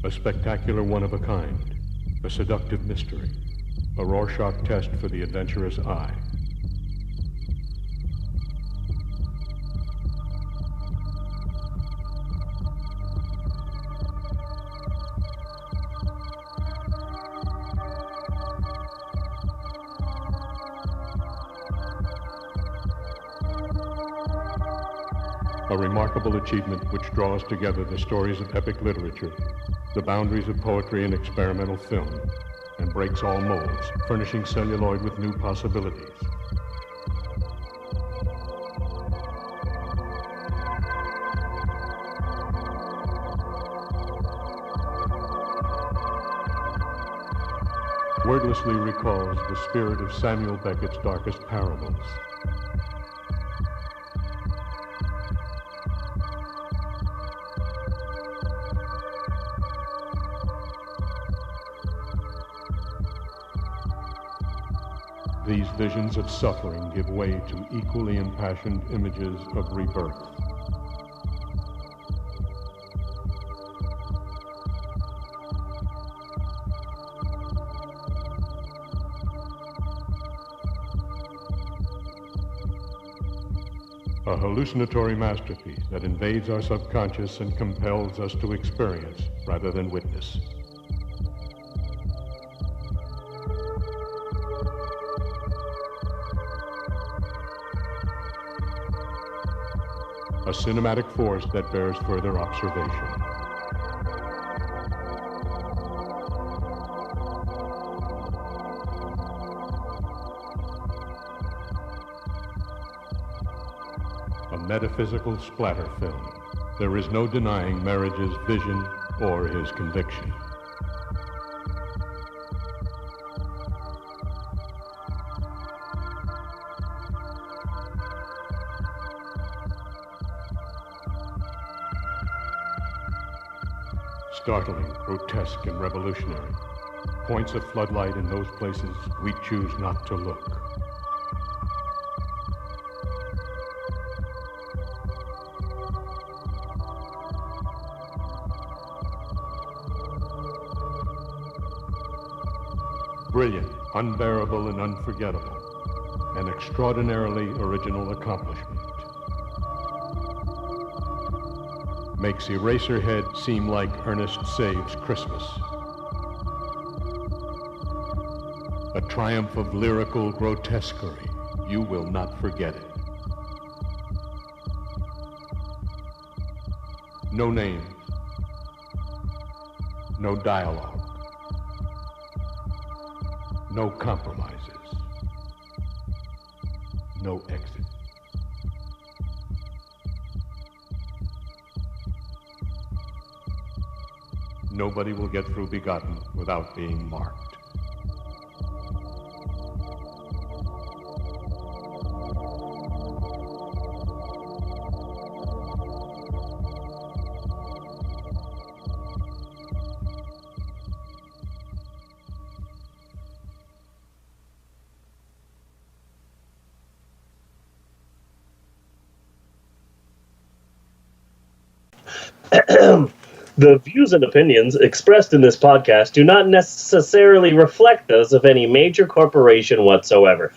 A spectacular one of a kind, a seductive mystery, a Rorschach test for the adventurous eye. A remarkable achievement which draws together the stories of epic literature, the boundaries of poetry and experimental film, and breaks all molds, furnishing celluloid with new possibilities. Wordlessly recalls the spirit of Samuel Beckett's darkest parables. These visions of suffering give way to equally impassioned images of rebirth. A hallucinatory masterpiece that invades our subconscious and compels us to experience rather than witness. A cinematic force that bears further observation. A metaphysical splatter film. There is no denying Marriage's vision or his conviction. Startling, grotesque, and revolutionary. Points of floodlight in those places we choose not to look. Brilliant, unbearable, and unforgettable. An extraordinarily original accomplishment. Makes Eraserhead seem like Ernest Saves Christmas. A triumph of lyrical grotesquerie. You will not forget it. No names. No dialogue. No compromises. No exit. Nobody will get through Begotten without being marked. The views and opinions expressed in this podcast do not necessarily reflect those of any major corporation whatsoever.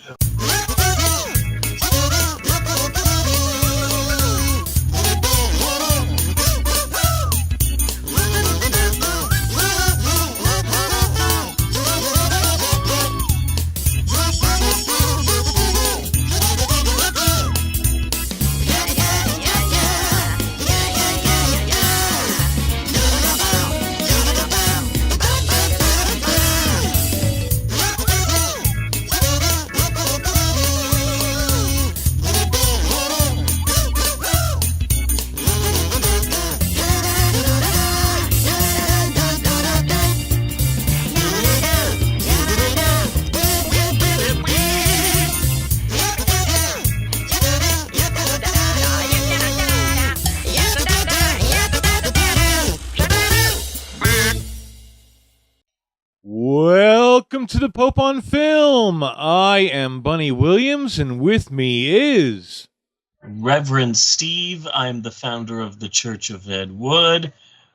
Welcome to the Pope on Film. I am Bunny Williams, and with me is Reverend Steve. I'm the founder of the Church of Ed Wood.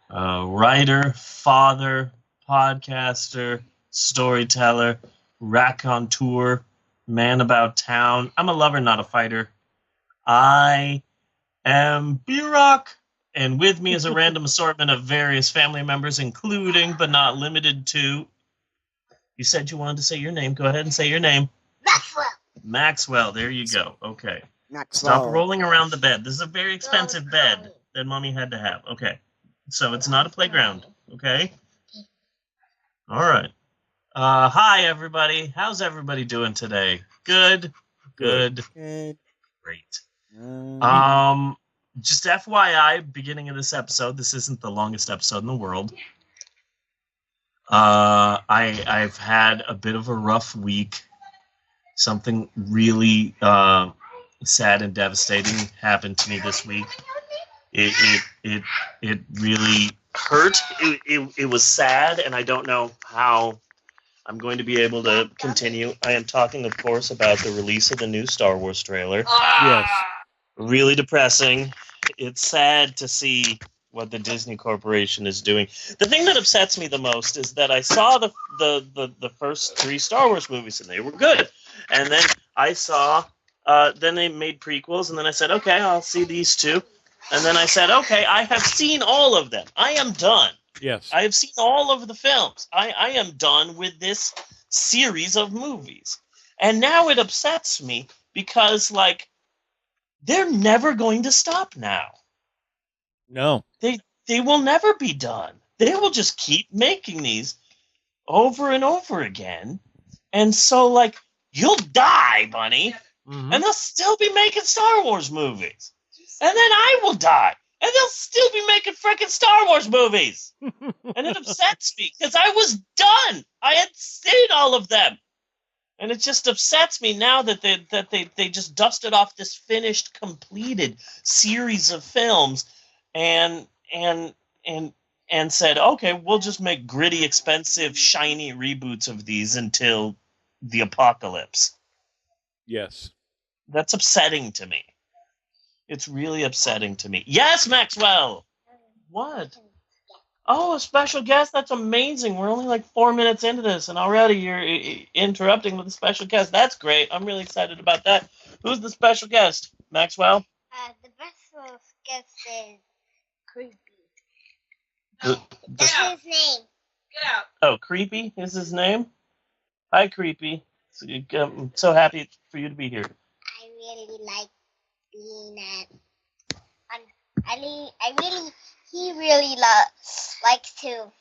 writer, father, podcaster, storyteller, raconteur, man about town. I'm a lover, not a fighter. I am B-Rock, and with me is a random assortment of various family members, including but not limited to. You said you wanted to say your name. Go ahead and say your name. Maxwell. Maxwell. There you go. Okay. Maxwell. Stop rolling around the bed. This is a very expensive bed that Mommy had to have. Okay. So it's not a playground. Okay? All right. Hi, everybody. How's everybody doing today? Good. Good. Good. Great. Just FYI, beginning of this episode, this isn't the longest episode in the world. I've had a bit of a rough week. Something really sad and devastating happened to me this week. It really hurt. It was sad, and I don't know how I'm going to be able to continue. I am talking, of course, about the release of the new Star Wars trailer. Yes. Really depressing. It's sad to see what the Disney Corporation is doing. The thing that upsets me the most is that I saw the first 3 Star Wars movies, and they were good. And then I saw, then they made prequels, and then I said, okay, I'll see these 2. And then I said, okay, I have seen all of them. I am done. Yes. I have seen all of the films. I am done with this series of movies. And now it upsets me because, like, they're never going to stop now. No. They will never be done. They will just keep making these over and over again. And so, like, you'll die, Bunny, Mm-hmm. and they'll still be making Star Wars movies. And then I will die, and they'll still be making freaking Star Wars movies. And it upsets me, because I was done. I had seen all of them. And it just upsets me now that they just dusted off this finished, completed series of films and said, okay, we'll just make gritty, expensive, shiny reboots of these until the apocalypse. Yes. That's upsetting to me. It's really upsetting to me. Yes, Maxwell! What? Oh, a special guest? That's amazing. We're only like 4 minutes into this, and already you're interrupting with a special guest. That's great. I'm really excited about that. Who's the special guest? Maxwell? The special guest is Creepy. That's That's his name. Get out. Oh, Creepy is his name? Hi, Creepy. I'm so happy for you to be here. I really like being at. He really likes to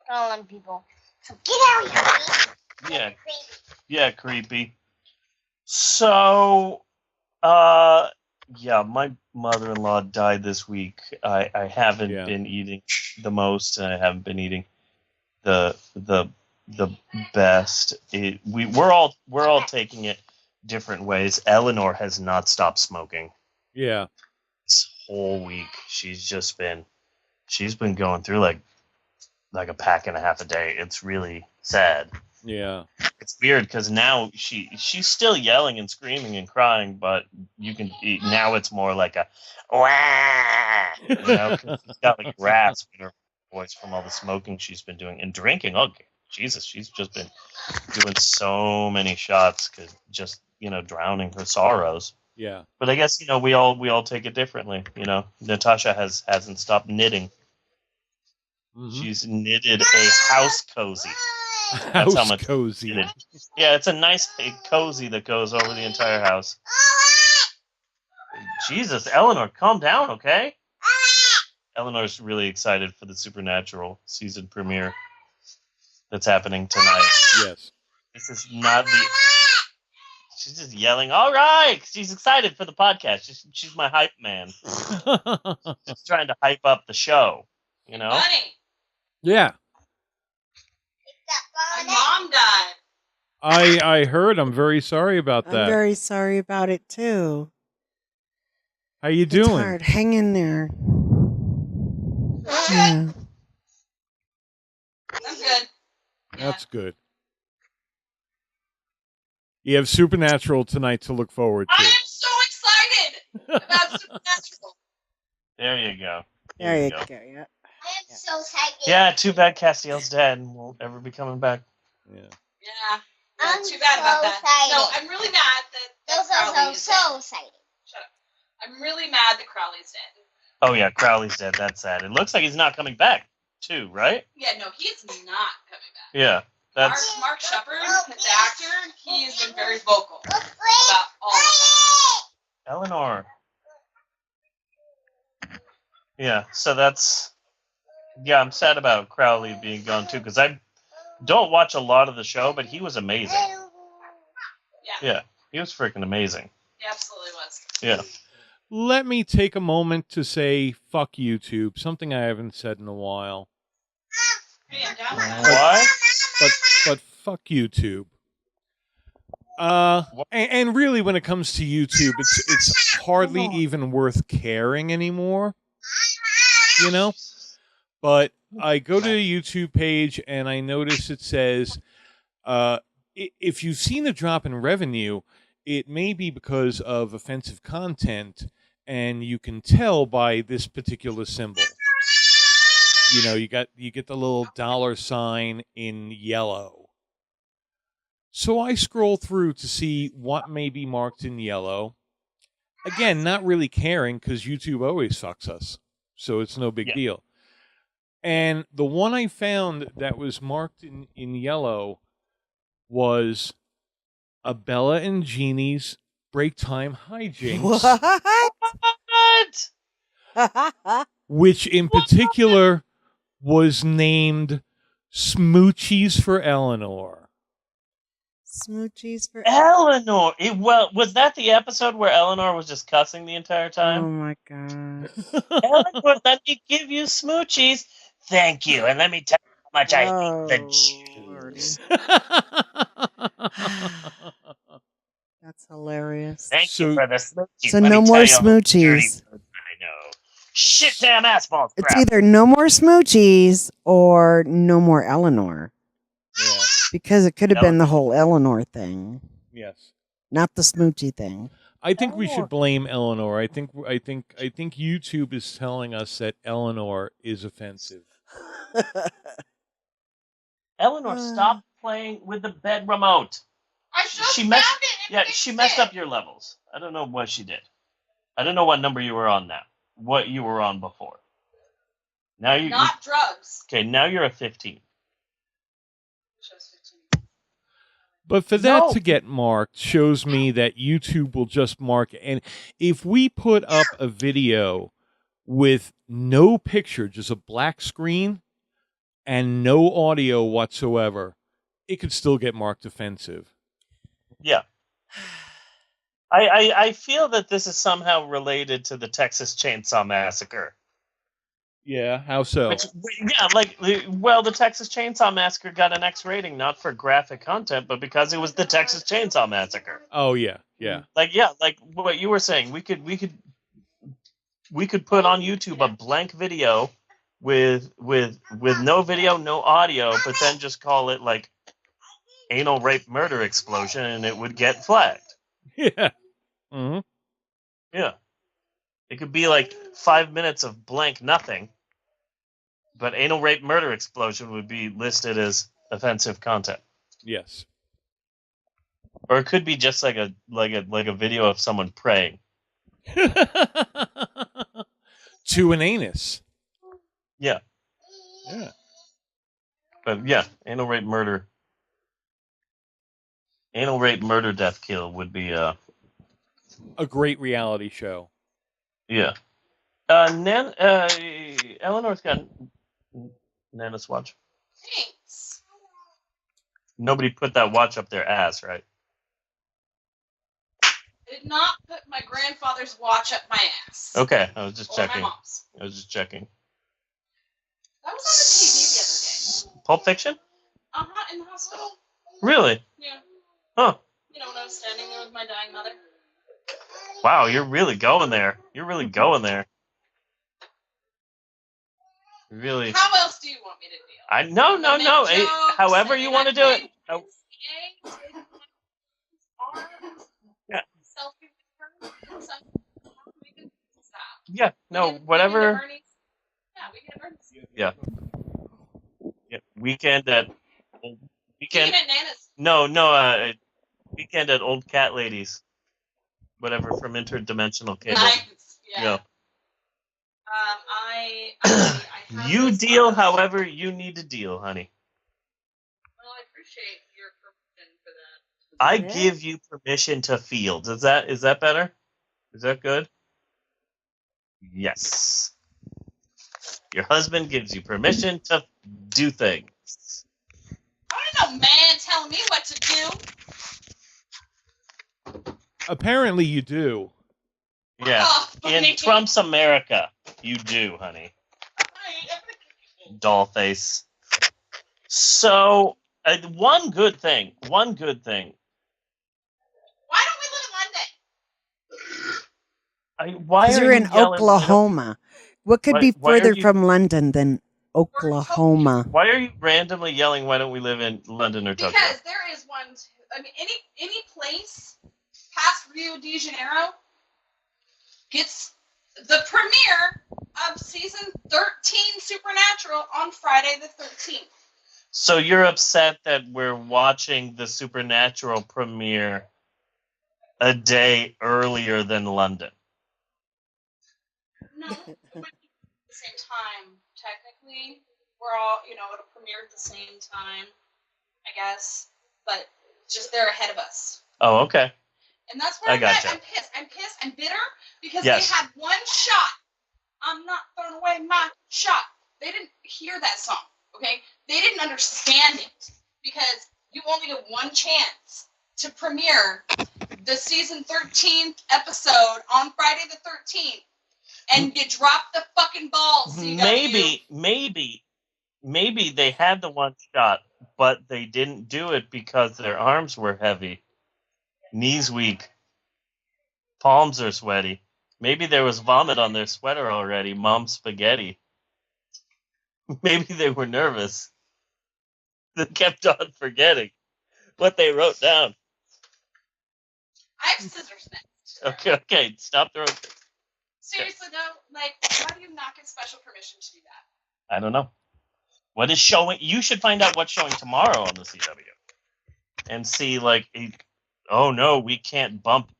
call on people. So get out here. Yeah. Yeah, Creepy. So, yeah, my mother-in-law died this week. I haven't been eating the most, and I haven't been eating the best. We're all taking it different ways. Eleanor has not stopped smoking. Yeah. This whole week, she's been going through like a pack and a half a day. It's really sad. Yeah. It's weird because now she's still yelling and screaming and crying, but now it's more like a wah, 'cause she's got like rasp in her voice from all the smoking she's been doing and drinking. Oh Jesus, she's just been doing so many shots because just drowning her sorrows. Yeah. But I guess we all take it differently. Natasha hasn't stopped knitting. Mm-hmm. She's knitted a house cozy. That's how much cozy. Yeah, it's a nice cozy that goes over the entire house. Jesus, Eleanor, calm down, okay? Eleanor's really excited for the Supernatural season premiere that's happening tonight. Yes. This is not the... She's just yelling, all right! She's excited for the podcast. She's my hype man. Just trying to hype up the show, Bunny, Yeah. my mom died. I heard. I'm very sorry about that. I'm very sorry about it too. How you It's doing? hard. Hang in there. Yeah. I'm good. That's good. You have Supernatural tonight to look forward I to. am so excited about Supernatural. There you go. There you go. Yeah. I am so sad. Yeah, too bad Castiel's dead and won't ever be coming back. Yeah. Yeah. I'm Too bad about so that. excited. No, I'm really mad that Crowley is So dead. excited. Shut up. I'm really mad that Crowley's dead. Oh yeah, Crowley's dead. That's sad. It looks like he's not coming back, too, right? Yeah, no, he's not coming back. Yeah, that's. Mark Shepard, the actor, he has been very vocal about all of that. Eleanor. Yeah, so that's. Yeah, I'm sad about Crowley being gone too, because I don't watch a lot of the show, but he was amazing. Yeah, he was freaking amazing. He absolutely was. Yeah. Let me take a moment to say fuck YouTube, something I haven't said in a while. Hey, I'm down with that. What? But fuck YouTube. And really, when it comes to YouTube, it's hardly even worth caring anymore. You know? But I go to the YouTube page and I notice it says, if you've seen a drop in revenue, it may be because of offensive content, and you can tell by this particular symbol. You know, you get the little $sign in yellow. So I scroll through to see what may be marked in yellow. Again, not really caring because YouTube always fucks us, so it's no big deal. And the one I found that was marked in yellow was a Bella and Jeannie's break time hijinks. What? Which in particular was named Smoochies for Eleanor. Smoochies for Eleanor. Was that the episode where Eleanor was just cussing the entire Oh time? my god. Eleanor, let me give you smoochies. Thank you, and let me tell you how much I hate the Jews. That's hilarious. Thank you for the smoochies. So Let no me more tell you how dirty smoochies. words I know. Shit, damn assballs. It's Crap. either no more smoochies or no more Eleanor. Yeah. Because it could have been the whole Eleanor thing, Yes. not the smoochy thing. I think we should blame Eleanor. I think YouTube is telling us that Eleanor is offensive. Eleanor, stop playing with the bed remote. I just She found messed. it. And Yeah, fixed she messed it. up your levels. I don't know what she did. I don't know what number you were on now. What you were on before. Now you. Not drugs. Okay, now you're a 15. But for that No. to get marked shows me that YouTube will just mark. And if we put up a video with no picture, just a black screen and no audio whatsoever, it could still get marked offensive. Yeah. I feel that this is somehow related to the Texas Chainsaw Massacre. Yeah, how so? The Texas Chainsaw Massacre got an X rating not for graphic content, but because it was the Texas Chainsaw Massacre. Oh yeah. Like what you were saying, we could put on YouTube a blank video with no video, no audio, but then just call it like anal rape murder explosion, and it would get flagged. Yeah. Mm-hmm. Yeah. It could be like 5 minutes of blank nothing, but anal rape murder explosion would be listed as offensive content. Yes. Or it could be just like a video of someone praying. To an anus. Yeah. Yeah. But yeah, anal rape murder death kill would be a great reality show. Yeah. Eleanor's got Nana's watch. Thanks. Nobody put that watch up their ass, right? I did not put my grandfather's watch up my ass. Okay, I was just Or checking. my mom's. I was just checking. That was on the TV the other day. Pulp Fiction? In the hospital. Really? Yeah. Huh. You know, when I was standing there with my dying mother. Wow, you're really going there. You're really going there. Really. How else do you want me to deal? No. Make Hey, jokes, however and you then want to do it. I Oh, yeah. Selfie with her. We can stop. Yeah. No. We can Whatever. get Bernie's. Yeah, we can get Bernie's. Yeah. Weekend at Weekend at Nana's. no. Weekend at Old Cat Ladies, whatever from Interdimensional Cable. Nice. Yeah. Yeah. I have You this, deal however you need to deal, honey. Well, I appreciate your permission for that. I it? give you permission to feel. Is that better? Is that good? Yes. Your husband gives you permission to do things. I don't know, man, telling me what to do. Apparently, you do. Yeah. Oh, In buddy. Trump's America, you do, honey. Doll face. So, one good thing. Why don't we live in London? Why Because are you're you in yelling? Oklahoma. What could be Why are further you- from London than Oklahoma? Why are you randomly yelling? Why don't we live in London or Tokyo? Because there is one. I mean, any place past Rio de Janeiro gets the premiere of season 13 Supernatural on Friday the 13th. So you're upset that we're watching the Supernatural premiere a day earlier than London? No, at the same time, technically, we're all, it'll premiere at the same time, I guess, but just they're ahead of us. Oh, okay. And that's where I I'm at. gotcha. I'm pissed. I'm bitter because Yes. they had one shot. I'm not throwing away my shot. They didn't hear that song, okay? They didn't understand it because you only get one chance to premiere the season 13th episode on Friday the 13th. And you drop the fucking ball, CW. Maybe they had the one shot, but they didn't do it because their arms were heavy, knees weak, palms are sweaty. Maybe there was vomit on their sweater already, mom's spaghetti. Maybe they were nervous. They kept on forgetting what they wrote down. I have scissors next. Okay, stop throwing things. Seriously though, why do you not get special permission to do that? I don't know. What is showing? You should find out what's showing tomorrow on the CW. And see, oh no, we can't bump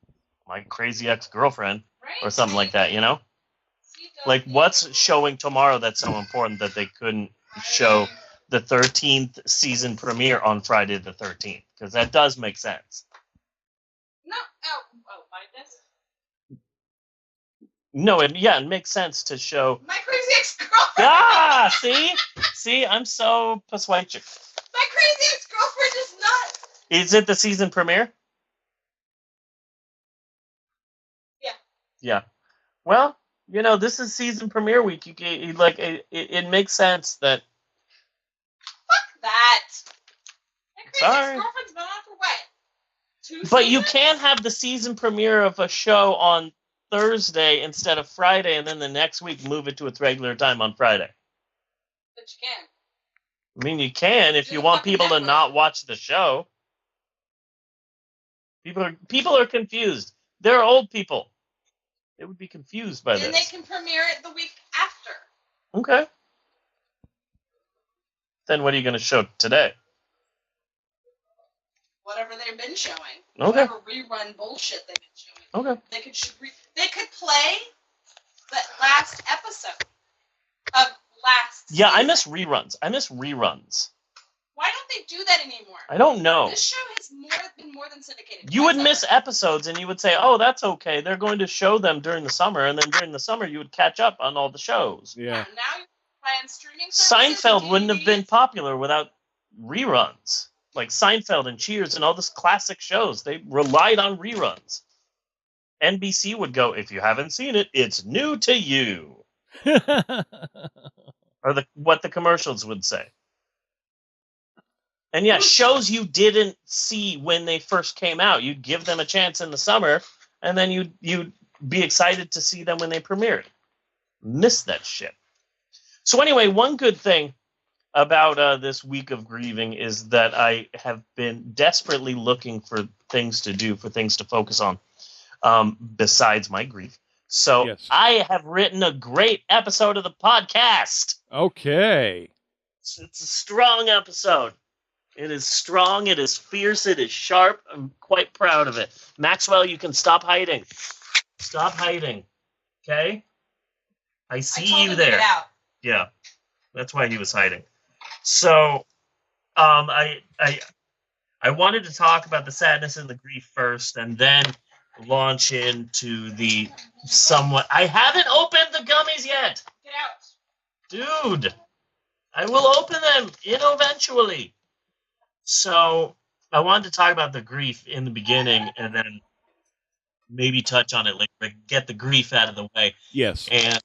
my crazy ex-girlfriend Right? or something like that, CW. What's showing tomorrow that's so important that they couldn't show the 13th season premiere on Friday the 13th? Because that does make sense. No, like this? No, it makes sense to show. My crazy ex-girlfriend. Ah, see, I'm so persuasive. My crazy ex-girlfriend is not. Is it the season premiere? Yeah. Yeah. Well, this is season premiere week. It makes sense that. Fuck that. My crazy Sorry. ex-girlfriend's been on for what? 2 But you seasons? can't have the season premiere of a show on Thursday instead of Friday, and then the next week move it to its regular time on Friday. But you can. I mean, you can if Do you the want fucking people to network. not watch the show. People are confused. They're old people. They would be confused by And they this. can premiere it the week after. Okay. Then what are you going to show today? Whatever they've been showing. Okay. Whatever rerun bullshit they've been showing. Okay. They could play the last episode of last Yeah, I season. miss reruns. Why don't they do that anymore? I don't know. This show has been more than syndicated. You would twice miss over. episodes and you would say, oh, that's okay. They're going to show them during the summer. And then during the summer, you would catch up on all the shows. Yeah. Now you're playing streaming services, Seinfeld wouldn't have been DVDs. popular without reruns. Like Seinfeld and Cheers and all those classic shows. They relied on reruns. NBC would go, if you haven't seen it, it's new to you. Or what the commercials would say. And yeah, shows you didn't see when they first came out. You'd give them a chance in the summer, and then you'd be excited to see them when they premiered. Miss that shit. So anyway, one good thing about this week of grieving is that I have been desperately looking for things to do, for things to focus on, besides my grief. So Yes. I have written a great episode of the podcast. Okay. It's a strong episode. It is strong. It is fierce. It is sharp. I'm quite proud of it. Maxwell, you can stop hiding. Stop hiding. Okay? I see told you him to there. get out. Yeah. That's why he was hiding. So, I wanted to talk about the sadness and the grief first, and then launch into the somewhat. I haven't opened the gummies yet, Get out. dude. I will open them eventually. So, I wanted to talk about the grief in the beginning, and then maybe touch on it later. But get the grief out of the way, Yes. and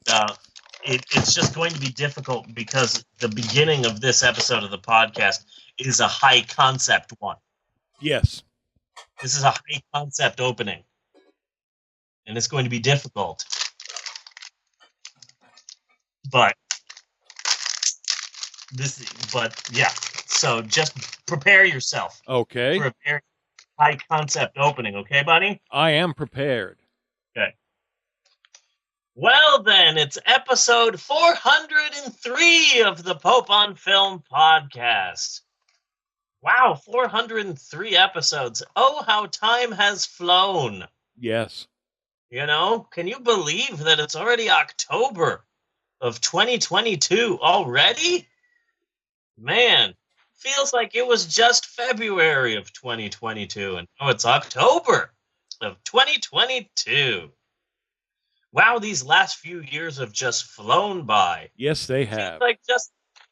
it's just going to be difficult because the beginning of this episode of the podcast is a high concept one. Yes. This is a high concept opening. And it's going to be difficult. But yeah. So just prepare yourself Okay. for a very high concept opening, okay, buddy? I am prepared. Okay. Well, then, it's episode 403 of the Pope on Film podcast. Wow, 403 episodes. Oh, how time has flown. Yes. You know, can you believe that it's already October of 2022 already? Man, feels like it was just February of 2022, and now it's October of 2022. Wow, these last few years have just flown by. Yes, they have.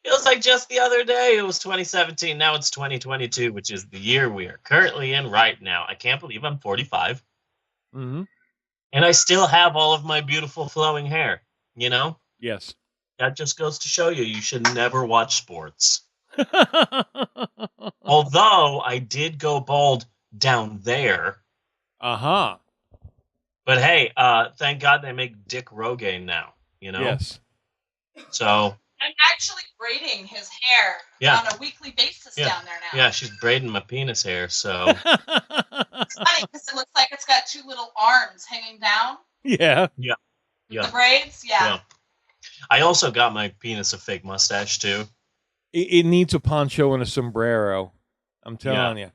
Feels like just the other day it was 2017. Now it's 2022, which is the year we are currently in right now. I can't believe I'm 45. Mm-hmm. And I still have all of my beautiful flowing hair, you know? Yes. That just goes to show you should never watch sports. Although I did go bald down there. Uh-huh. But hey, thank God they make Dick Rogaine now, you know? Yes. So... I'm actually braiding his hair on a weekly basis down there now. Yeah, she's braiding my penis hair, so... It's funny because it looks like it's got two little arms hanging down. Yeah. Yeah. The braids, yeah. I also got my penis a fake mustache, too. It needs a poncho and a sombrero. I'm telling you.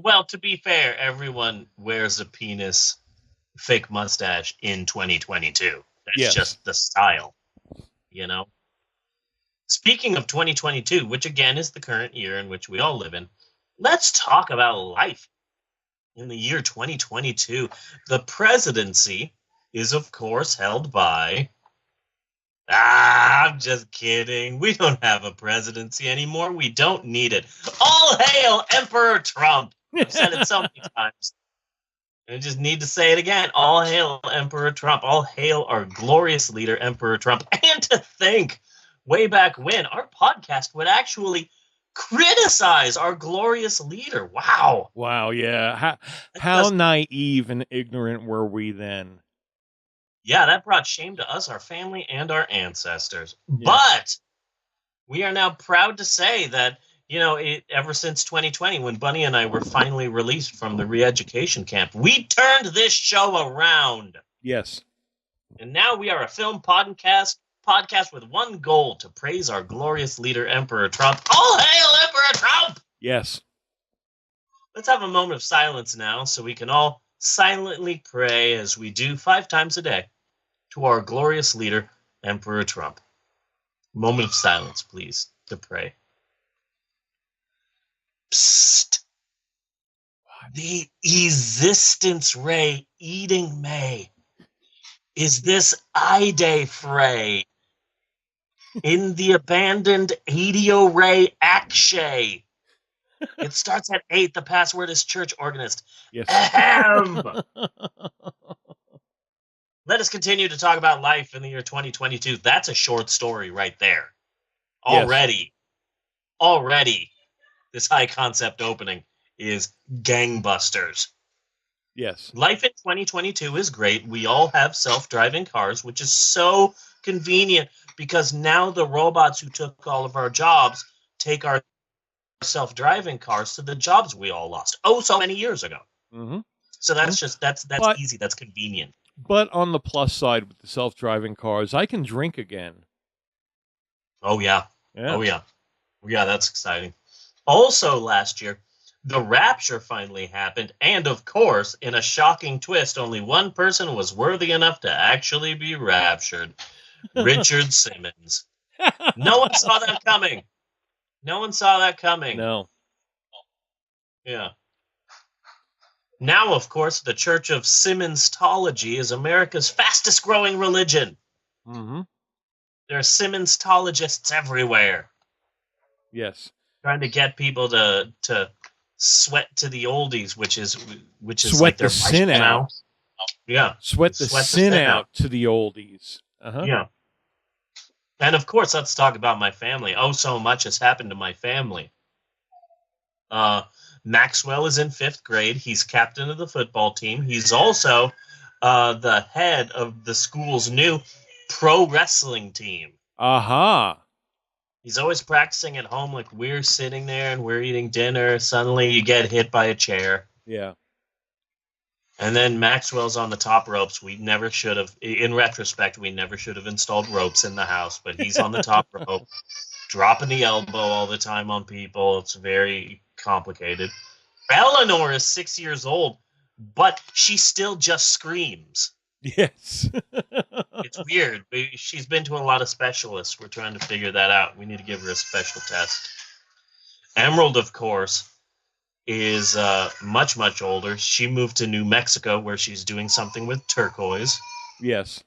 Well, to be fair, everyone wears a penis fake mustache in 2022. That's just the style, you know? Speaking of 2022, which again is the current year in which we all live in, let's talk about life in the year 2022. The presidency is, of course, held by... I'm just kidding. We don't have a presidency anymore. We don't need it. All hail Emperor Trump. I've said it so many times. I just need to say it again. All hail Emperor Trump. All hail our glorious leader, Emperor Trump. And to think... way back when, our podcast would actually criticize our glorious leader. Wow. Wow, yeah. How naive and ignorant were we then? Yeah, that brought shame to us, our family, and our ancestors. Yeah. But we are now proud to say that, you know, ever since 2020, when Bunny and I were finally released from the re-education camp, we turned this show around. Yes. And now we are a film podcast with one goal: to praise our glorious leader, Emperor Trump. All hail Emperor Trump! Yes. Let's have a moment of silence now so we can all silently pray, as we do 5 times a day, to our glorious leader, Emperor Trump. Moment of silence, please, to pray. Psst. The existence ray eating May. Is this I-Day fray? In the abandoned Adio Ray Akshay. It starts at 8. The password is church organist. Yes. Ahem. Let us continue to talk about life in the year 2022. That's a short story right there. Already, this high concept opening is gangbusters. Yes. Life in 2022 is great. We all have self-driving cars, which is so convenient because now the robots who took all of our jobs take our self-driving cars to the jobs we all lost so many years ago. Mm-hmm. So that's easy. That's convenient. But on the plus side with the self-driving cars, I can drink again. Oh, yeah. Yeah. Oh, yeah. Yeah, that's exciting. Also, last year, the rapture finally happened, and of course, in a shocking twist, only one person was worthy enough to actually be raptured. Richard Simmons. No one saw that coming. No one saw that coming. No. Yeah. Now, of course, the Church of Simmonsology is America's fastest growing religion. Mm-hmm. There are Simmonsologists everywhere, Yes. trying to get people to sweat to the oldies, which is Sweat like the their sin life now. out. Yeah. Sweat the sin out to the oldies. Uh-huh. Yeah. And of course, let's talk about my family. Oh, so much has happened to my family. Maxwell is in 5th grade. He's captain of the football team. He's also the head of the school's new pro wrestling team. Aha. He's always practicing at home, like we're sitting there and we're eating dinner. Suddenly you get hit by a chair. Yeah. And then Maxwell's on the top ropes. We never should have, in retrospect, we never should have installed ropes in the house, but he's on the top rope, dropping the elbow all the time on people. It's very complicated. Eleanor is 6 years old, but she still just screams. Yes. It's weird. She's been to a lot of specialists. We're trying to figure that out. We need to give her a special test. Emerald, of course, is much, much older. She moved to New Mexico where she's doing something with turquoise. Yes.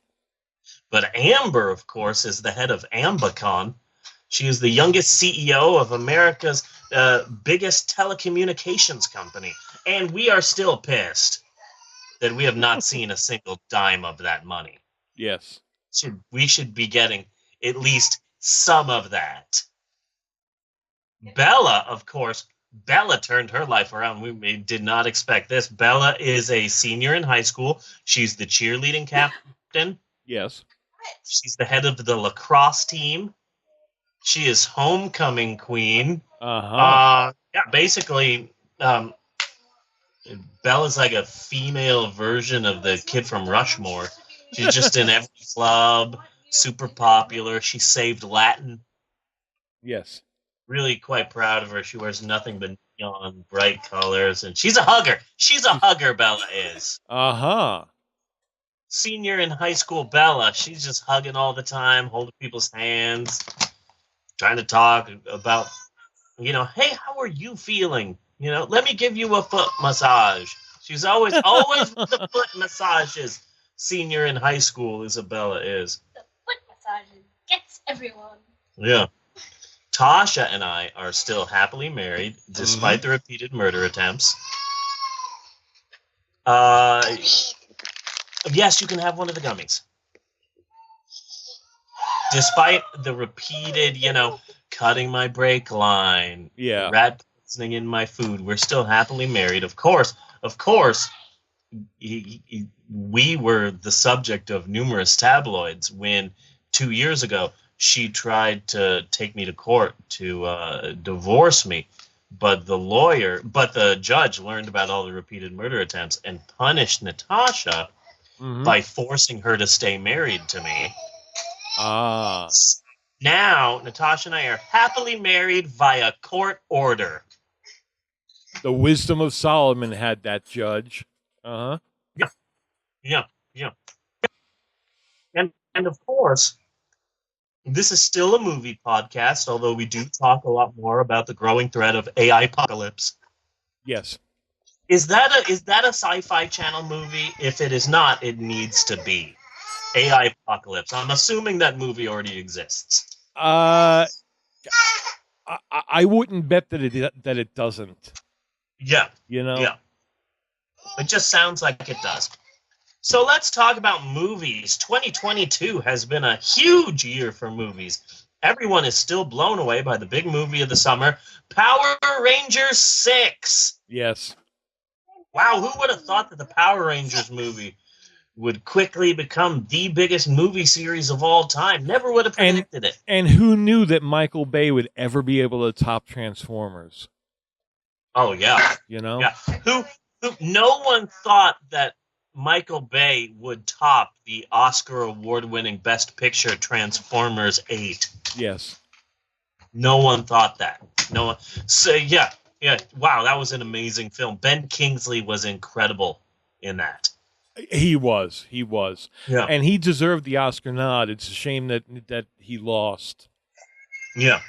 But Amber, of course, is the head of Ambicon. She is the youngest CEO of America's biggest telecommunications company. And we are still pissed that we have not seen a single dime of that money. Yes. We should be getting at least some of that. Bella, of course, Bella turned her life around. We did not expect this. Bella is a senior in high school. She's the cheerleading captain. Yes. She's the head of the lacrosse team. She is homecoming queen. Uh-huh. Yeah, basically, Bella's like a female version of the kid from Rushmore. She's just in every club, super popular. She saved Latin. Yes. Really quite proud of her. She wears nothing but neon, bright colors, and she's a hugger. She's a hugger, Bella is. Uh-huh. Senior in high school, Bella. She's just hugging all the time, holding people's hands, trying to talk about, hey, how are you feeling? Let me give you a foot massage. She's always with the foot massages. Senior in high school, Isabella is. The foot massages gets everyone. Yeah. Tasha and I are still happily married, despite the repeated murder attempts. Yes, you can have one of the gummies. Despite the repeated, cutting my brake line, Yeah. rat poisoning in my food, we're still happily married. Of course, we were the subject of numerous tabloids when 2 years ago she tried to take me to court to divorce me. But the judge learned about all the repeated murder attempts and punished Natasha by forcing her to stay married to me. Ah. Now, Natasha and I are happily married via court order. The wisdom of Solomon had that judge. Uh-huh. Yeah. And of course, this is still a movie podcast, although we do talk a lot more about the growing threat of AI apocalypse. Yes. Is that a Sci-Fi Channel movie? If it is not, it needs to be. AI apocalypse. I'm assuming that movie already exists. I wouldn't bet that it doesn't. Yeah. Yeah. It just sounds like it does. So let's talk about movies. 2022 has been a huge year for movies. Everyone is still blown away by the big movie of the summer, Power Rangers 6. Yes. Wow, who would have thought that the Power Rangers movie would quickly become the biggest movie series of all time? Never would have predicted it. And who knew that Michael Bay would ever be able to top Transformers? Oh, yeah. Yeah. Who no one thought that Michael Bay would top the Oscar award-winning Best Picture Transformers 8. Yes. No one thought that. No one. So yeah. Wow, that was an amazing film. Ben Kingsley was incredible in that. He was. Yeah. And he deserved the Oscar nod. It's a shame that he lost. Yeah.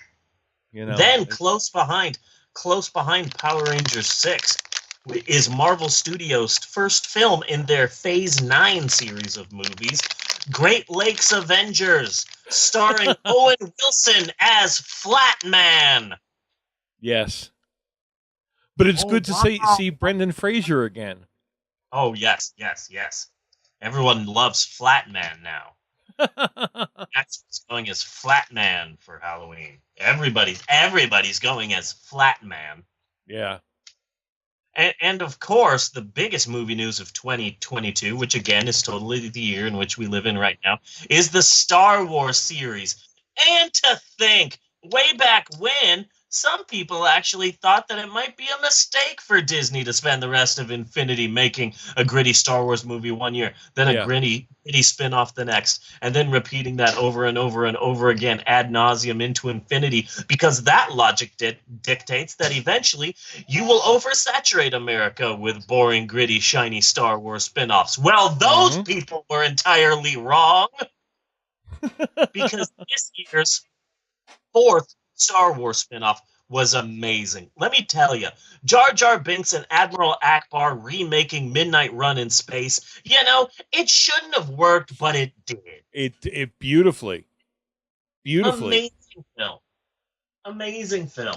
You know. Then close behind Power Rangers 6 is Marvel Studios' first film in their Phase 9 series of movies, Great Lakes Avengers, starring Owen Wilson as Flatman. Yes. But it's good to see Brendan Fraser again. Oh, yes. Everyone loves Flatman now. That's what's going as Flatman for Halloween. Everybody's going as Flatman. Yeah. And of course, the biggest movie news of 2022, which again is totally the year in which we live in right now, is the Star Wars series. And to think, way back when, some people actually thought that it might be a mistake for Disney to spend the rest of Infinity making a gritty Star Wars movie one year, then a gritty spin-off the next, and then repeating that over and over and over again ad nauseum into infinity, because that logic dictates that eventually you will oversaturate America with boring, gritty, shiny Star Wars spin-offs. Well, those people were entirely wrong, because this year's fourth Star Wars spinoff was amazing. Let me tell you, Jar Jar Binks and Admiral Akbar remaking Midnight Run in space, it shouldn't have worked, but it did. It beautifully. Amazing film.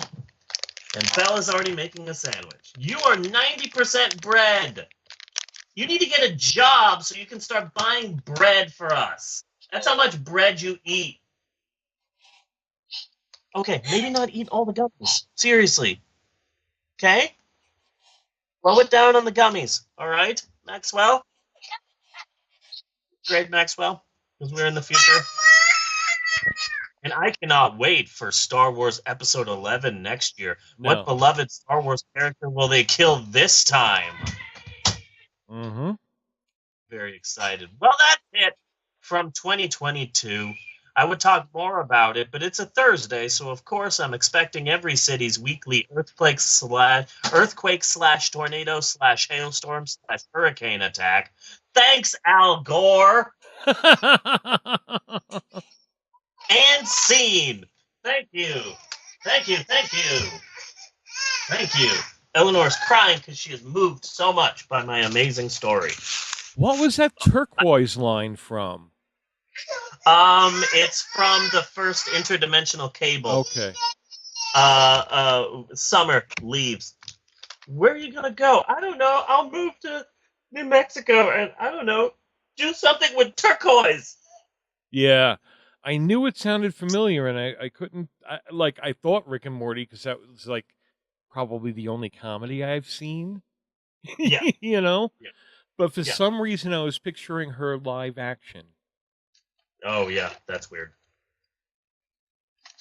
And Bella's already making a sandwich. You are 90% bread. You need to get a job so you can start buying bread for us. That's how much bread you eat. Okay, maybe not eat all the gummies. Seriously. Okay? Slow it down on the gummies. All right, Maxwell? Great, Maxwell, because we're in the future. And I cannot wait for Star Wars Episode 11 next year. No. What beloved Star Wars character will they kill this time? Mm-hmm. Very excited. Well, that's it from 2022. I would talk more about it, but it's a Thursday, so of course I'm expecting every city's weekly earthquake slash tornado slash hailstorm slash hurricane attack. Thanks, Al Gore. And scene. Thank you. Eleanor's crying because she is moved so much by my amazing story. What was that turquoise line from? It's from the first interdimensional cable. Okay. Summer leaves. Where are you gonna go? I don't know. I'll move to New Mexico and I don't know, do something with turquoise. Yeah, I knew it sounded familiar, and I couldn't. I thought Rick and Morty because that was like probably the only comedy I've seen. Yeah. Yeah. But for Yeah. some reason, I was picturing her live action. Oh, yeah, that's weird.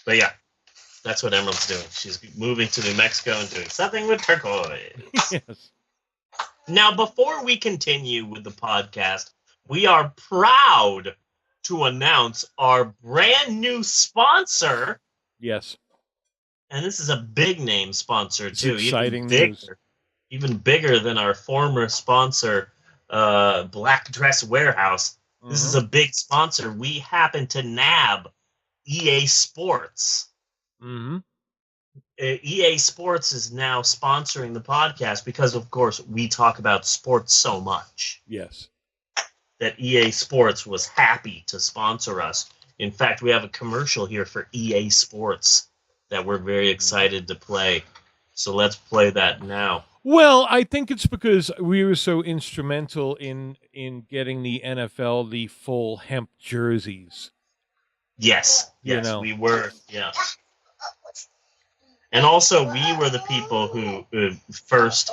But yeah, that's what Emerald's doing. She's moving to New Mexico and doing something with turquoise. Yes. Now, before we continue with the podcast, we are proud to announce our brand new sponsor. Yes. And this is a big name sponsor, It's too. exciting news. Even bigger than our former sponsor, Black Dress Warehouse. This is a big sponsor. We happen to nab EA Sports. Mm-hmm. EA Sports is now sponsoring the podcast because, of course, we talk about sports so much. Yes. That EA Sports was happy to sponsor us. In fact, we have a commercial here for EA Sports that we're very excited to play. So let's play that now. Well, I think it's because we were so instrumental in getting the NFL the full hemp jerseys. Yes, You know. we were. Yeah. And also, we were the people who first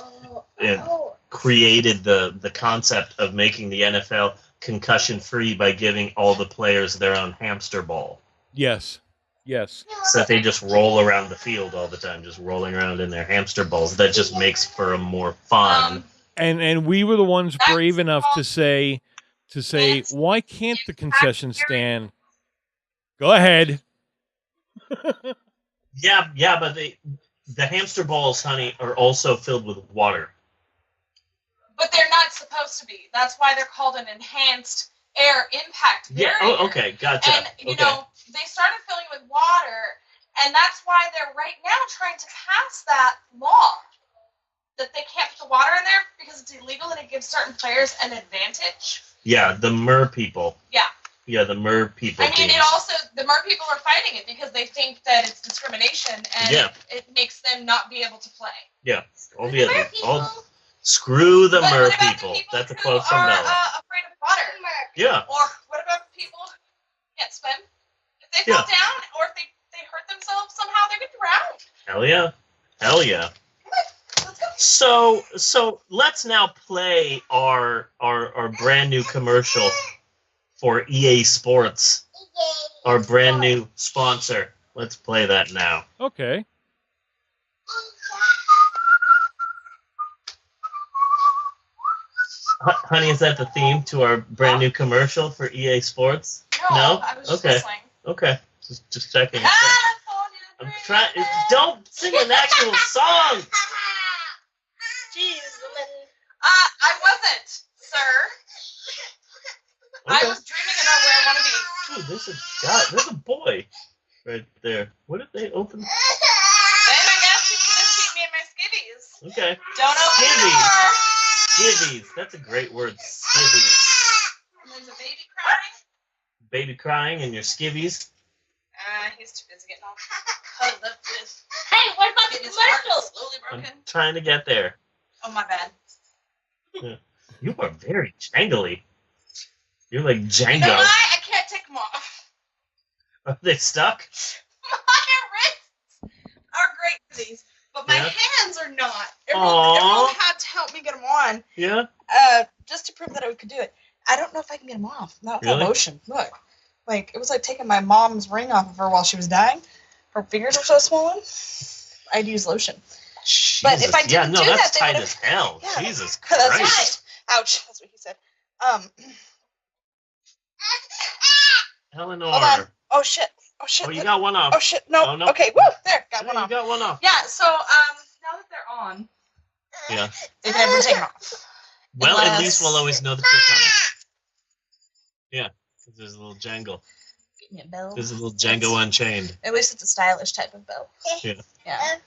created the concept of making the NFL concussion-free by giving all the players their own hamster ball. Yes. Yes. So that they just roll around the field all the time, just rolling around in their hamster balls. That just makes for a more fun. And we were the ones brave enough to say, why can't the concession stand? Go ahead. Yeah, but the hamster balls, honey, are also filled with water. But they're not supposed to be. That's why they're called an enhanced air impact barrier. Yeah. Oh, okay. Gotcha. And you know, they started filling with water, and that's why they're right now trying to pass that law that they can't put the water in there because it's illegal and it gives certain players an advantage. Yeah, the mer people. Yeah. Yeah, the mer people. I mean, the mer people are fighting it because they think that it's discrimination and it makes them not be able to play. Yeah. Mer Screw the But mer what about people. the That's a who quote from are Bella. afraid of water? Yeah. Or what about people who can't swim? If they fall down or if they hurt themselves somehow, they could drown. Hell yeah. Hell yeah. Let's go. So let's now play our brand new commercial for EA Sports, our brand new sponsor. Let's play that now. Okay. Honey, is that the theme to our brand new commercial for EA Sports? No? I was just listening. Okay. Just checking. I'm I'm trying. Don't sing an actual song. Jeez, I wasn't, sir. I Okay. was dreaming about where I want to be. Dude, there's a boy right there. What if they open? Then I guess he's gonna shoot me in my skivvies. Okay. Don't open the Skivvies. door. Skivvies. That's a great word. Skivvies. And there's a baby crying. Baby crying and your skivvies. He's too busy getting all cuddled up with. Hey, what about the His heart commercial? is slowly I'm broken. trying to get there. Oh, my bad. You are very jangly. You're like You know Django. why? I can't take them off. Are they stuck? My wrists are great disease, but my Yeah. hands are not. Aw. Everyone had to help me get them on, Yeah. just to prove that I could do it. I don't know if I can get them off. Not Really? without motion. Look, like it was like taking my mom's ring off of her while she was dying. Her fingers were so swollen. I'd use lotion. But if I Jesus. didn't do that's that, they tight would've- as hell. Yeah. Jesus That's Christ. right. Ouch. That's what he said. Eleanor. Hold on. Oh shit. Oh shit. Oh, you got one off. Oh shit. No. Oh, no. Okay. Woo. There. Got Yeah, one you off. got one off. Yeah. So now that they're on, Yeah. they can never take them off. Well, at Unless- least we'll always know the trick on it. Yeah. 'Cause there's a little jangle. Give me a bell. There's a little Django Unchained. At least it's a stylish type of bell. Yeah. Yeah.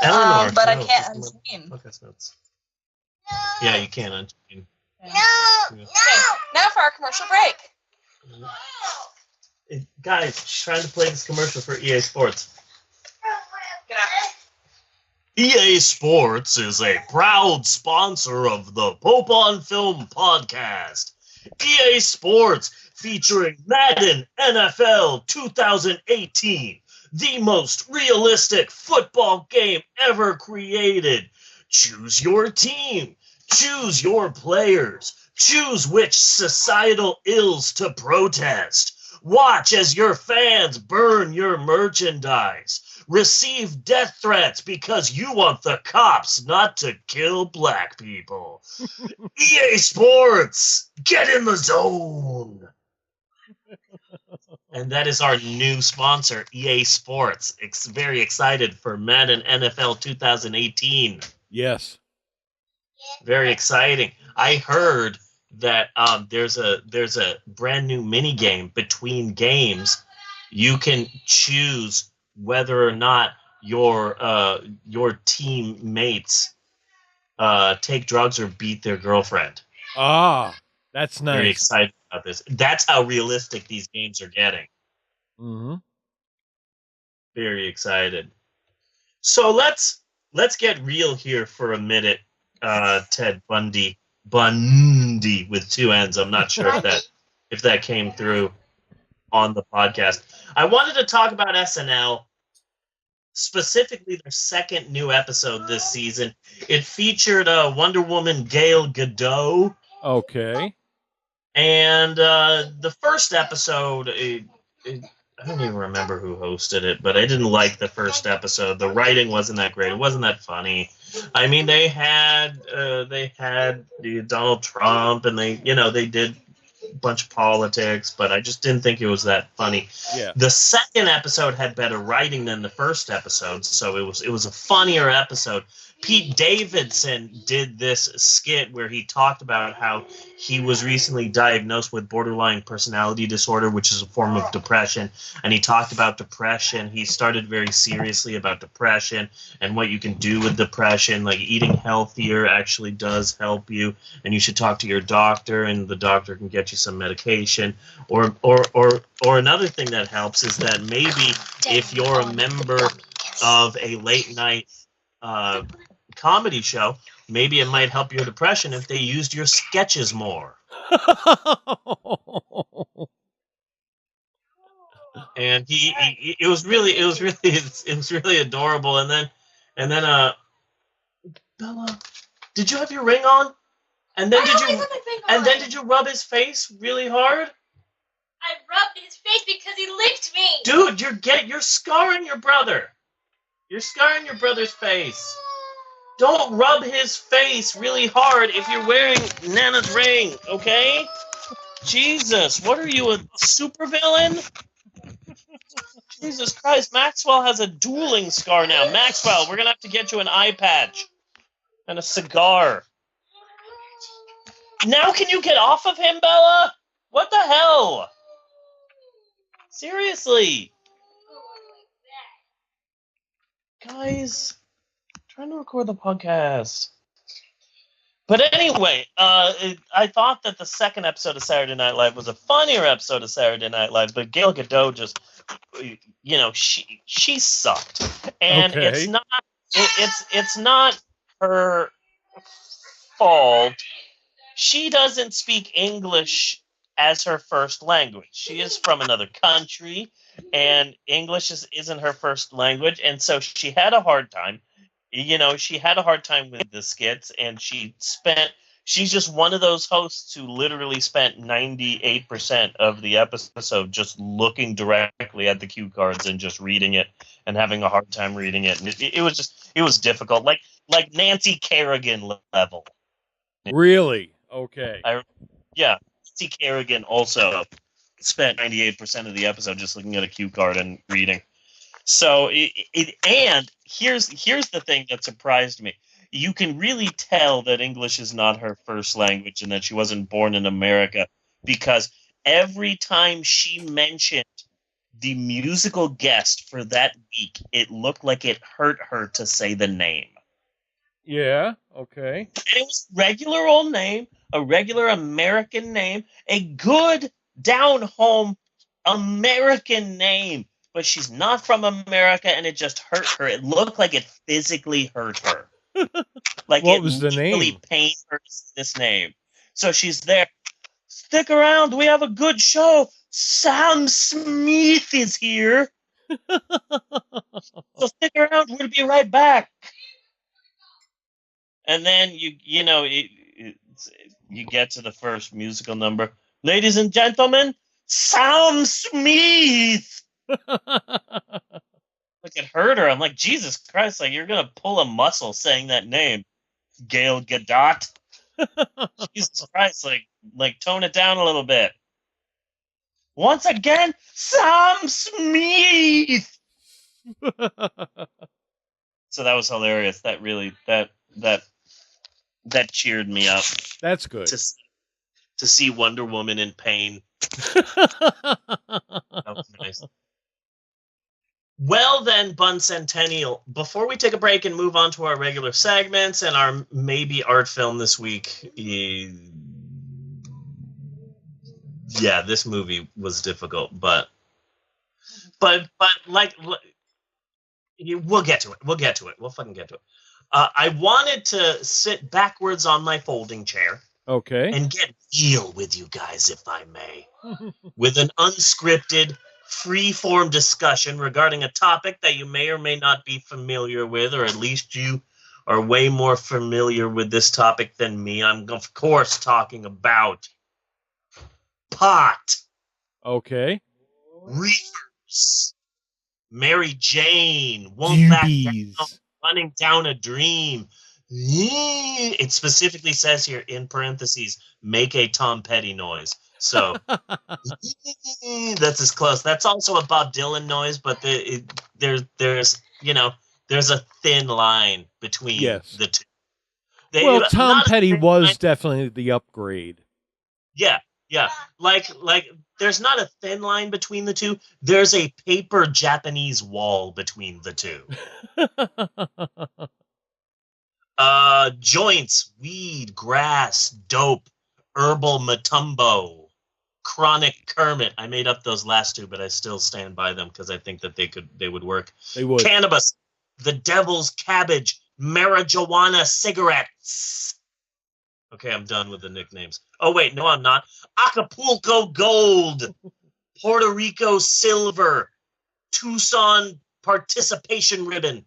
Eleanor. But I no, can't no. unseen. Podcast notes. Yeah, you can unchain. No. Now for our commercial break. Guys, trying to play this commercial for EA Sports. Get out. EA Sports is a proud sponsor of the Pope on Film podcast. EA Sports featuring Madden NFL 2018, the most realistic football game ever created. Choose your team, choose your players, choose which societal ills to protest. Watch as your fans burn your merchandise. Receive death threats because you want the cops not to kill black people. EA Sports, get in the zone. And that is our new sponsor, EA Sports. Very excited for Madden NFL 2018. Yes. Very exciting. I heard that there's a brand new mini game between games. You can choose whether or not your teammates take drugs or beat their girlfriend. Ah, that's nice. Very excited about this. That's how realistic these games are getting. Mm-hmm. Very excited. So let's get real here for a minute. Ted Bundy with two N's. I'm not sure if that came through on the podcast. I wanted to talk about SNL, specifically their second new episode this season. It featured Wonder Woman Gal Gadot. Okay. And the first episode, I don't even remember who hosted it, but I didn't like the first episode. The writing wasn't that great. It wasn't that funny. I mean, they had Donald Trump, and they did bunch of politics, but I just didn't think it was that funny. Yeah. The second episode had better writing than the first episode, so it was a funnier episode. Pete Davidson did this skit where he talked about how he was recently diagnosed with borderline personality disorder, which is a form of depression. And he talked about depression. He started very seriously about depression and what you can do with depression. Like eating healthier actually does help you, and you should talk to your doctor, and the doctor can get you some medication. Or another thing that helps is that maybe if you're a member of a late night comedy show, maybe it might help your depression if they used your sketches more. And it was really adorable. And then Bella, did you have your ring on? And then did you rub his face really hard? I rubbed his face because he licked me. Dude, you're scarring your brother. You're scarring your brother's face. Don't rub his face really hard if you're wearing Nana's ring, okay? Jesus, what are you, a supervillain? Jesus Christ, Maxwell has a dueling scar now. Maxwell, we're gonna have to get you an eye patch and a cigar. Now can you get off of him, Bella? What the hell? Seriously. Guys, I'm trying to record the podcast. But anyway, I thought that the second episode of Saturday Night Live was a funnier episode of Saturday Night Live, but Gal Gadot just, she sucked, and Okay. it's not her fault. She doesn't speak English as her first language. She is from another country, and English isn't her first language, and so she had a hard time. She had a hard time with the skits, and she's just one of those hosts who literally spent 98% of the episode just looking directly at the cue cards and just reading it and having a hard time reading it. And it was difficult, like Nancy Kerrigan level. Really? Okay. Nancy Kerrigan also spent 98% of the episode just looking at a cue card and reading. So and here's the thing that surprised me. You can really tell that English is not her first language and that she wasn't born in America, because every time she mentioned the musical guest for that week, it looked like it hurt her to say the name. Yeah, okay. And it was a regular old name, a regular American name, a good down-home American name. But she's not from America, and it just hurt her. It looked like it physically hurt her. Like What it was the really name? pained her to see this name. So she's there. Stick around. We have a good show. Sam Smith is here. So stick around. We'll be right back. And then you get to the first musical number. Ladies and gentlemen, Sam Smith. Like it hurt her. I'm like, Jesus Christ, like you're gonna pull a muscle saying that name. Gal Gadot. Jesus Christ, like tone it down a little bit. Once again, Sam Smith. So that was hilarious. That really that cheered me up That's good. to see Wonder Woman in pain. That was nice. Well then, Bun Centennial, before we take a break and move on to our regular segments and our maybe art film this week, yeah, this movie was difficult, but like, we'll get to it. We'll fucking get to it. I wanted to sit backwards on my folding chair. Okay. And get real with you guys, if I may, with an unscripted, free-form discussion regarding a topic that you may or may not be familiar with, or at least you are way more familiar with this topic than me. I'm, of course, talking about pot, Okay. reefers, Mary Jane, won't back down, Doobies. running down a dream, It specifically says here in parentheses, make a Tom Petty noise. So that's as close. That's also a Bob Dylan noise, but there's a thin line between Yes. the two. Well, Tom not a Petty thin was line. definitely the upgrade. Yeah. Like there's not a thin line between the two. There's a paper Japanese wall between the two. Joints, weed, grass, dope, herbal matumbo, chronic Kermit. I made up those last two, but I still stand by them because I think that they would work. They would. Cannabis, the devil's cabbage, marijuana cigarettes. Okay, I'm done with the nicknames. Oh, wait, no, I'm not. Acapulco Gold, Puerto Rico Silver, Tucson Participation Ribbon,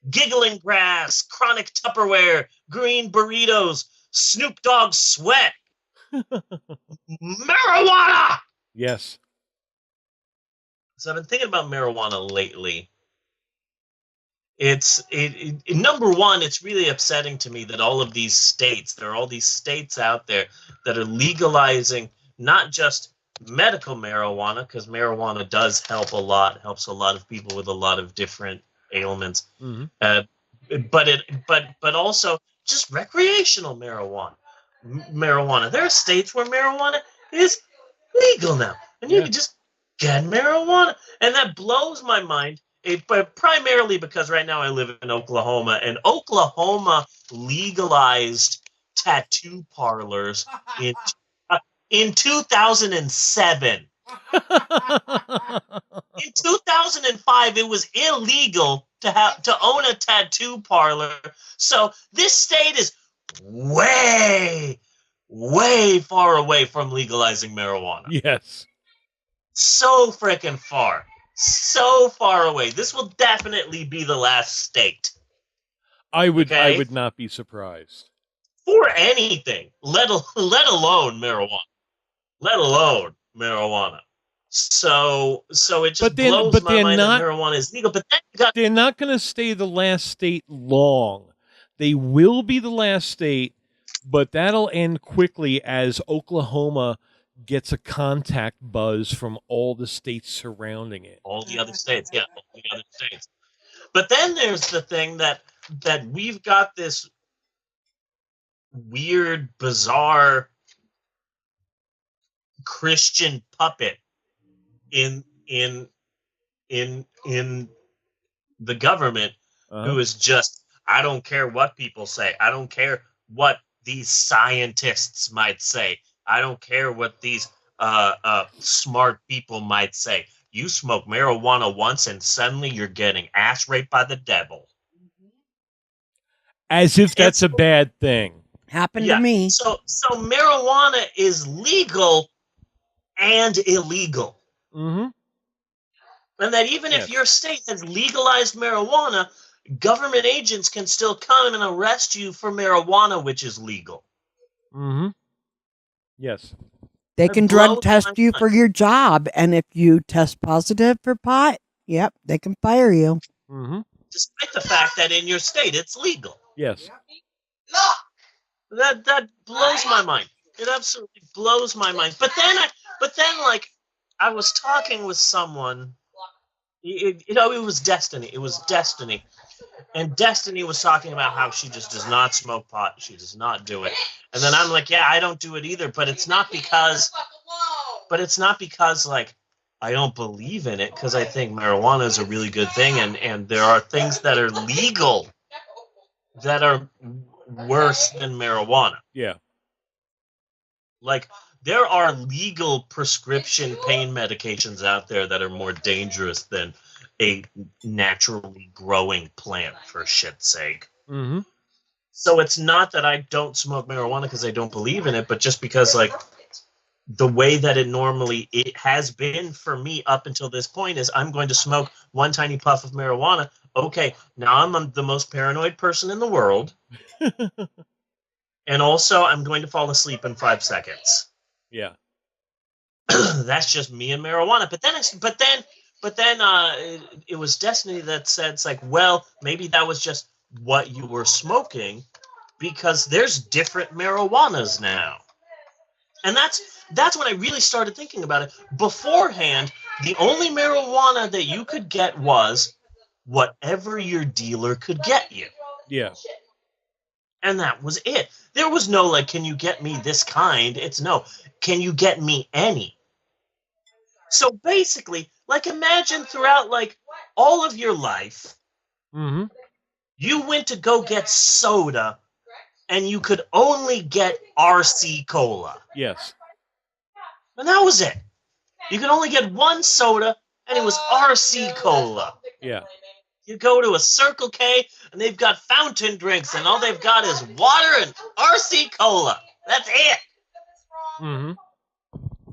Giggling Grass, Chronic Tupperware, Green Burritos, Snoop Dogg Sweat, marijuana! Yes. So I've been thinking about marijuana lately. Number one, it's really upsetting to me that there are all these states out there that are legalizing not just medical marijuana, because marijuana does helps a lot of people with a lot of different ailments, but also just recreational marijuana. There are states where marijuana is legal now, and you can just get marijuana, and that blows my mind. But primarily because right now I live in Oklahoma, and Oklahoma legalized tattoo parlors in 2007. In 2005, it was illegal to own a tattoo parlor. So this state is way, way far away from legalizing marijuana. Yes. So freaking far. So far away. This will definitely be the last state. I would not be surprised. For anything, let alone marijuana. Let alone marijuana. So it just blows my mind that marijuana is legal. But then they're not going to stay the last state long. They will be the last state, but that'll end quickly as Oklahoma gets a contact buzz from all the states surrounding it. All the other states, yeah, all the other states. But then there's the thing that we've got this weird, bizarre Christian puppet in the government who is just, I don't care what people say. I don't care what these scientists might say. I don't care what these smart people might say. You smoke marijuana once and suddenly you're getting ass raped by the devil. As if that's a bad thing. Happened to me. So marijuana is legal and illegal. Mm-hmm. And that even if your state has legalized marijuana, government agents can still come and arrest you for marijuana, which is legal. Mm-hmm. Yes. They can drug test you for your job, and if you test positive for pot, they can fire you. Mm-hmm. Despite the fact that in your state it's legal. Yes. That blows my mind. It absolutely blows my mind. But then I was talking with someone. It was Destiny. It was Destiny. And Destiny was talking about how she just does not smoke pot. She does not do it. And then I'm like, I don't do it either. But it's not because like I don't believe in it, because I think marijuana is a really good thing, and there are things that are legal that are worse than marijuana. Yeah. Like, there are legal prescription pain medications out there that are more dangerous than a naturally growing plant, for shit's sake. Mm-hmm. So it's not that I don't smoke marijuana because I don't believe in it, but just because, like, the way that it has been for me up until this point is I'm going to smoke one tiny puff of marijuana. Okay, now I'm the most paranoid person in the world. And also, I'm going to fall asleep in 5 seconds. Yeah. That's just me and marijuana. But then it was Destiny that said, it's like, well, maybe that was just what you were smoking, because there's different marijuanas now. And that's when I really started thinking about it. Beforehand, the only marijuana that you could get was whatever your dealer could get you. Yeah. And that was it. There was no, like, can you get me this kind? It's no, can you get me any? So basically, like, imagine throughout, like, all of your life, Mm-hmm. you went to go get soda, and you could only get RC Cola. Yes. And that was it. You could only get one soda, and it was RC Cola. Yeah. You go to a Circle K, and they've got fountain drinks, and all they've got is water and RC Cola. That's it. Mm-hmm.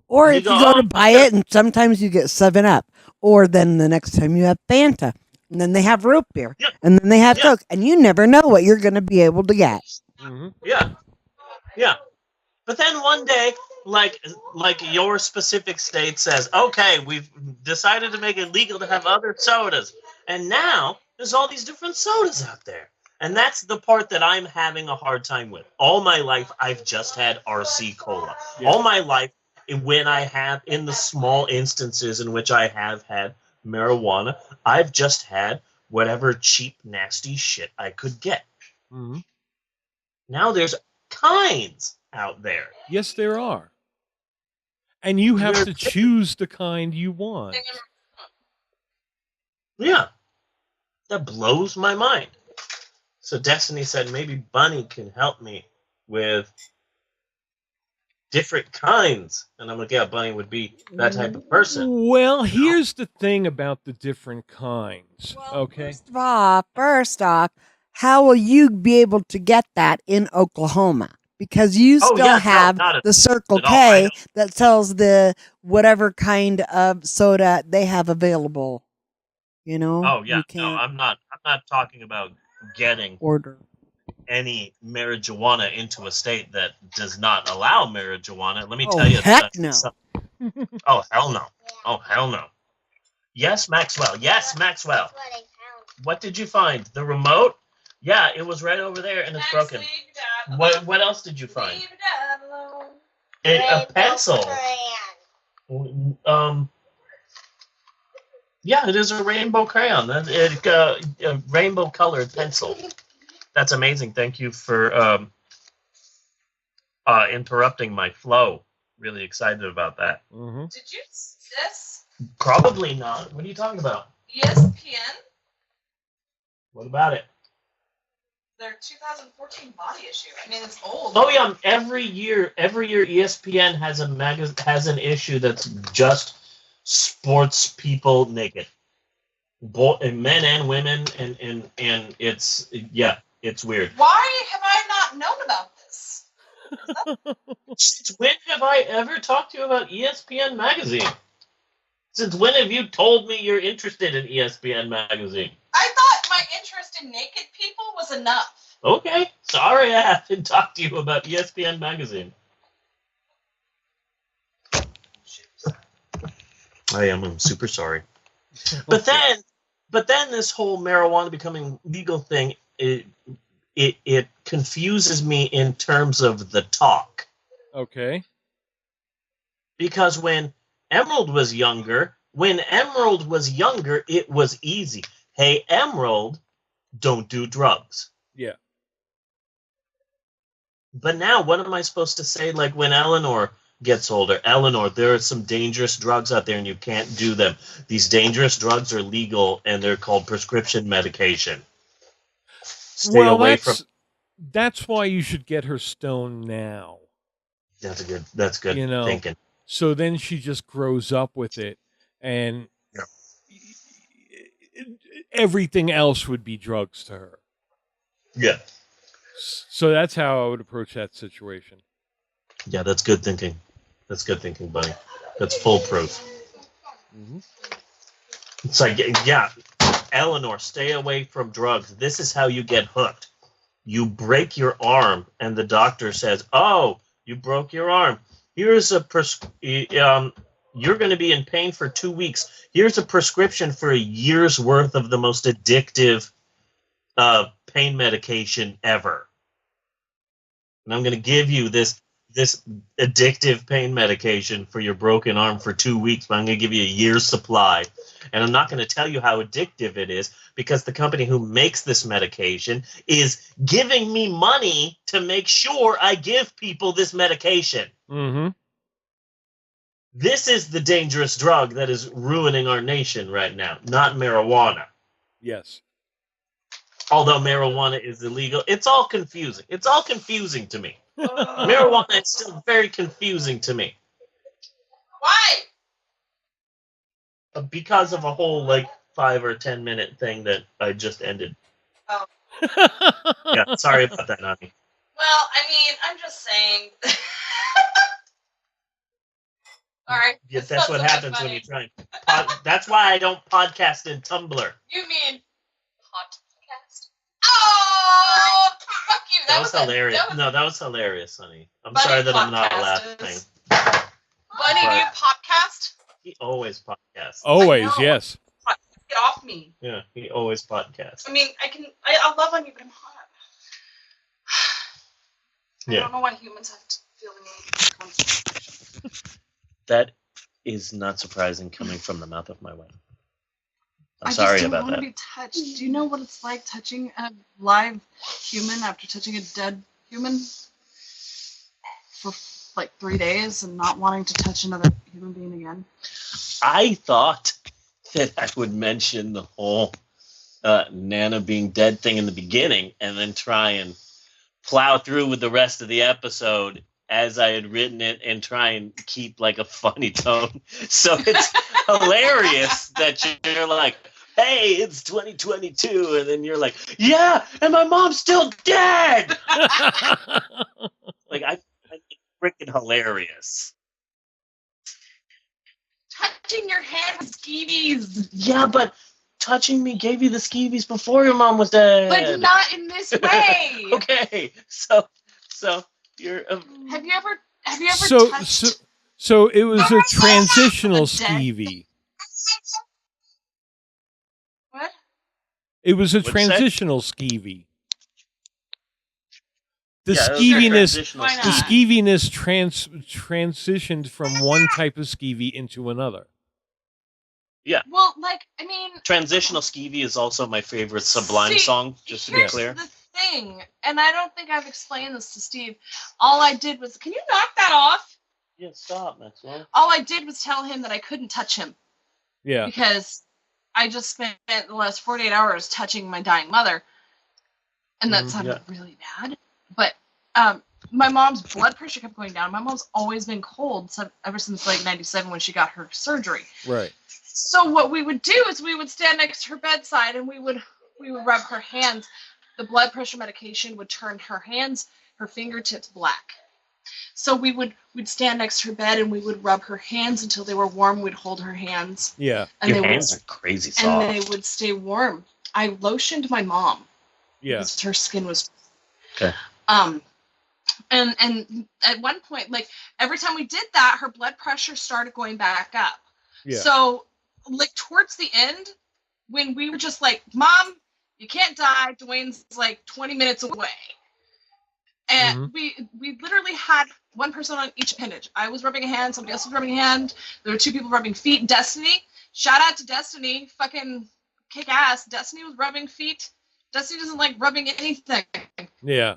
Or You if go, you go to "Oh, buy it, and sometimes you get 7-Up. Or then the next time you have Fanta. And then they have root beer. Yeah. And then they have Yeah. Coke. And you never know what you're going to be able to get. Mm-hmm. Yeah. Yeah. But then one day, like your specific state says, okay, we've decided to make it legal to have other sodas. And now there's all these different sodas out there. And that's the part that I'm having a hard time with. All my life, I've just had RC Cola. Yeah. All my life, when I have, in the small instances in which I have had marijuana, I've just had whatever cheap, nasty shit I could get. Mm-hmm. Now there's kinds out there. Yes, there are. And you have You're- to choose the kind you want. Yeah. That blows my mind. So Destiny said maybe Bunny can help me with different kinds. And I'm like, yeah, Bunny would be that type of person. Well, here's the thing about the different kinds. Well, Okay. First off, how will you be able to get that in Oklahoma? Because you Oh, still yeah, no, have not at- the Circle at all. I K know. that sells the whatever kind of soda they have available. You know? Oh yeah, You no, can't I'm not talking about getting order. any marijuana into a state that does not allow marijuana. Let me Oh, tell you. heck no. Oh, hell no. Oh, hell no. Yes, Maxwell. Yes, Maxwell. That's what I found. What did you find? The remote? Yeah, it was right over there and it's broken. What else did you find? Leave Dad alone. A Rainbow pencil. crayon. Yeah, it is a rainbow crayon. A rainbow colored pencil. That's amazing. Thank you for interrupting my flow. Really excited about that. Mm-hmm. Did you see this? Probably not. What are you talking about? ESPN, What about it? their 2014 body issue. I mean, it's old. Oh yeah, every year ESPN has an issue that's just sports people naked, men and women, and it's weird. Why have I not known about this? Since when have I ever talked to you about ESPN magazine? Since when have you told me you're interested in ESPN magazine? I thought my interest in naked people was enough. Okay, sorry I haven't talked to you about ESPN magazine. I'm super sorry. But then this whole marijuana becoming legal thing, it confuses me in terms of the talk. Okay. Because when Emerald was younger, it was easy. Hey, Emerald, don't do drugs. Yeah. But now, what am I supposed to say? Like when Eleanor gets older, Eleanor, there are some dangerous drugs out there and you can't do them. These dangerous drugs are legal and they're called prescription medication. Stay away from. That's why you should get her stoned now. That's good You know, thinking. So then she just grows up with it, and everything else would be drugs to her. Yeah. So that's how I would approach that situation. Yeah, that's good thinking. That's good thinking, buddy. That's foolproof. Mm-hmm. It's like, yeah, Eleanor, stay away from drugs. This is how you get hooked. You break your arm, and the doctor says, "Oh, you broke your arm. Here's a you're going to be in pain for 2 weeks. Here's a prescription for a year's worth of the most addictive pain medication ever." and I'm going to give you this addictive pain medication for your broken arm for 2 weeks, but I'm going to give you a year's supply. And I'm not going to tell you how addictive it is because the company who makes this medication is giving me money to make sure I give people this medication. Mm-hmm. This is the dangerous drug that is ruining our nation right now, not marijuana. Yes. Although marijuana is illegal, it's all confusing. It's all confusing to me. Marijuana is still very confusing to me. Why? Because of a whole 5 or 10 minute thing that I just ended. Oh. Yeah, sorry about that, Nani. Well, I mean, I'm just saying. All right. Yeah, that's what happens when you try. That's why I don't podcast in Tumblr. You mean podcast? Oh, fuck you. That was hilarious. That was hilarious, honey. I'm Buddy sorry that I'm not podcast laughing. is- Buddy, do you podcast? He always podcasts. Always, I know. yes. Get off me. Yeah, he always podcasts. I mean, I'll love on you, but I'm hot. I Yeah. don't know why humans have to feel the need for concentration. That is not surprising coming from the mouth of my wife. I'm I sorry just don't about want that. to be touched. Do you know what it's like touching a live human after touching a dead human for 3 days and not wanting to touch another human being again? I thought that I would mention the whole Nana being dead thing in the beginning and then try and plow through with the rest of the episode as I had written it and try and keep a funny tone. So it's hilarious that you're like, hey, it's 2022. And then you're like, yeah, and my mom's still dead. I freaking hilarious. Touching your head with skeevies. Yeah, but touching me gave you the skeevies before your mom was dead. But not in this way. Okay, so you're. Have you ever So touched? so it was a transitional The dead? skeevy. What? It was a What'd you say? transitional skeevy. The Yeah, it was a skeeviness, transitional Why the not? skeeviness transitioned from one type of skeevy into another. Well, I mean, Transitional skeevy is also my favorite Sublime See, song. Just to be here's clear. the thing, and I don't think I've explained this to Steve. All I did was, can you knock that off? Yeah, stop, Maxwell. All I did was tell him that I couldn't touch him Yeah. because I just spent the last 48 hours touching my dying mother, and that sounded really bad. But my mom's blood pressure kept going down. My mom's always been cold ever since 97 when she got her surgery. Right. So what we would do is we would stand next to her bedside and we would rub her hands. The blood pressure medication would turn her fingertips black. So we'd stand next to her bed and we would rub her hands until they were warm. We'd hold her hands. Yeah. And Your they hands would, are crazy and soft. they would stay warm. I lotioned my mom. Yeah. Because her skin was Okay. And at one point, every time we did that, her blood pressure started going back up. Yeah. So towards the end, when we were just like, Mom, you can't die. Dwayne's 20 minutes away. And we literally had one person on each appendage. I was rubbing a hand, somebody else was rubbing a hand. There were 2 people rubbing feet. Destiny, shout out to Destiny, fucking kick ass. Destiny was rubbing feet. Destiny doesn't like rubbing anything. Yeah.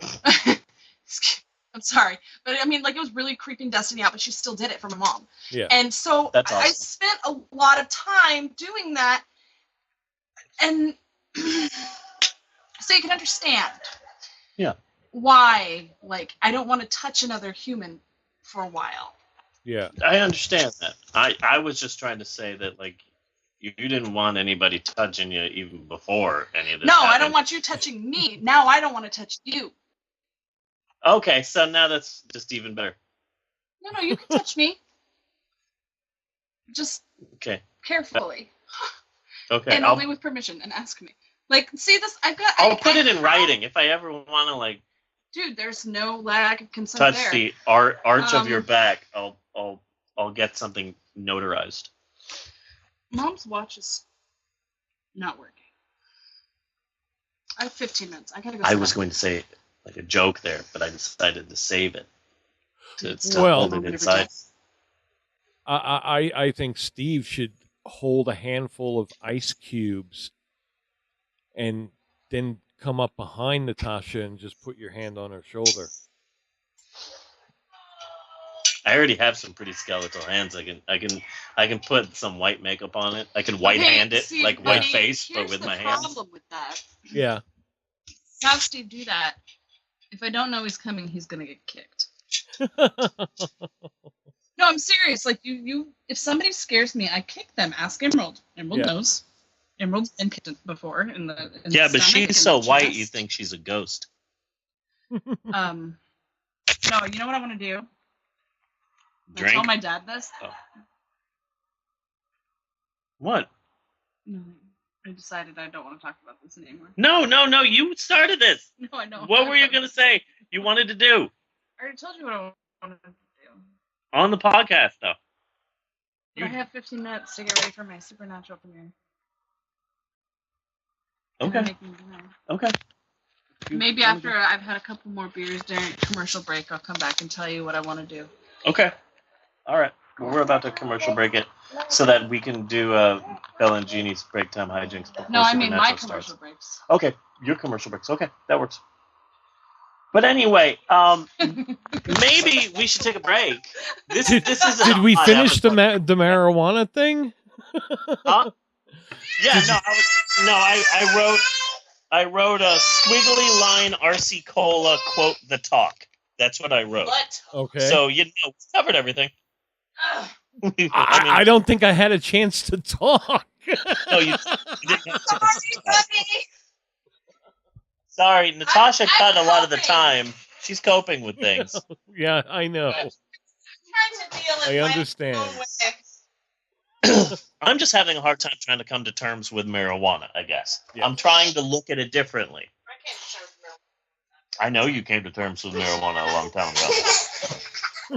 I'm sorry, but I mean, it was really creeping Destiny out, but she still did it for my mom. Yeah. And so That's I awesome. spent a lot of time doing that, and so you can understand. Yeah. Why, I don't want to touch another human for a while. Yeah. I understand that. I was just trying to say that you didn't want anybody touching you even before any of this. No, I happened. don't want you touching me. Now I don't want to touch you. Okay, so now that's just even better. No, you can touch me. Just Okay. carefully. Okay. And only with permission, and ask me. See this? I'll put it in writing if I ever want to Dude, there's no lack of consent touch there. the arch of your back. I'll get something notarized. Mom's watch is not working. I have 15 minutes. I gotta go. I sit was down. going to say like a joke there, but I decided to save it to Well- hold it inside. I think Steve should hold a handful of ice cubes and then come up behind Natasha and just put your hand on her shoulder. I already have some pretty skeletal hands. I can put some white makeup on it. I can white hand it, see, like white buddy, face, but here's with the my hands. problem with that. Yeah. Have Steve do that. If I don't know he's coming, he's gonna get kicked. No, I'm serious. Like you, if somebody scares me, I kick them. Ask Emerald. Emerald Yeah. knows. Emerald's been kicked before in the. Yeah, the but stomach, she's in so the white, chest. you think she's a ghost. No, you know what I want to do? I Drink? told my dad this. Oh. What? No, I decided I don't want to talk about this anymore. No, you started this. No, I know. What were you going to say you wanted to do? I already told you what I wanted to do. On the podcast, though. But I have 15 minutes to get ready for my Supernatural premiere. And Okay. I'm making dinner. Okay. Maybe after I've had a couple more beers during commercial break, I'll come back and tell you what I want to do. Okay. All right. Well, we're about to commercial break it so that we can do Bella and Jeannie's break time hijinks before No, I mean my Supernatural commercial starts. breaks. Okay, your commercial breaks. Okay, that works. But anyway, maybe we should take a break. This is Did we finish the marijuana thing? Huh? Yeah, no, I wrote a squiggly line RC Cola quote the talk. That's what I wrote. What? Okay. So we covered everything. I don't think I had a chance to talk. No, you didn't have to. Sorry, Natasha cut a lot of the time. She's coping with things. Yeah, I know. Trying to deal I in my understand. own way. I'm just having a hard time trying to come to terms with marijuana, I guess. Yeah. I'm trying to look at it differently. I can't show real. I know you came to terms with marijuana a long time ago.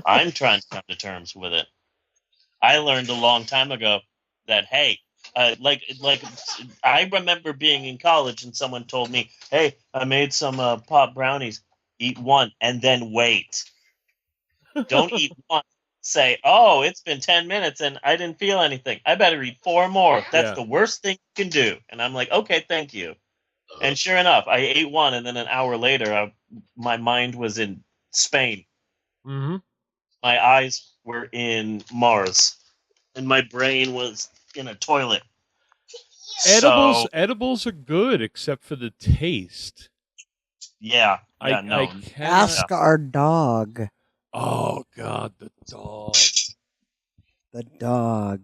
I'm trying to come to terms with it. I learned a long time ago that, hey, like I remember being in college and someone told me, hey, I made some pop brownies. Eat one and then wait. Don't eat one. Say, oh, it's been 10 minutes and I didn't feel anything. I better eat 4 more. That's Yeah. the worst thing you can do. And I'm like, okay, thank you. And sure enough, I ate one, and then an hour later, my mind was in Spain. Mm-hmm. My eyes were in Mars, and my brain was in a toilet. Edibles are good, except for the taste. Yeah, I cannot. Ask our dog. Oh God, the dog. The dog.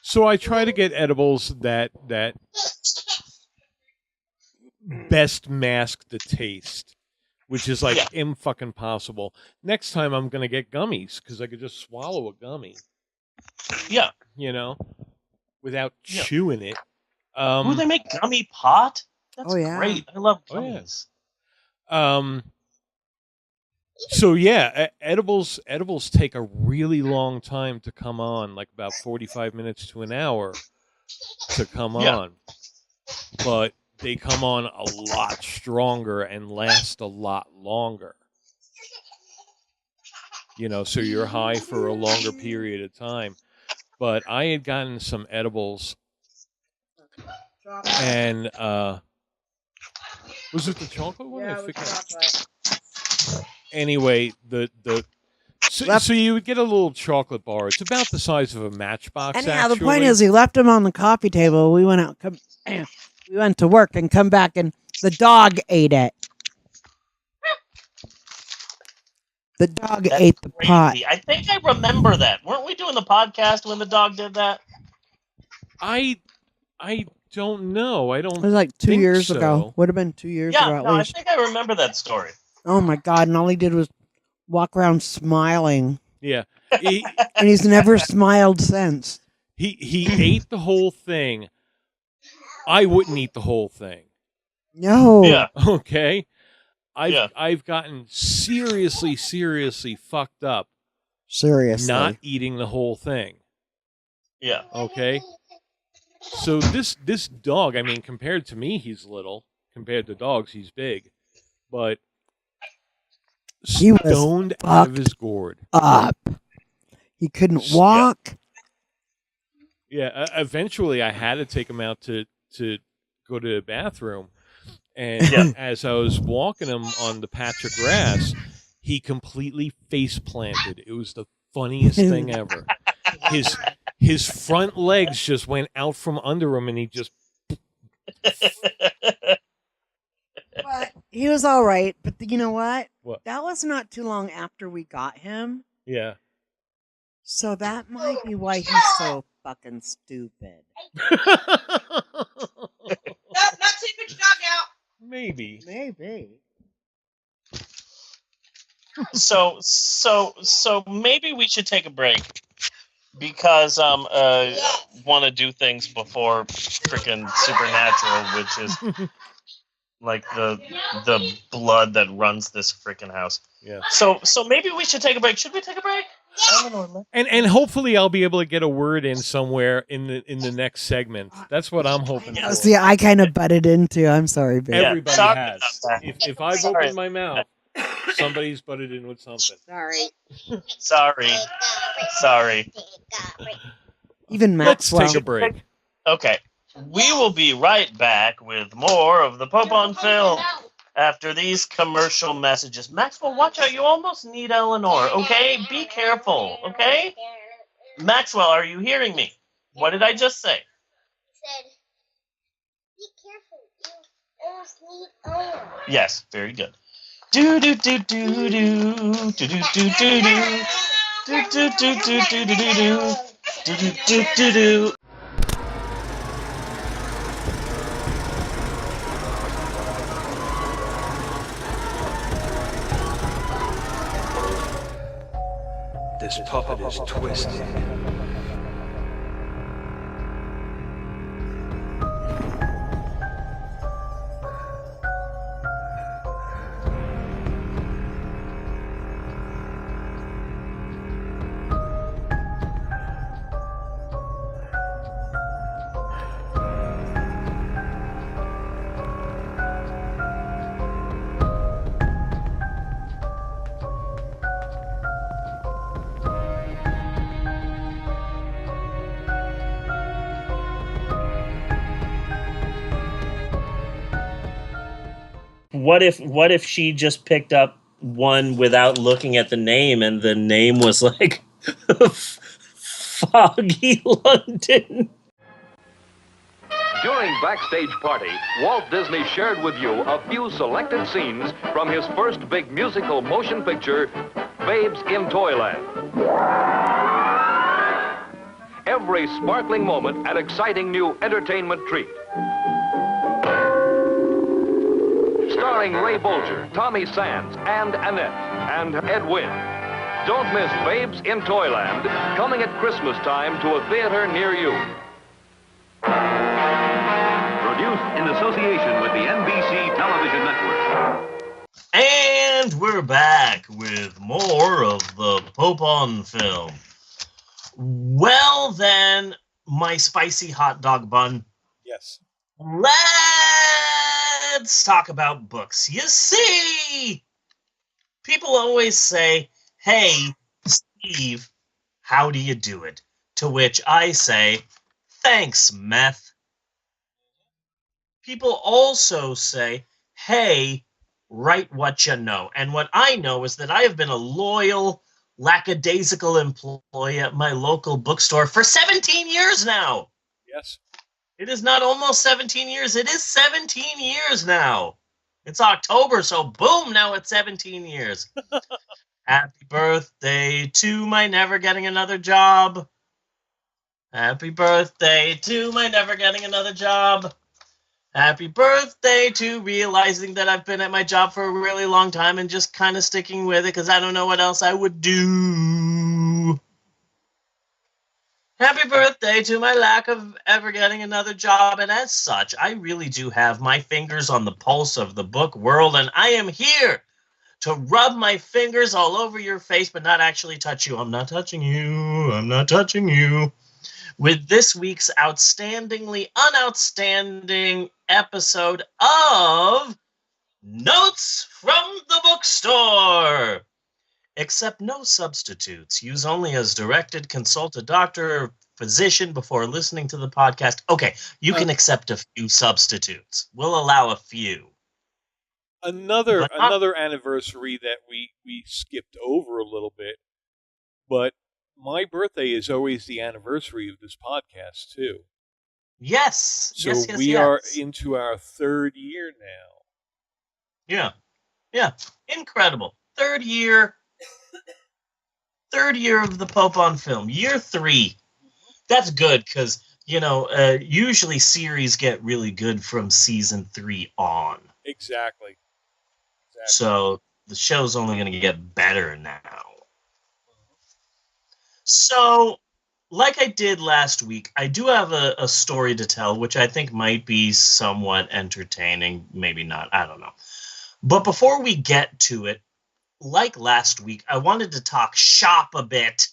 So I try to get edibles that best mask the taste, which is like fucking possible. Next time I'm gonna get gummies because I could just swallow a gummy. Yeah, without chewing it. Ooh, they make gummy pot. That's great. I love gummies. So yeah, edibles take a really long time to come on, like about 45 minutes to an hour to come on. But they come on a lot stronger and last a lot longer. So you're high for a longer period of time. But I had gotten some edibles and was it the chocolate one? Yeah, it was chocolate. Anyway, so you would get a little chocolate bar. It's about the size of a matchbox. Anyhow, the point is, he left him on the coffee table. We went out. We went to work and come back, and the dog ate it. The dog ate the pot. Crazy. I think I remember that. Weren't we doing the podcast when the dog did that? I don't know. I don't. It was like 2 think years so. ago. Would have been 2 years ago at I least. think I remember that story. Oh my God! And all he did was walk around smiling, Yeah, and he's never smiled since. he ate the whole thing. I wouldn't eat the whole thing. No. Yeah. Okay. I've gotten seriously fucked up Seriously. not eating the whole thing. Yeah. Okay. So this dog, I mean, compared to me, he's little. Compared to dogs, he's big. but He was stoned out of fucked his gourd. up. He couldn't walk. Yeah, eventually I had to take him out to go to the bathroom. And as I was walking him on the patch of grass, he completely face planted. It was the funniest thing ever. His front legs just went out from under him, and he just. But he was all right. But you know what? What? That was not too long after we got him. Yeah. So that might be why he's so fucking stupid. Not take your dog out. Maybe. So maybe we should take a break because want to do things before freaking Supernatural, which is like the blood that runs this freaking house. Yeah. So maybe we should take a break. Should we take a break? And hopefully I'll be able to get a word in somewhere in the next segment. That's what I'm hoping for. See, I kind of butted into. I'm sorry, babe. Everybody sorry has. about that. If I've opened my mouth, somebody's butted in with something. Sorry. Even Let's Maxwell. take a break. Okay. We will be right back with more of the Pope on Film after these commercial messages. Maxwell, watch out. You almost need Eleanor, okay? Be careful, okay? Maxwell, are you hearing me? What did I just say? Said, be careful. You almost need Eleanor. Yes, very good. Do do do do do do do do do do do do do do do do do do do do. This puppet is twisted. What if she just picked up one without looking at the name, and the name was like Foggy London? During Backstage Party, Walt Disney shared with you a few selected scenes from his first big musical motion picture, Babes in Toyland. Every sparkling moment an exciting new entertainment treat. Starring Ray Bolger, Tommy Sands, and Annette, and Ed Wynn. Don't miss Babes in Toyland, coming at Christmas time to a theater near you. Produced in association with the NBC Television Network. And we're back with more of the Pope on Film. Well then, my spicy hot dog bun. Yes. Let's talk about books. You see, people always say, hey, Steve, how do you do it? To which I say, thanks, meth. People also say, hey, write what you know. And what I know is that I have been a loyal, lackadaisical employee at my local bookstore for 17 years now. Yes. It is not almost 17 years. It is 17 years now. It's October, so boom, now it's 17 years. Happy birthday to my never getting another job. Happy birthday to my never getting another job. Happy birthday to realizing that I've been at my job for a really long time and just kind of sticking with it because I don't know what else I would do. Happy birthday to my lack of ever getting another job, and as such, I really do have my fingers on the pulse of the book world, and I am here to rub my fingers all over your face, but not actually touch you. I'm not touching you. I'm not touching you. With this week's outstandingly unoutstanding episode of Notes from the bookstore. Accept no substitutes. Use only as directed. Consult a doctor or physician before listening to the podcast. Okay, you can accept a few substitutes. We'll allow a few. Another anniversary that we skipped over a little bit, but my birthday is always the anniversary of this podcast too. Yes. So we are into our 3rd year now. Yeah. Incredible. Third year of the Pope on Film. Year 3. That's good because, usually series get really good from season 3 on. Exactly. So the show's only going to get better now. So, like I did last week, I do have a story to tell, which I think might be somewhat entertaining. Maybe not. I don't know. But before we get to it, like last week, I wanted to talk shop a bit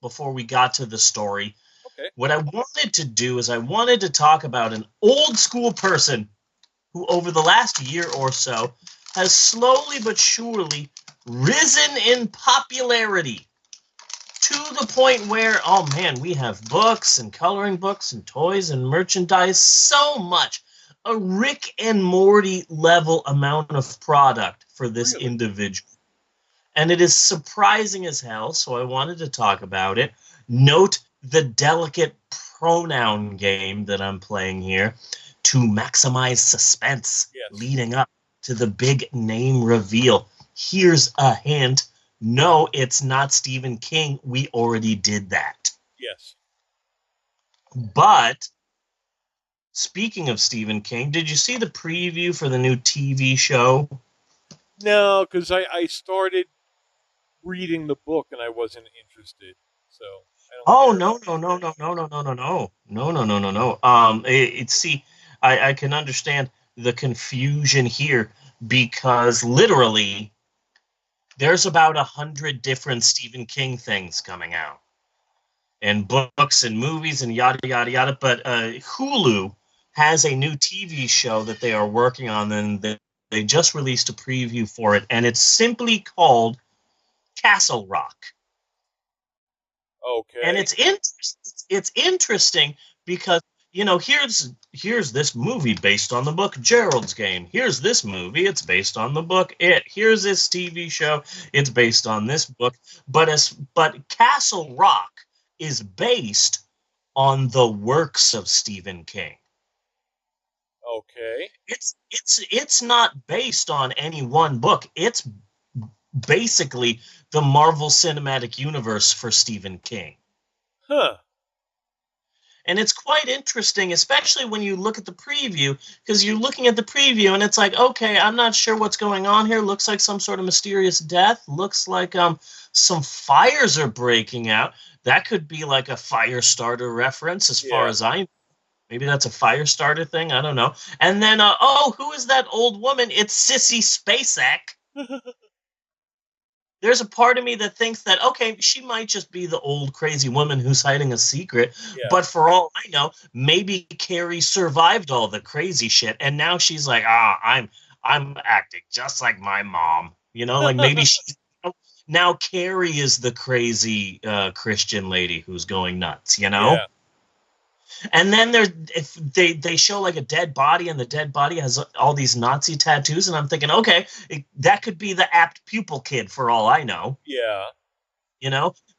before we got to the story. Okay. What I wanted to do is I wanted to talk about an old school person who over the last year or so has slowly but surely risen in popularity to the point where, oh man, we have books and coloring books and toys and merchandise, so much. A Rick and Morty level amount of product for this individual. And it is surprising as hell, so I wanted to talk about it. Note the delicate pronoun game that I'm playing here to maximize suspense leading up to the big name reveal. Here's a hint. No, it's not Stephen King. We already did that. Yes. But speaking of Stephen King, did you see the preview for the new TV show? No, because I started reading the book and I wasn't interested. So No. See, I can understand the confusion here because literally there's about 100 different Stephen King things coming out. And books and movies and yada, yada, yada. But Hulu has a new TV show that they are working on, and they just released a preview for it, and it's simply called Castle Rock. Okay. And it's interesting because, here's this movie based on the book Gerald's Game. Here's this movie, it's based on the book It. Here's this TV show, it's based on this book. But Castle Rock is based on the works of Stephen King. Okay. It's not based on any one book. It's basically the Marvel Cinematic Universe for Stephen King. Huh. And it's quite interesting, especially when you look at the preview, because you're looking at the preview and it's like, okay, I'm not sure what's going on here. Looks like some sort of mysterious death. Looks like some fires are breaking out. That could be like a Firestarter reference as far as I know. Maybe that's a Firestarter thing. I don't know. And then, who is that old woman? It's Sissy Spacek. There's a part of me that thinks that, okay, she might just be the old crazy woman who's hiding a secret. Yeah. But for all I know, maybe Carrie survived all the crazy shit. And now she's like, I'm acting just like my mom. Like maybe now Carrie is the crazy Christian lady who's going nuts, Yeah. And then they show like a dead body, and the dead body has all these Nazi tattoos, and I'm thinking, okay, that could be the apt pupil kid for all I know. Yeah.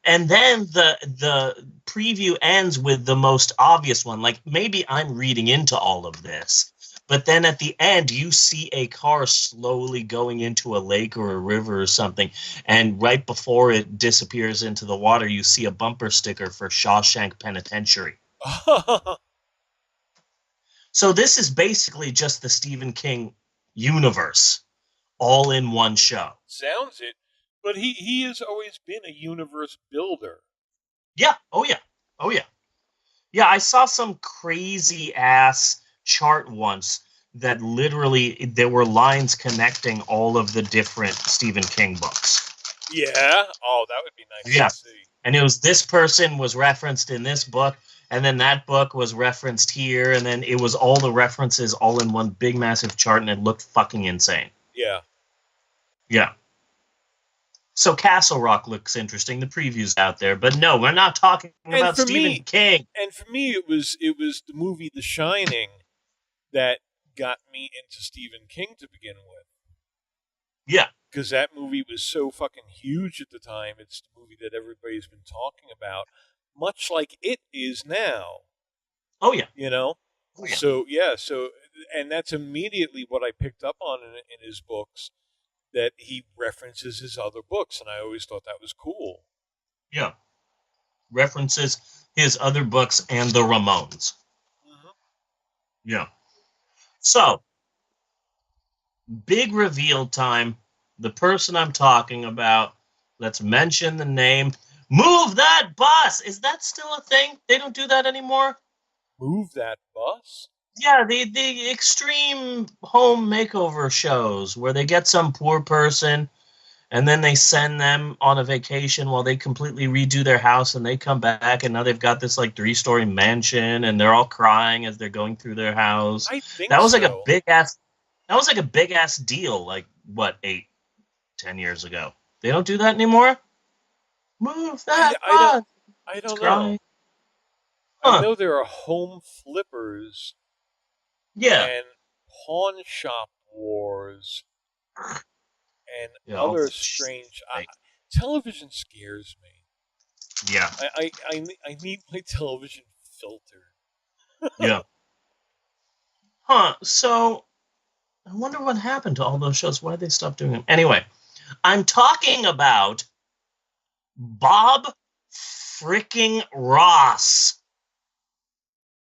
And then the preview ends with the most obvious one. Like maybe I'm reading into all of this, but then at the end you see a car slowly going into a lake or a river or something, and right before it disappears into the water, you see a bumper sticker for Shawshank Penitentiary. So this is basically just the Stephen King universe, all in one show. Sounds it, but he has always been a universe builder. Yeah. Oh yeah. Yeah, I saw some crazy ass chart once that literally there were lines connecting all of the different Stephen King books. Yeah. Oh, that would be nice to see. And it was this person was referenced in this book. and then that book was referenced here, and then it was all the references all in one big massive chart, and it looked fucking insane. Yeah. Yeah. So Castle Rock looks interesting. The preview's out there, but no, we're not talking about Stephen King. And for me, it was the movie The Shining that got me into Stephen King to begin with. Yeah. Because that movie was so fucking huge at the time. It's the movie that everybody's been talking about, much like it is now. Oh, yeah. You know? Oh, yeah. So, and that's immediately what I picked up on in his books, that he references his other books, and I always thought that was cool. Yeah. References his other books and the Ramones. Mm-hmm. Yeah. So, big reveal time. The person I'm talking about, let's mention the name. Move that bus! Is that still a thing? They don't do that anymore? Move that bus? Yeah, the extreme home makeover shows where they get some poor person and then they send them on a vacation while they completely redo their house, and they come back and now they've got this like 3-story mansion and they're all crying as they're going through their house. I think that was so. like a big ass deal, like what, 8-10 years ago. They don't do that anymore? Move that bus. I don't know. Huh. I know there are home flippers. Yeah. And pawn shop wars. And Yeah, other strange... television scares me. Yeah. I need my television filtered. Yeah. Huh, so... I wonder what happened to all those shows. Why did they stop doing them? Anyway, I'm talking about Bob freaking Ross.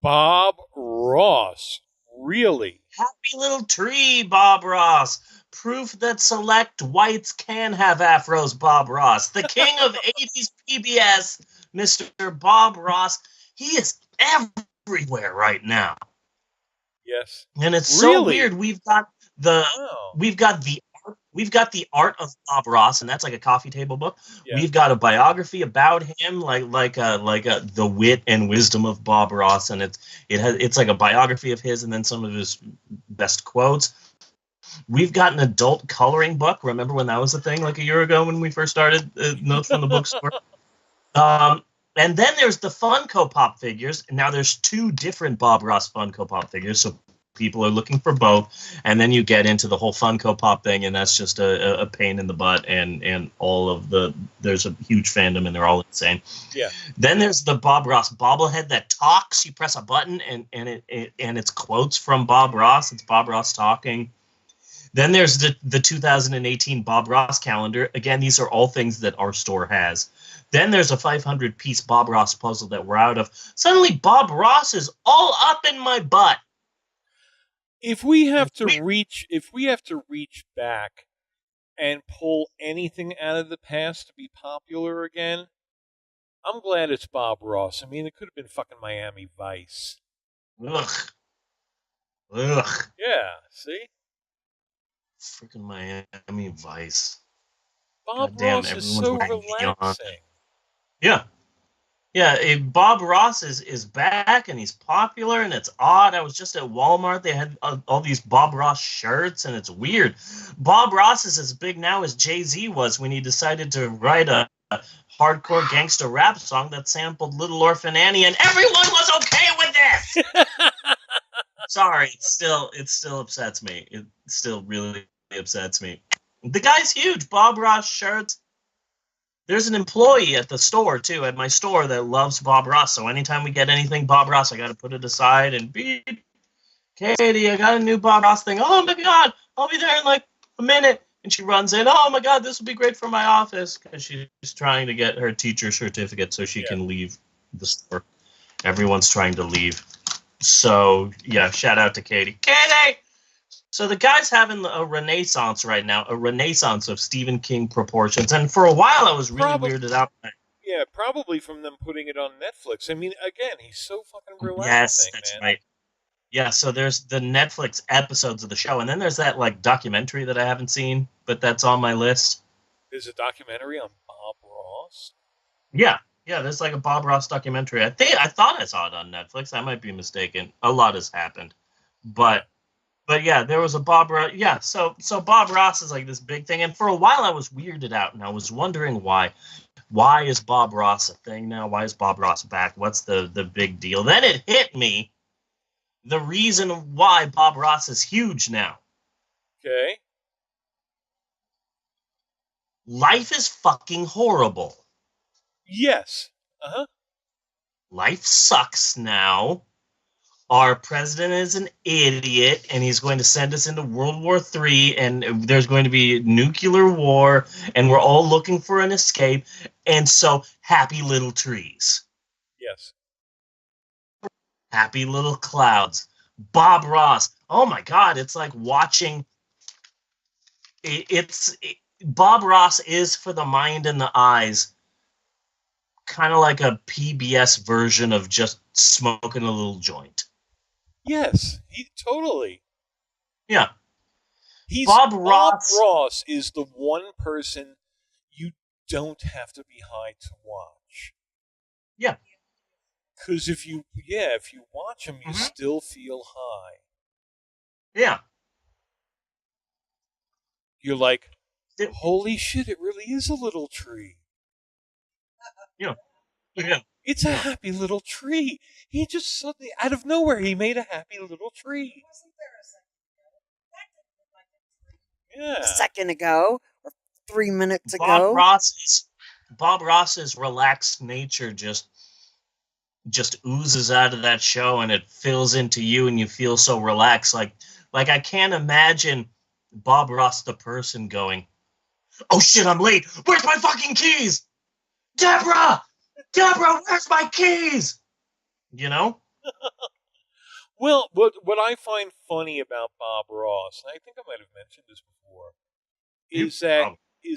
Bob Ross. Really? Happy little tree, Bob Ross. Proof that select whites can have afros, Bob Ross. The king of 80s PBS, Mr. Bob Ross. He is everywhere right now. Yes. And it's so weird. We've got the art of Bob Ross, and that's like a coffee table book. Yeah. We've got a biography about him, like the wit and wisdom of Bob Ross, and it's like a biography of his, and then some of his best quotes. We've got an adult coloring book. Remember when that was a thing, like a year ago when we first started Notes from the Bookstore? And then there's the Funko Pop figures. And now there's 2 different Bob Ross Funko Pop figures, so people are looking for both. And then you get into the whole Funko Pop thing, and that's just a pain in the butt. And all of there's a huge fandom, and they're all insane. Yeah. Then there's the Bob Ross bobblehead that talks. You press a button, and it's quotes from Bob Ross. It's Bob Ross talking. Then there's the 2018 Bob Ross calendar. Again, these are all things that our store has. Then there's a 500-piece Bob Ross puzzle that we're out of. Suddenly, Bob Ross is all up in my butt. If we have to reach back and pull anything out of the past to be popular again, I'm glad it's Bob Ross. I mean, it could have been fucking Miami Vice. Ugh. Yeah, see? Freaking Miami Vice. Bob Ross is so relaxing. Yeah. Yeah, Bob Ross is back, and he's popular, and it's odd. I was just at Walmart. They had all these Bob Ross shirts, and it's weird. Bob Ross is as big now as Jay-Z was when he decided to write a hardcore gangster rap song that sampled Little Orphan Annie, and everyone was okay with this! Sorry, it still upsets me. It still really upsets me. The guy's huge. Bob Ross shirts. There's an employee at the store, too, at my store, that loves Bob Ross. So anytime we get anything Bob Ross, I got to put it aside and beep. Katie, I got a new Bob Ross thing. Oh, my God. I'll be there in like a minute. And she runs in. Oh, my God, this will be great for my office. Because she's trying to get her teacher certificate so she can leave the store. Everyone's trying to leave. So, yeah, shout out to Katie. Katie! So the guy's having a renaissance right now, a renaissance of Stephen King proportions. And for a while, I was really weirded out. Yeah, probably from them putting it on Netflix. I mean, again, he's so fucking relaxing, Yes, that's right. Yeah, so there's the Netflix episodes of the show, and then there's that like documentary that I haven't seen, but that's on my list. There's a documentary on Bob Ross? Yeah, Yeah, there's like a Bob Ross documentary. I thought I saw it on Netflix. I might be mistaken. A lot has happened, but yeah, there was a Bob Ross. Yeah, so Bob Ross is like this big thing, and for a while I was weirded out, and I was wondering why. Why is Bob Ross a thing now? Why is Bob Ross back? What's the big deal? Then it hit me. The reason why Bob Ross is huge now. Okay. Life is fucking horrible. Yes. Uh-huh. Life sucks now. Our president is an idiot, and he's going to send us into World War III, and there's going to be nuclear war, and we're all looking for an escape, and so happy little trees. Yes. Happy little clouds. Bob Ross. Oh my God, it's like watching... Bob Ross is, for the mind and the eyes, kind of like a PBS version of just smoking a little joint. Yes, he totally. Yeah. Bob Ross is the one person you don't have to be high to watch. Yeah. Because if you watch him, you still feel high. Yeah. You're like, holy shit, it really is a little tree. Yeah. Yeah. It's a happy little tree. He just suddenly, out of nowhere, he made a happy little tree. Yeah. A second ago, or 3 minutes ago. Bob Ross's relaxed nature just oozes out of that show, and it fills into you, and you feel so relaxed. Like I can't imagine Bob Ross the person going, "Oh shit, I'm late. Where's my fucking keys? Deborah, where's my keys?" You know? Well, what I find funny about Bob Ross, and I think I might have mentioned this before, is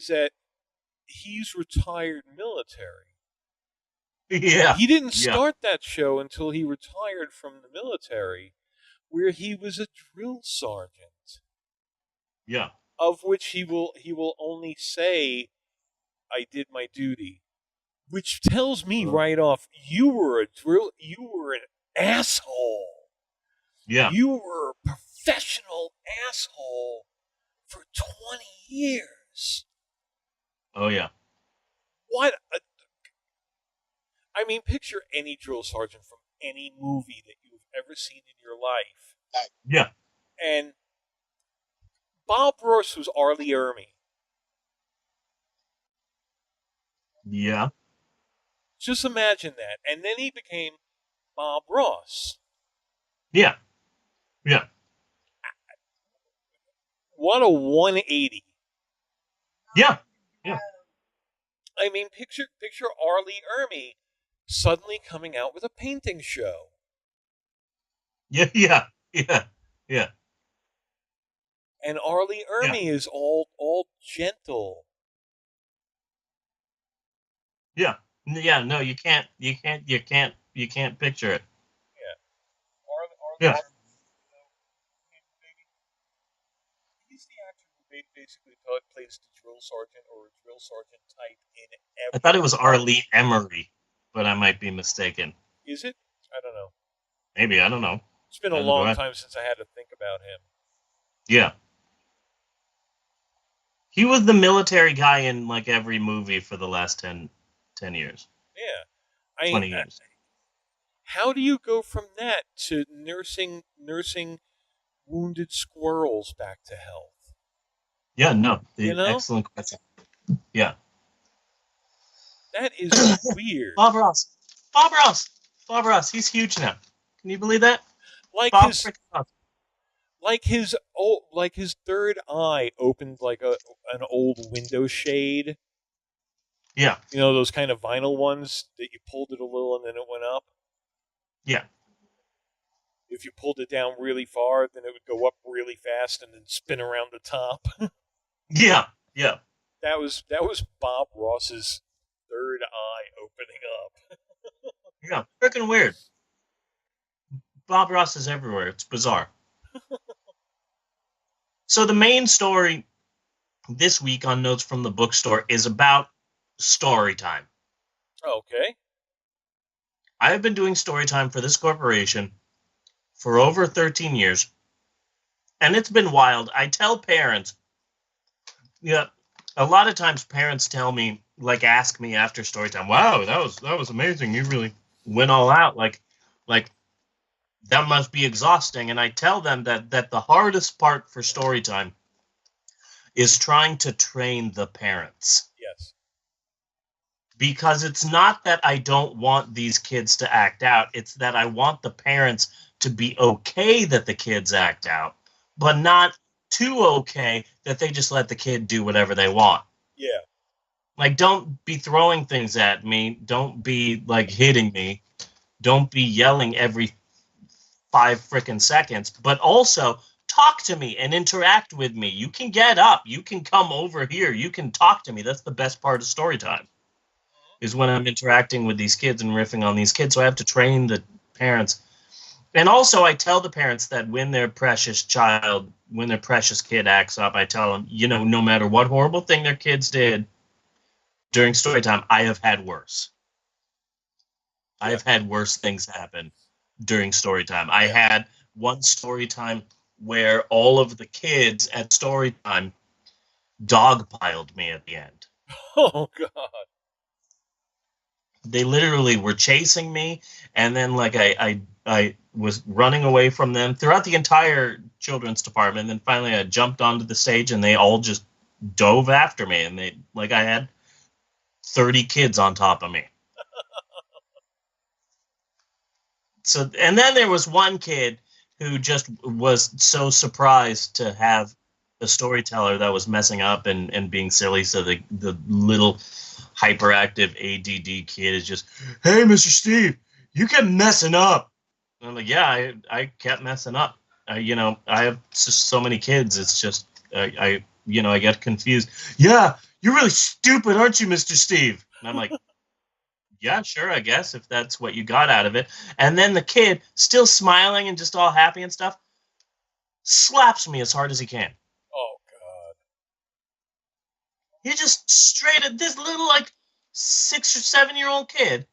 that he's retired military. Yeah. He didn't start that show until he retired from the military, where he was a drill sergeant. Yeah. Of which he will only say, "I did my duty," which tells me right off, you were an asshole. Yeah. You were a professional asshole for 20 years. Oh yeah. What? I mean, picture any drill sergeant from any movie that you've ever seen in your life. Yeah. And Bob Ross was Arlie Ermy. Yeah. Just imagine that. And then he became Bob Ross. Yeah. Yeah. What a 180. Yeah. Yeah. I mean, picture Arlie Ermy suddenly coming out with a painting show. Yeah. Yeah. Yeah. Yeah. And Arlie Ermy is all gentle. Yeah. Yeah. No, you can't picture it. Yeah. Yeah. He's the actor who basically plays the drill sergeant or a drill sergeant type in every. I thought it was Arlie Emery, but I might be mistaken. Is it? I don't know. Maybe, I don't know. It's been a long time since I had to think about him. Yeah. He was the military guy in like every movie for the last 10 years. Yeah. 20 years. How do you go from that to nursing wounded squirrels back to health? Yeah, no. Excellent question. Yeah. That is weird. Bob Ross, he's huge now. Can you believe that? Like his third eye opened like an old window shade. Yeah. You know, those kind of vinyl ones that you pulled it a little and then it went up? Yeah. If you pulled it down really far, then it would go up really fast and then spin around the top. Yeah. Yeah. That was Bob Ross's third eye opening up. Yeah, freaking weird. Bob Ross is everywhere. It's bizarre. So the main story this week on Notes from the Bookstore is about story time. Okay. I have been doing story time for this corporation for over 13 years, and it's been wild. I tell parents, yeah, a lot of times parents tell me, like, ask me after story time, wow, that was amazing. You really went all out. Like that must be exhausting. And I tell them that the hardest part for story time is trying to train the parents. Yes. Because it's not that I don't want these kids to act out. It's that I want the parents to be okay that the kids act out, but not too okay that they just let the kid do whatever they want. Yeah. Like, don't be throwing things at me. Don't be, like, hitting me. Don't be yelling every 5 frickin' seconds. But also, talk to me and interact with me. You can get up. You can come over here. You can talk to me. That's the best part of story time, is when I'm interacting with these kids and riffing on these kids. So I have to train the parents. And also, I tell the parents that when their precious kid acts up, I tell them, you know, no matter what horrible thing their kids did during story time, I have had worse. I have had worse things happen during story time. I had one story time where all of the kids at story time dogpiled me at the end. Oh, God. They literally were chasing me, and then, like, I was running away from them throughout the entire children's department. And then finally I jumped onto the stage and they all just dove after me, and they, like, I had 30 kids on top of me. So, and then there was one kid who just was so surprised to have a storyteller that was messing up and being silly. So the little hyperactive ADD kid is just, hey, Mr. Steve, you kept messing up. And I'm like, yeah, I kept messing up. You know, I have just so many kids. It's just, I get confused. Yeah, you're really stupid, aren't you, Mr. Steve? And I'm like, yeah, sure, I guess, if that's what you got out of it. And then the kid, still smiling and just all happy and stuff, slaps me as hard as he can. Oh, God. He just straight up, this little, like, 6 or 7-year-old kid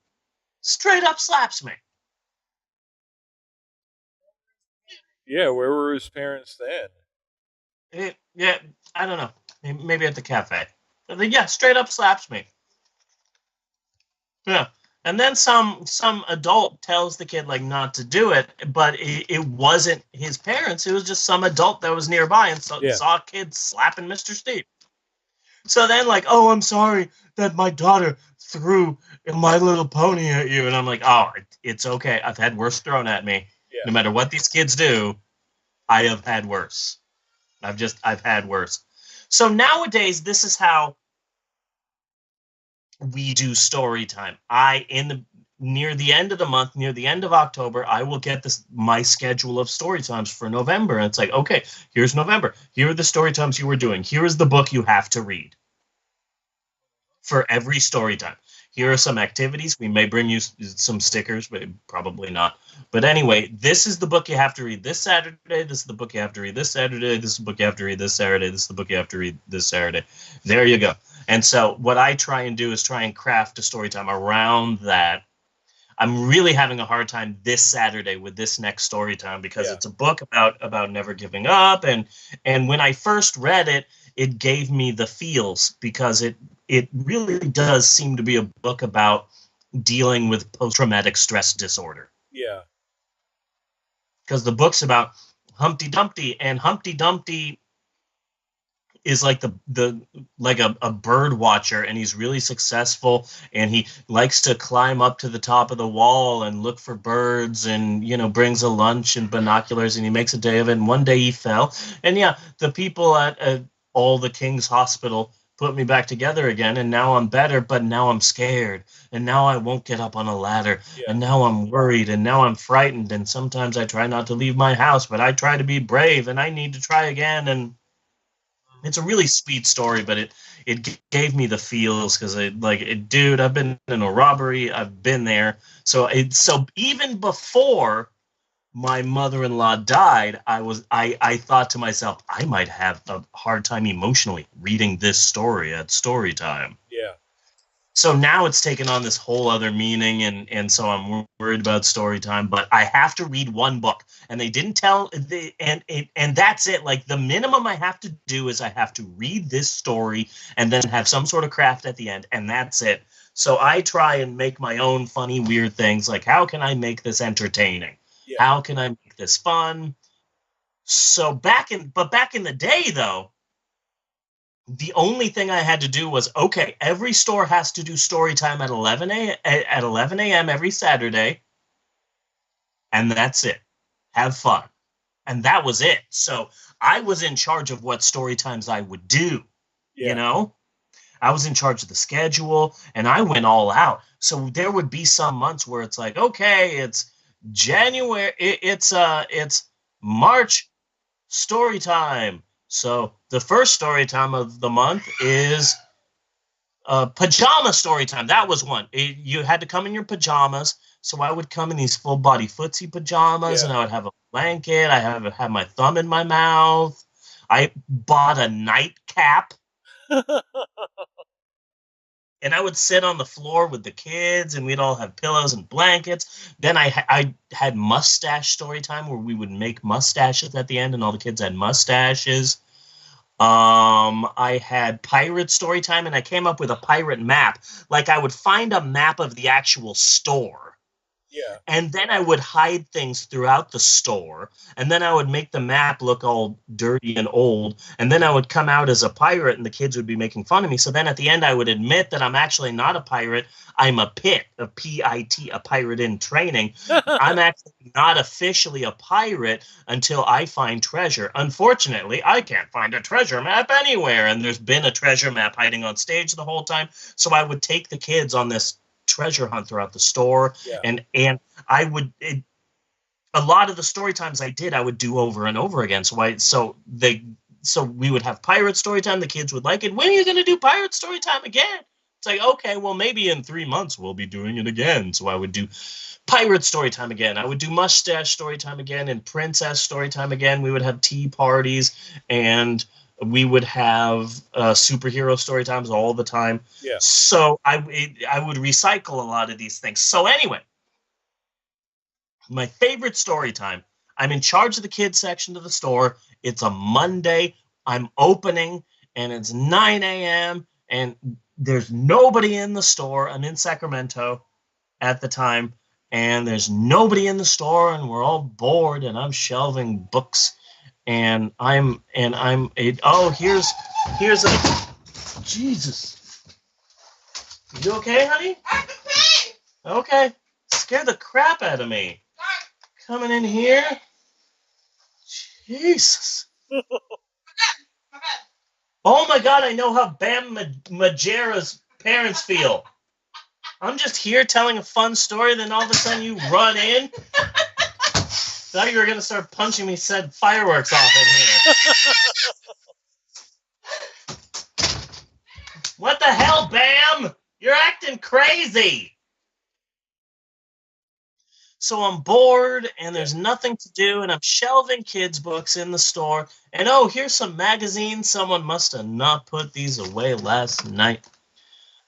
straight up slaps me. Yeah, where were his parents then? Yeah, I don't know. Maybe at the cafe. But yeah, straight up slaps me. Yeah. And then some adult tells the kid, like, not to do it, but it wasn't his parents. It was just some adult that was nearby and saw a kid slapping Mr. Steve. So then, like, oh, I'm sorry that my daughter threw My Little Pony at you. And I'm like, oh, it's okay. I've had worse thrown at me. Yeah. No matter what these kids do, I have had worse. I've had worse. So nowadays, this is how we do story time. Near the end of the month, near the end of October, I will get my schedule of story times for November. And it's like, okay, here's November. Here are the story times you were doing. Here is the book you have to read for every story time. Here are some activities. We may bring you some stickers, but probably not. But anyway, this is the book you have to read this Saturday. This is the book you have to read this Saturday. This is the book you have to read this Saturday. This is the book you have to read this Saturday. There you go. And so what I try and do is try and craft a story time around that. I'm really having a hard time this Saturday with this next story time because it's a book about never giving up. And when I first read it, it gave me the feels because it really does seem to be a book about dealing with post-traumatic stress disorder. Yeah. Because the book's about Humpty Dumpty, and Humpty Dumpty is like a bird watcher, and he's really successful, and he likes to climb up to the top of the wall and look for birds, and brings a lunch and binoculars, and he makes a day of it. And one day he fell, and the people at All the King's Hospital put me back together again, and now I'm better, but now I'm scared, and now I won't get up on a ladder, and now I'm worried, and now I'm frightened, and sometimes I try not to leave my house, but I try to be brave, and I need to try again. And it's a really sweet story, but it gave me the feels because dude, I've been in a robbery, I've been there. So even before my mother-in-law died, I thought to myself, I might have a hard time emotionally reading this story at story time. Yeah. So now it's taken on this whole other meaning, and so I'm worried about story time. But I have to read one book, and they didn't tell and that's it. Like the minimum I have to do is I have to read this story and then have some sort of craft at the end, and that's it. So I try and make my own funny, weird things. Like, how can I make this entertaining? Yeah. How can I make this fun? So back in the day, though, the only thing I had to do was, okay, every store has to do story time at 11 a.m. every Saturday, and that's it. Have fun. And that was it. So I was in charge of what story times I would do, you know? I was in charge of the schedule, and I went all out. So there would be some months where it's like, okay, it's January, it's March story time. So the first story time of the month is pajama story time. That was one. You had to come in your pajamas. So I would come in these full body footsie pajamas, and I would have a blanket. I have my thumb in my mouth. I bought a nightcap. And I would sit on the floor with the kids, and we'd all have pillows and blankets. Then I had mustache story time where we would make mustaches at the end, and all the kids had mustaches. I had pirate story time, and I came up with a pirate map. Like I would find a map of the actual store. Yeah. And then I would hide things throughout the store. And then I would make the map look all dirty and old. And then I would come out as a pirate, and the kids would be making fun of me. So then at the end, I would admit that I'm actually not a pirate. I'm a pit, a P-I-T, a pirate in training. I'm actually not officially a pirate until I find treasure. Unfortunately, I can't find a treasure map anywhere. And there's been a treasure map hiding on stage the whole time. So I would take the kids on this treasure hunt throughout the store, and I would a lot of the story times I would do over and over again. So we would have pirate story time. The kids would like it. When are you going to do pirate story time again? It's like, okay, well, maybe in 3 months we'll be doing it again. So I would do pirate story time again. I would do mustache story time again, and princess story time again. We would have tea parties, and we would have superhero story times all the time. Yeah. So I would recycle a lot of these things. So anyway, my favorite story time. I'm in charge of the kids section of the store. It's a Monday. I'm opening, and it's 9 a.m. and there's nobody in the store. I'm in Sacramento at the time, and there's nobody in the store, and we're all bored, and I'm shelving books. And here's a Jesus. You okay, honey? I'm okay. Okay. Scared the crap out of me. Coming in here. Jesus. My bad. Oh my God, I know how Bam Margera's parents feel. I'm just here telling a fun story, then all of a sudden you run in. Thought you were going to start punching me, said fireworks off in here. What the hell, Bam? You're acting crazy. So I'm bored, and there's nothing to do, and I'm shelving kids' books in the store. And here's some magazines. Someone must have not put these away last night.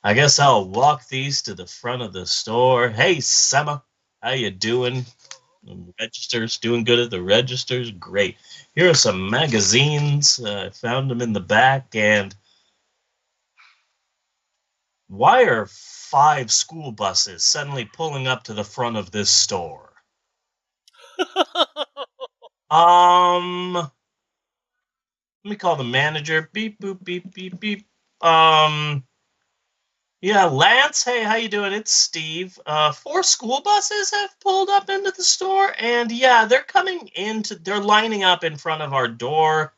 I guess I'll walk these to the front of the store. Hey, Sema, how you doing? The registers, doing good at the registers? Great. Here are some magazines. I found them in the back. And why are 5 school buses suddenly pulling up to the front of this store? Let me call the manager. Beep, boop, beep, beep, beep. Yeah, Lance, hey, how you doing? It's Steve. 4 school buses have pulled up into the store, and yeah, they're lining up in front of our door.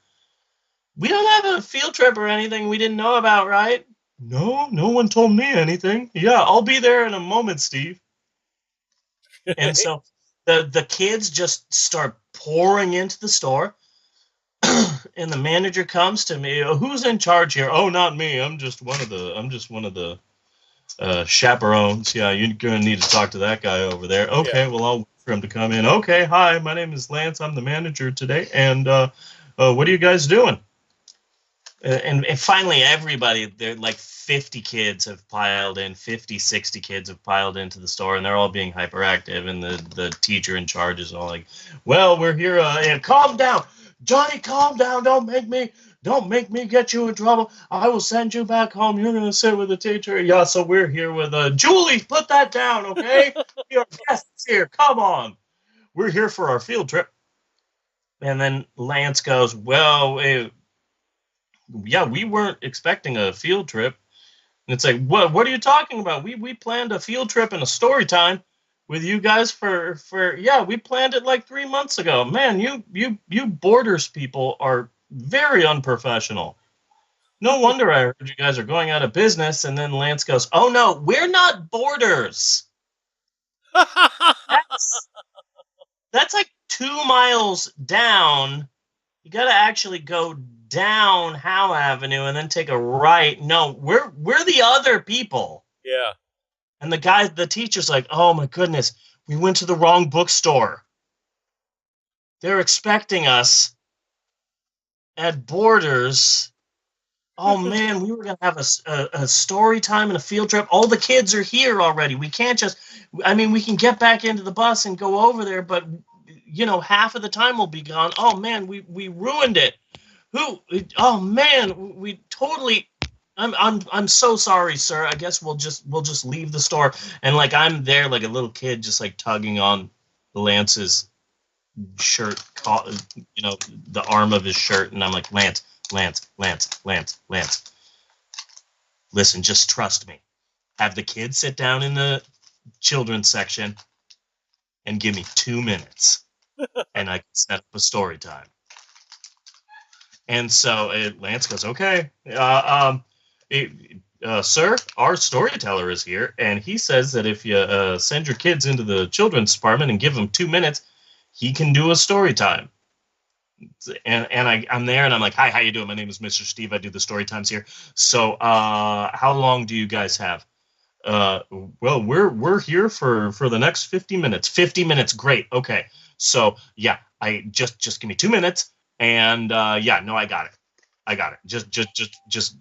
We don't have a field trip or anything we didn't know about, right? No one told me anything. Yeah, I'll be there in a moment, Steve. And so the kids just start pouring into the store, and the manager comes to me. Who's in charge here? Oh, not me. I'm just one of the chaperones. Yeah, you're gonna need to talk to that guy over there. Okay, well, I'll wait for him to come in. Okay, hi, my name is Lance. I'm the manager today. And what are you guys doing? And finally, everybody, they're like 50 kids have piled in, 50, 60 kids have piled into the store, and they're all being hyperactive. And the teacher in charge is all like, well, we're here, and calm down. Johnny, calm down. Don't make me get you in trouble. I will send you back home. You're going to sit with the teacher. Yeah, so we're here with Julie, put that down, okay? Your guests here. Come on. We're here for our field trip. And then Lance goes, well, yeah, we weren't expecting a field trip. And it's like, what are you talking about? We planned a field trip and a story time with you guys for we planned it like 3 months ago. Man, you Borders people are very unprofessional. No wonder I heard you guys are going out of business. And then Lance goes, oh no, we're not Borders. That's like 2 miles down. You got to actually go down Howe Avenue and then take a right. No, we're the other people. Yeah. And the teacher's like, oh my goodness, we went to the wrong bookstore. They're expecting us at Borders. Oh man, we were going to have a story time and a field trip. All the kids are here already. We can't we can get back into the bus and go over there, but half of the time we'll be gone. Oh man, we ruined it. Oh man, we totally. I'm so sorry, sir. I guess we'll just leave the store. And like I'm there like a little kid, just like tugging on Lance's shirt, the arm of his shirt, and I'm like, Lance. Listen, just trust me. Have the kids sit down in the children's section and give me 2 minutes, and I can set up a story time. And so Lance goes, okay, sir, our storyteller is here, and he says that if you send your kids into the children's department and give them 2 minutes, he can do a story time. And I'm there, and I'm like, hi, how you doing? My name is Mr. Steve. I do the story times here. So how long do you guys have? Well, we're here for the next 50 minutes. 50 minutes, great. Okay. So yeah, I just give me 2 minutes, and I got it. Just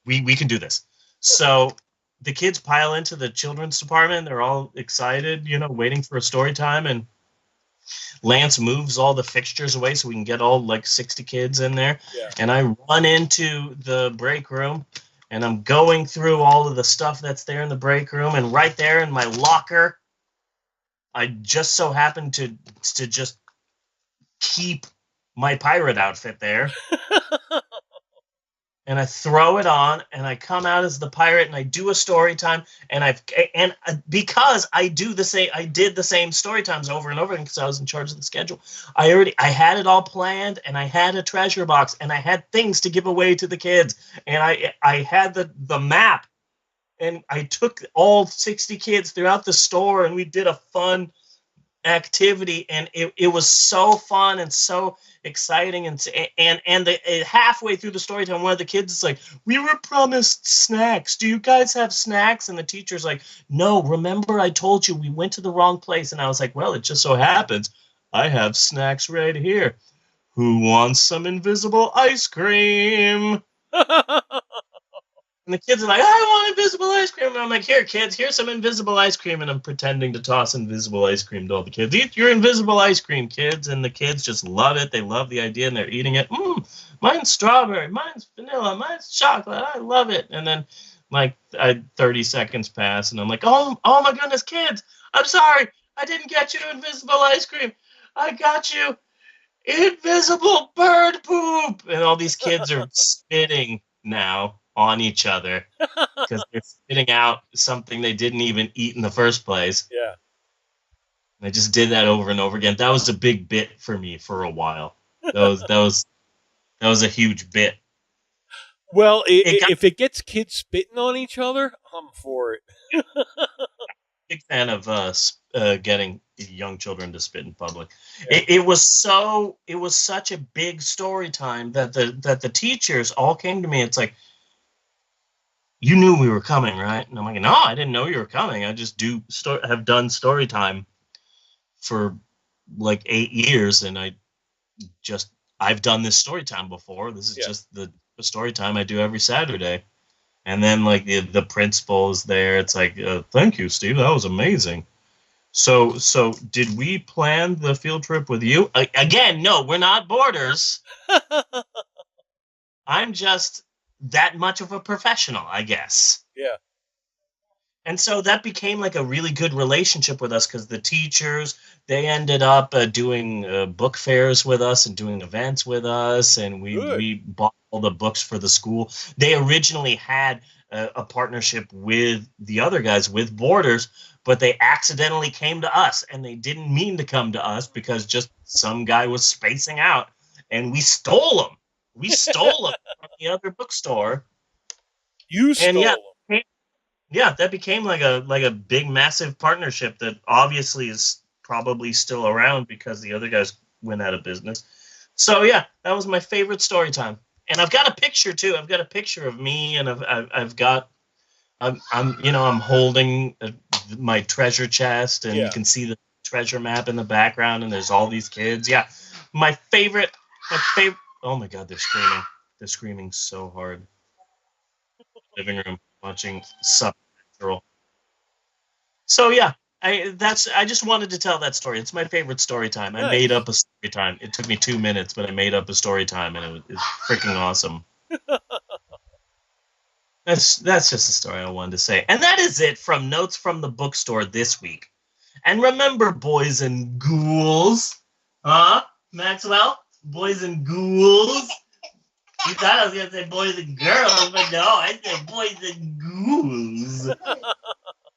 we can do this. So the kids pile into the children's department. They're all excited, waiting for a story time, and Lance moves all the fixtures away so we can get all like 60 kids in there. Yeah. And I run into the break room, and I'm going through all of the stuff that's there in the break room, and right there in my locker, I just so happen to just keep my pirate outfit there. And I throw it on, and I come out as the pirate, and I do a story time, because I did the same story times over and over again because I was in charge of the schedule. I had it all planned, and I had a treasure box, and I had things to give away to the kids, and I had the map, and I took all 60 kids throughout the store, and we did a fun activity, and it was so fun and so exciting, and halfway through the story time, one of the kids is like, we were promised snacks. Do you guys have snacks? And the teacher's like, no, remember I told you we went to the wrong place. And I was like, well, it just so happens I have snacks right here. Who wants some invisible ice cream? And the kids are like, I want invisible ice cream. And I'm like, here, kids, here's some invisible ice cream. And I'm pretending to toss invisible ice cream to all the kids. Eat your invisible ice cream, kids. And the kids just love it. They love the idea, and they're eating it. Mine's strawberry. Mine's vanilla. Mine's chocolate. I love it. And then, 30 seconds pass, and I'm like, oh my goodness, kids. I'm sorry. I didn't get you invisible ice cream. I got you invisible bird poop. And all these kids are spitting now on each other because they're spitting out something they didn't even eat in the first place. Yeah. And I just did that over and over again. That was a big bit for me for a while. That was a huge bit. Well, if it gets kids spitting on each other, I'm for it. Big fan of getting young children to spit in public. Yeah. It was such a big story time that the teachers all came to me. It's like, you knew we were coming, right? And I'm like, no, I didn't know you were coming. I just have done story time for like 8 years, and I've done this story time before. This is just the a story time I do every Saturday. And then like the principal is there. It's like, thank you, Steve. That was amazing. So did we plan the field trip with you? Again, no, we're not boarders. I'm just that much of a professional, I guess. Yeah. And so that became like a really good relationship with us because the teachers, they ended up doing book fairs with us and doing events with us. And we bought all the books for the school. They originally had a partnership with the other guys, with Borders, but they accidentally came to us. And they didn't mean to come to us because just some guy was spacing out. And we stole them. We stole them from the other bookstore. You stole them. Yeah, that became like a big, massive partnership that obviously is probably still around because the other guys went out of business. So yeah, that was my favorite story time, and I've got a picture too. I've got a picture of me, and I'm holding my treasure chest, and you can see the treasure map in the background, and there's all these kids. Yeah, my favorite. Oh my God, they're screaming! They're screaming so hard. Living room watching Supernatural. So yeah, I just wanted to tell that story. It's my favorite story time. I made up a story time. It took me 2 minutes, but I made up a story time, and it was freaking awesome. That's just the story I wanted to say. And that is it from Notes from the Bookstore this week. And remember, boys and ghouls, Maxwell? Boys and ghouls? You thought I was going to say boys and girls, but no, I said boys and ghouls.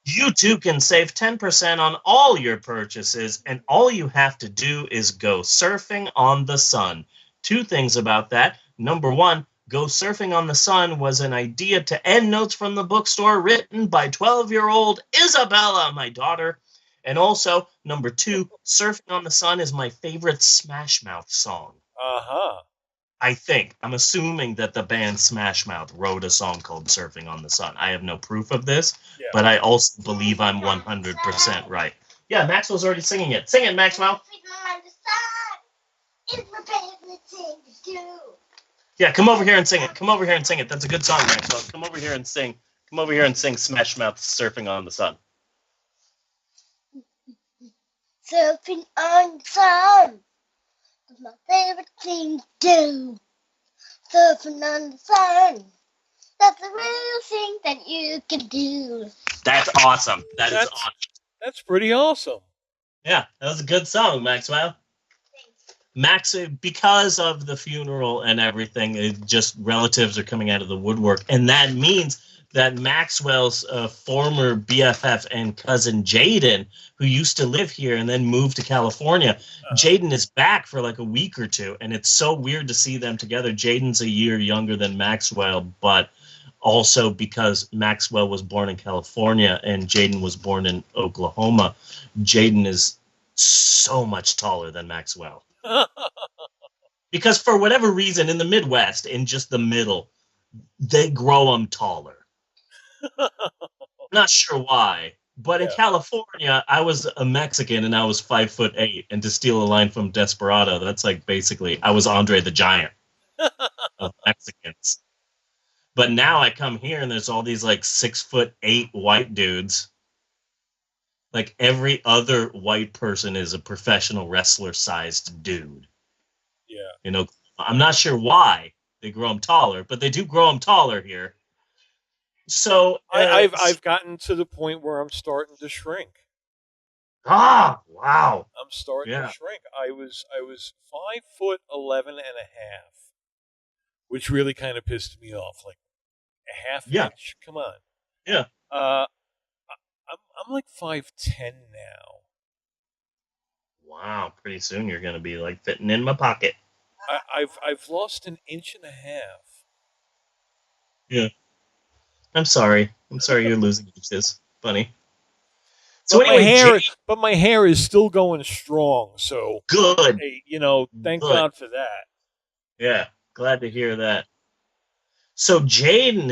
You too can save 10% on all your purchases, and all you have to do is go surfing on the sun. 2 things about that. Number 1, Go Surfing on the Sun was an idea to end Notes from the Bookstore written by 12-year-old Isabella, my daughter. And also, number 2, Surfing on the Sun is my favorite Smash Mouth song. Uh-huh. I'm assuming that the band Smash Mouth wrote a song called Surfing on the Sun. I have no proof of this, but I also believe I'm 100% right. Yeah, Maxwell's already singing it. Sing it, Maxwell. Yeah, come over here and sing it. Come over here and sing it. That's a good song, Maxwell. Come over here and sing. Come over here and sing Smash Mouth Surfing on the Sun. Surfing on the sun. That's my favorite thing to do. Surfing on the sun. That's the real thing that you can do. That's awesome. That's awesome. That's pretty awesome. Yeah, that was a good song, Maxwell. Max, because of the funeral and everything, just relatives are coming out of the woodwork. And that means that Maxwell's former BFF and cousin Jaden, who used to live here and then moved to California, Jaden is back for like a week or 2. And it's so weird to see them together. Jaden's a year younger than Maxwell, but also because Maxwell was born in California and Jaden was born in Oklahoma, Jaden is so much taller than Maxwell. Because for whatever reason, in the Midwest, in just the middle, they grow them taller. I'm not sure why, but in California, I was a Mexican and I was 5'8", and to steal a line from Desperado, that's like basically I was Andre the Giant of Mexicans. But now I come here and there's all these like 6'8" white dudes. Like every other white person is a professional wrestler-sized dude. Yeah. You know, I'm not sure why they grow them taller, but they do grow them taller here. So I've gotten to the point where I'm starting to shrink. Ah, wow! I'm starting to shrink. I was 5'11" and a half, which really kind of pissed me off. Like a half inch. Come on. Yeah. I'm like 5'10" now. Wow! Pretty soon you're gonna be like fitting in my pocket. I've lost an inch and a half. Yeah. I'm sorry you're losing inches, bunny. So anyway, but my hair is still going strong. So good. Hey, thank God for that. Yeah, glad to hear that. So Jaden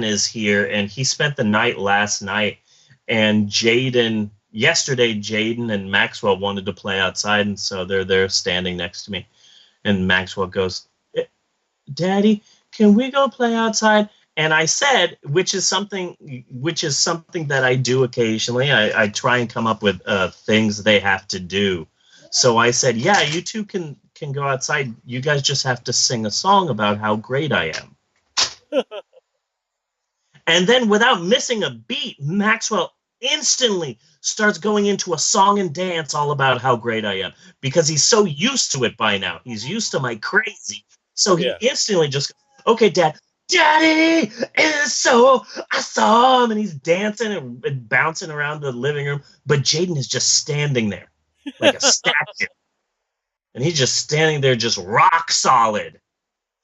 is here, and he spent the night last night. And yesterday, Jaden and Maxwell wanted to play outside, and so they're there standing next to me. And Maxwell goes, "Daddy, can we go play outside? And I said, which is something that I do occasionally. I try and come up with things they have to do. So I said, yeah, you two can go outside. You guys just have to sing a song about how great I am. And then without missing a beat, Maxwell instantly starts going into a song and dance all about how great I am because he's so used to it by now. He's used to my crazy. So he instantly just, okay, Daddy is so awesome. And he's dancing and bouncing around the living room. But Jaden is just standing there like a statue. And he's just standing there just rock solid.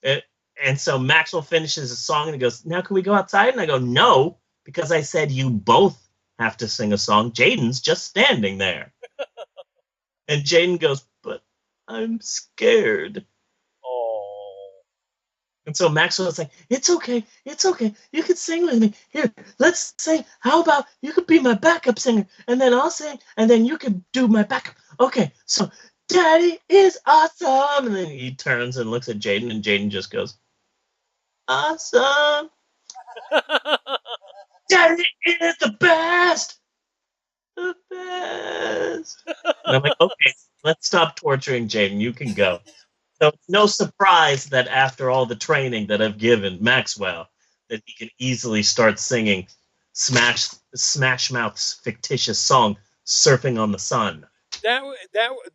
And so Maxwell finishes the song and he goes, now can we go outside? And I go, no, because I said you both have to sing a song. Jaden's just standing there. And Jaden goes, but I'm scared. And so Maxwell's like, it's okay. You can sing with me. Here, let's sing. How about you could be my backup singer, and then I'll sing, and then you can do my backup. Okay, so Daddy is awesome. And then he turns and looks at Jaden, and Jaden just goes, awesome. Daddy is the best. The best. And I'm like, okay, let's stop torturing Jaden. You can go. So it's no surprise that after all the training that I've given Maxwell, that he can easily start singing Smash Mouth's fictitious song, Surfing on the Sun. That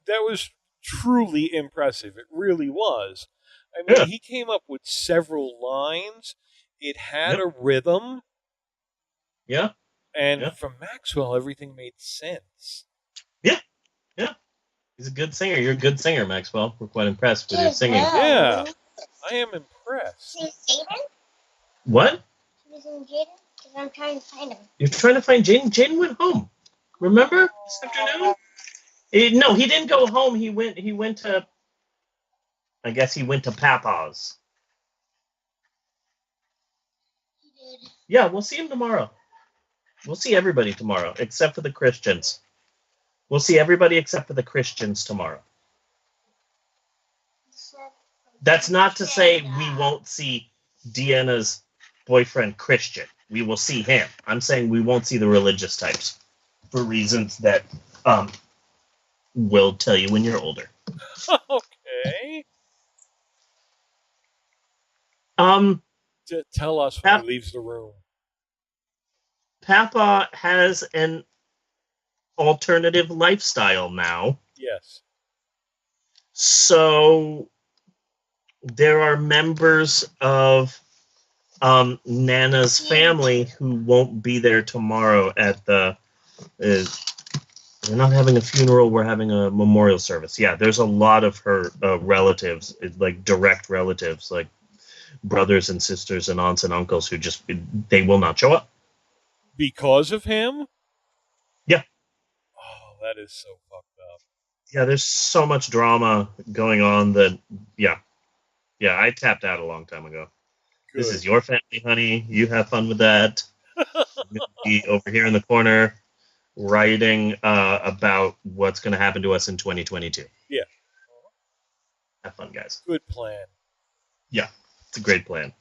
was truly impressive. It really was. I mean, he came up with several lines. It had a rhythm. Yeah. And from Maxwell, everything made sense. Yeah. He's a good singer. You're a good singer, Maxwell. We're quite impressed with your singing. Yeah. I am impressed. Jaden? What? Is Jaden? Because I'm trying to find him. You're trying to find Jaden? Jaden went home. Remember this afternoon? No, he didn't go home. He went to, I guess he went to Papa's. He did. Yeah, we'll see him tomorrow. We'll see everybody tomorrow, except for the Christians. We'll see everybody except for the Christians tomorrow. That's not to say we won't see Deanna's boyfriend, Christian. We will see him. I'm saying we won't see the religious types for reasons that we'll tell you when you're older. Okay. Tell us when he leaves the room. Papa has an alternative lifestyle now. Yes. So there are members of Nana's family who won't be there tomorrow at the... we're not having a funeral, we're having a memorial service. Yeah, there's a lot of her relatives, like direct relatives, like brothers and sisters and aunts and uncles who just, they will not show up. Because of him? Yeah. Oh, that is so fucked up. Yeah, there's so much drama going on that, yeah, I tapped out a long time ago. Good. This is your family, honey. You have fun with that. I'm going to be over here in the corner writing about what's going to happen to us in 2022. Yeah. Have fun, guys. Good plan. Yeah, it's a great plan.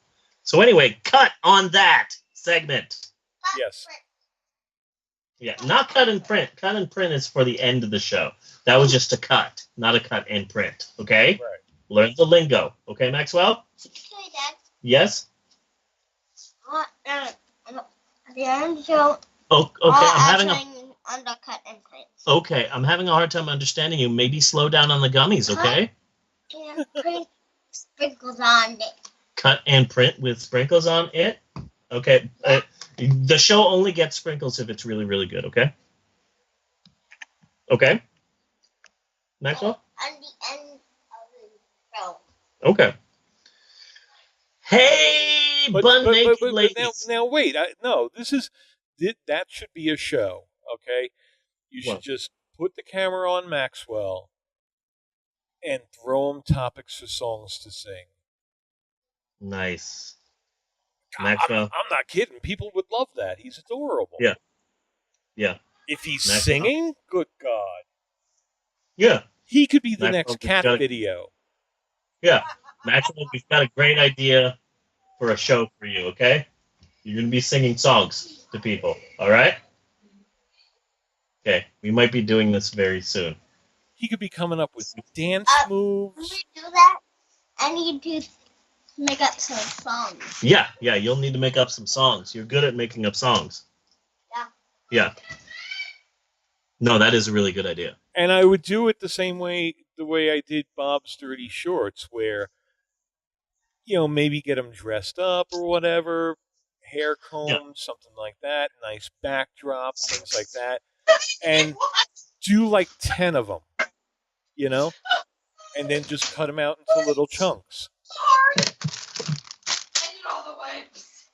So anyway, cut on that segment. Yes. Yeah, not cut and print. Cut and print is for the end of the show. That was just a cut, not a cut and print. Okay? Right. Learn the lingo. Okay, Maxwell? Okay, Dad. Yes? At the end of the show, okay, I'm having undercut and print. Okay, I'm having a hard time understanding you. Maybe slow down on the gummies, okay? Cut and print sprinkles on it. Cut and print with sprinkles on it? Okay. The show only gets sprinkles if it's really, really good, okay? Okay? Maxwell? On the end of the show. Okay. Hey, naked ladies. Now wait. No, that should be a show, okay? You should just put the camera on Maxwell and throw him topics for songs to sing. Nice. Maxwell. I'm not kidding. People would love that. He's adorable. Yeah. Yeah. If he's singing, good God. Yeah. He could be the next cat video. Yeah. Maxwell, we've got a great idea. for a show for you, okay? You're going to be singing songs to people, all right? Okay, we might be doing this very soon. He could be coming up with dance moves. When we do that, I need to make up some songs. Yeah, you'll need to make up some songs. You're good at making up songs. Yeah. No, that is a really good idea. And I would do it the way I did Bob's Dirty Shorts, where, maybe get him dressed up or whatever, hair comb, something like that, nice backdrop, things like that, and do like 10 of them, and then just cut them out into little chunks. I need all the wipes.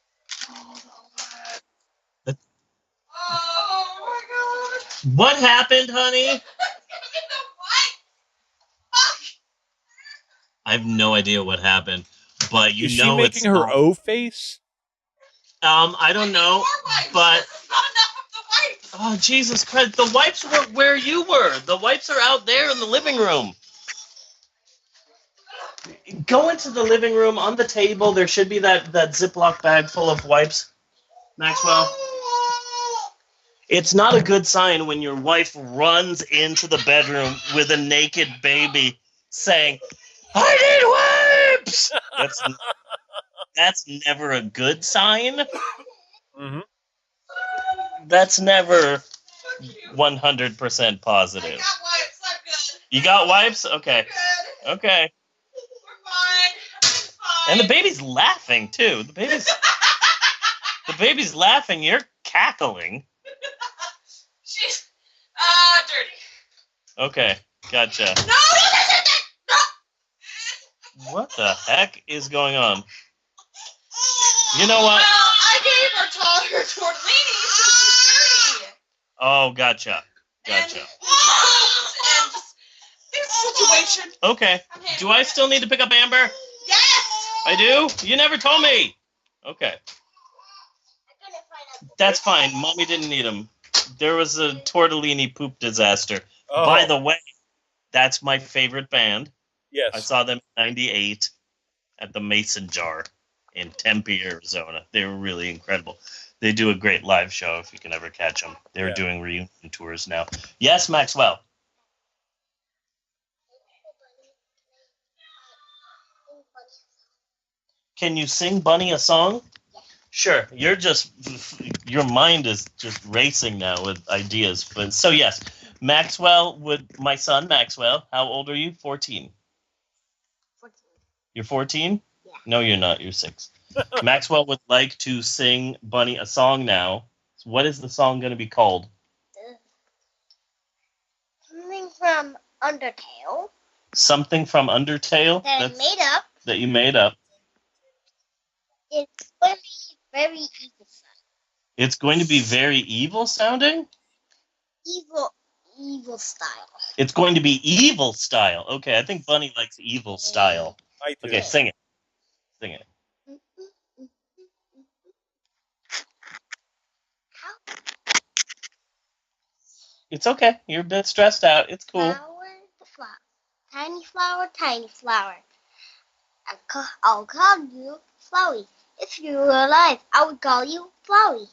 Oh my god. What happened, honey? I have no idea what happened, but Is she making her O face? I don't know, but oh Jesus Christ! The wipes were where you were. The wipes are out there in the living room. Go into the living room. On the table, there should be that Ziploc bag full of wipes, Maxwell. It's not a good sign when your wife runs into the bedroom with a naked baby saying, "I need wipes." That's never a good sign. Mm-hmm. That's never 100% positive. I got wipes. I'm good. You got wipes? Okay. Good. Okay. We're fine. Everything's fine. And the baby's laughing too. The baby's laughing. You're cackling. She's dirty. Okay. Gotcha. No. What the heck is going on? You know what? Well, I gave her tortellini, so she's dirty. Oh, gotcha. And just this situation. Okay. Do I still need to pick up Amber? Yes. I do? You never told me. Okay. That's fine. Mommy didn't need them. There was a tortellini poop disaster. Oh. By the way, that's my favorite band. Yes. I saw them in 98 at the Mason Jar in Tempe, Arizona. They were really incredible. They do a great live show if you can ever catch them. They're doing reunion tours now. Yes, Maxwell. Can you sing Bunny a song? Sure. Your mind is just racing now with ideas. But so yes, my son Maxwell, how old are you? 14. 14. You're 14? Yeah. No, you're not. You're 6. Maxwell would like to sing Bunny a song now. So what is the song going to be called? Something from Undertale. Something from Undertale? That you made up. It's going to be very evil sounding. It's going to be very evil sounding? Evil style. It's going to be evil style. Okay, I think Bunny likes evil style. I do. Okay, sing it. Sing it. It's okay. You're a bit stressed out. It's cool. Flower. Tiny flower, tiny flower. I'll call you Flowey. If you were alive, I would call you Flowey.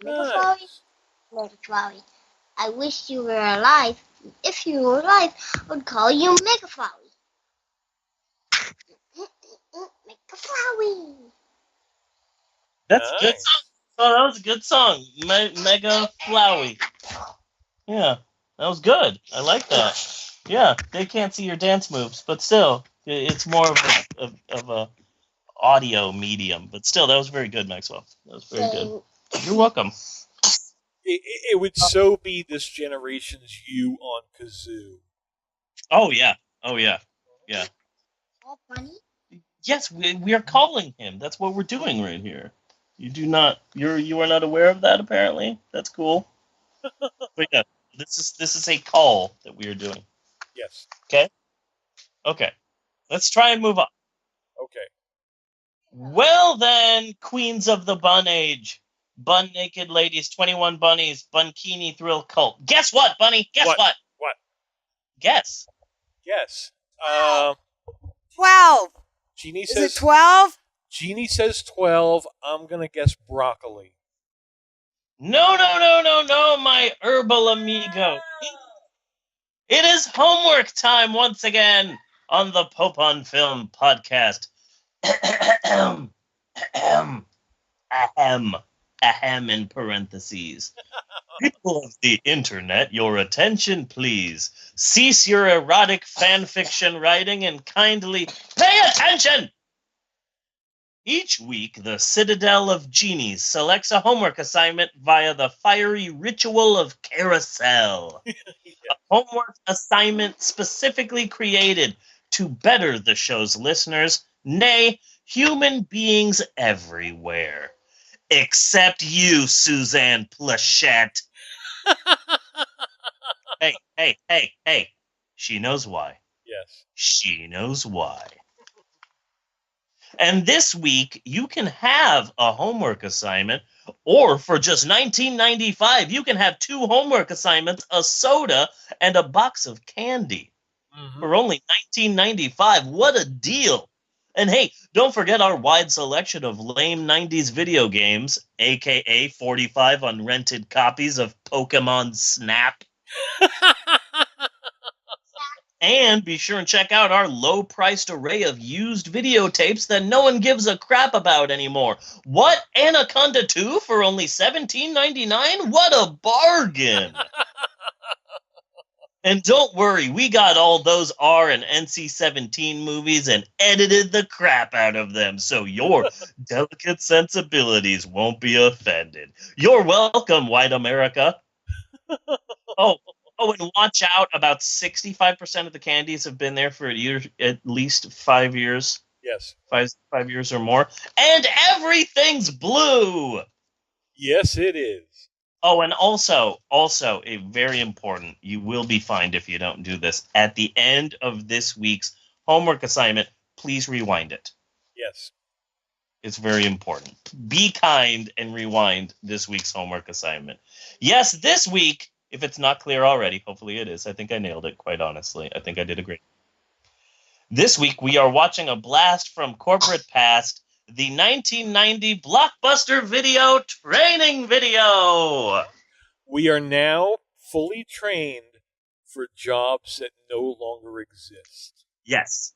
Mega Flowey. Mega Flowey. I wish you were alive. If you were alive, I would call you Mega Flowey. Mega Flowey. That's a good song. Oh, that was a good song. Mega Flowey. Yeah, that was good. I like that. Yeah, they can't see your dance moves, but still, it's more of a audio medium. But still, that was very good, Maxwell. That was very good. You're welcome. It would so be this generation's you on kazoo. Oh yeah. Yeah. Bunny? Yes, we are calling him. That's what we're doing right here. You are not aware of that apparently. That's cool. But yeah, this is a call that we are doing. Yes. Okay. Let's try and move on. Okay. Well then, queens of the bun age, bun naked ladies, 21 bunnies, bunkini thrill cult. Guess what, Bunny? Guess what? What? Guess. Yes. 12. Jeannie Is says it 12? Jeannie says 12. I'm going to guess broccoli. No, my herbal amigo. It is homework time once again on the Pope on Film podcast. Ahem. Ahem in parentheses. People of the internet, your attention, please. Cease your erotic fan fiction writing and kindly pay attention! Each week, the Citadel of Genies selects a homework assignment via the fiery ritual of carousel. A homework assignment specifically created to better the show's listeners, nay, human beings everywhere. Except you, Suzanne Plachette. Hey. She knows why. Yes. She knows why. And this week, you can have a homework assignment, or for just $19.95, you can have 2 homework assignments, a soda, and a box of candy. Mm-hmm. For only $19.95. What a deal! And hey, don't forget our wide selection of lame 90s video games, aka 45 unrented copies of Pokemon Snap. And be sure and check out our low-priced array of used videotapes that no one gives a crap about anymore. What? Anaconda 2 for only $17.99? What a bargain! And don't worry, we got all those R and NC-17 movies and edited the crap out of them, so your delicate sensibilities won't be offended. You're welcome, white America. Oh, and watch out, about 65% of the candies have been there for at least 5 years. Yes. 5 years or more. And everything's blue! Yes, it is. Oh, and also, a very important, you will be fined if you don't do this. At the end of this week's homework assignment, please rewind it. Yes. It's very important. Be kind and rewind this week's homework assignment. Yes, this week, if it's not clear already, hopefully it is. I think I nailed it, quite honestly. I think I did a great. This week, we are watching a blast from corporate past, the 1990 blockbuster video training video. We are now fully trained for jobs that no longer exist. Yes.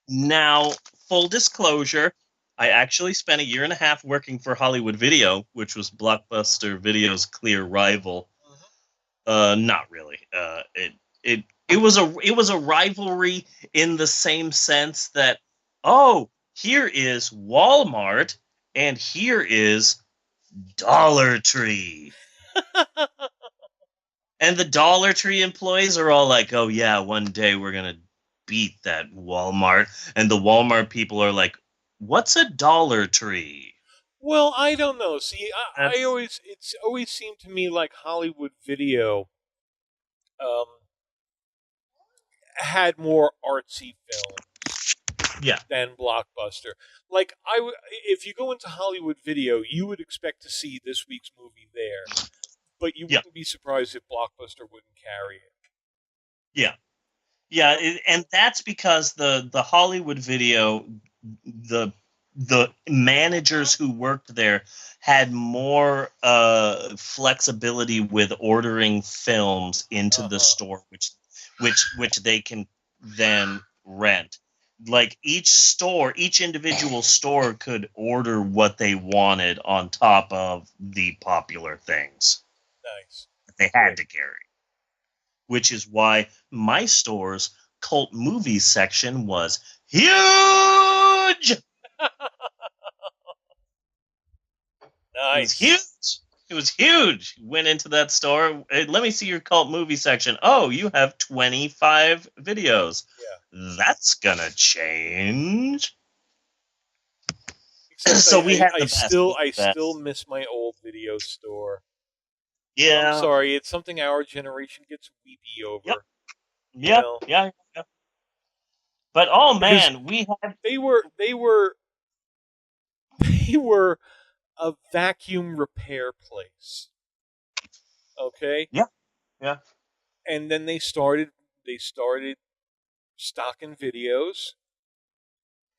Now, full disclosure, I actually spent 1.5 years working for Hollywood Video, which was Blockbuster Video's clear rival. Not really. It was a rivalry in the same sense that, oh, here is Walmart and here is Dollar Tree. And the Dollar Tree employees are all like, oh yeah, one day we're going to beat that Walmart. And the Walmart people are like, what's a Dollar Tree? Well, I don't know. See, it's always seemed to me like Hollywood Video had more artsy films than Blockbuster. Like, if you go into Hollywood Video, you would expect to see this week's movie there, but you wouldn't be surprised if Blockbuster wouldn't carry it. Yeah, and that's because the Hollywood Video, the managers who worked there had more flexibility with ordering films into the store, which they can then rent. Like each individual store could order what they wanted on top of the popular things. Nice. They had to carry. Which is why my store's cult movies section was huge! Nice. It was huge. Went into that store. Hey, let me see your cult movie section. Oh, you have 25 videos. Yeah. That's gonna change. So I still miss my old video store. Yeah. I'm sorry, it's something our generation gets weepy over. Yep. Yeah. But oh man, they were a vacuum repair place. Okay? Yeah. And then they started stocking videos.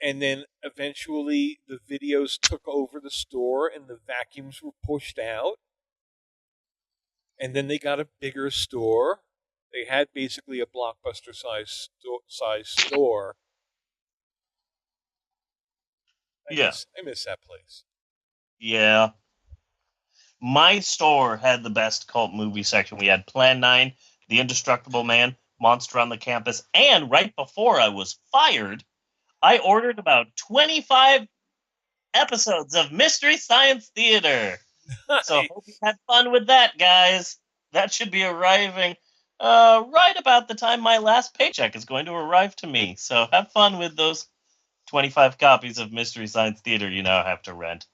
And then eventually the videos took over the store and the vacuums were pushed out. And then they got a bigger store. They had basically a Blockbuster size store. Yeah. I miss that place. Yeah. My store had the best cult movie section. We had Plan 9, The Indestructible Man, Monster on the Campus, and right before I was fired, I ordered about 25 episodes of Mystery Science Theater. So hope you had fun with that, guys. That should be arriving right about the time my last paycheck is going to arrive to me. So have fun with those 25 copies of Mystery Science Theater you now have to rent.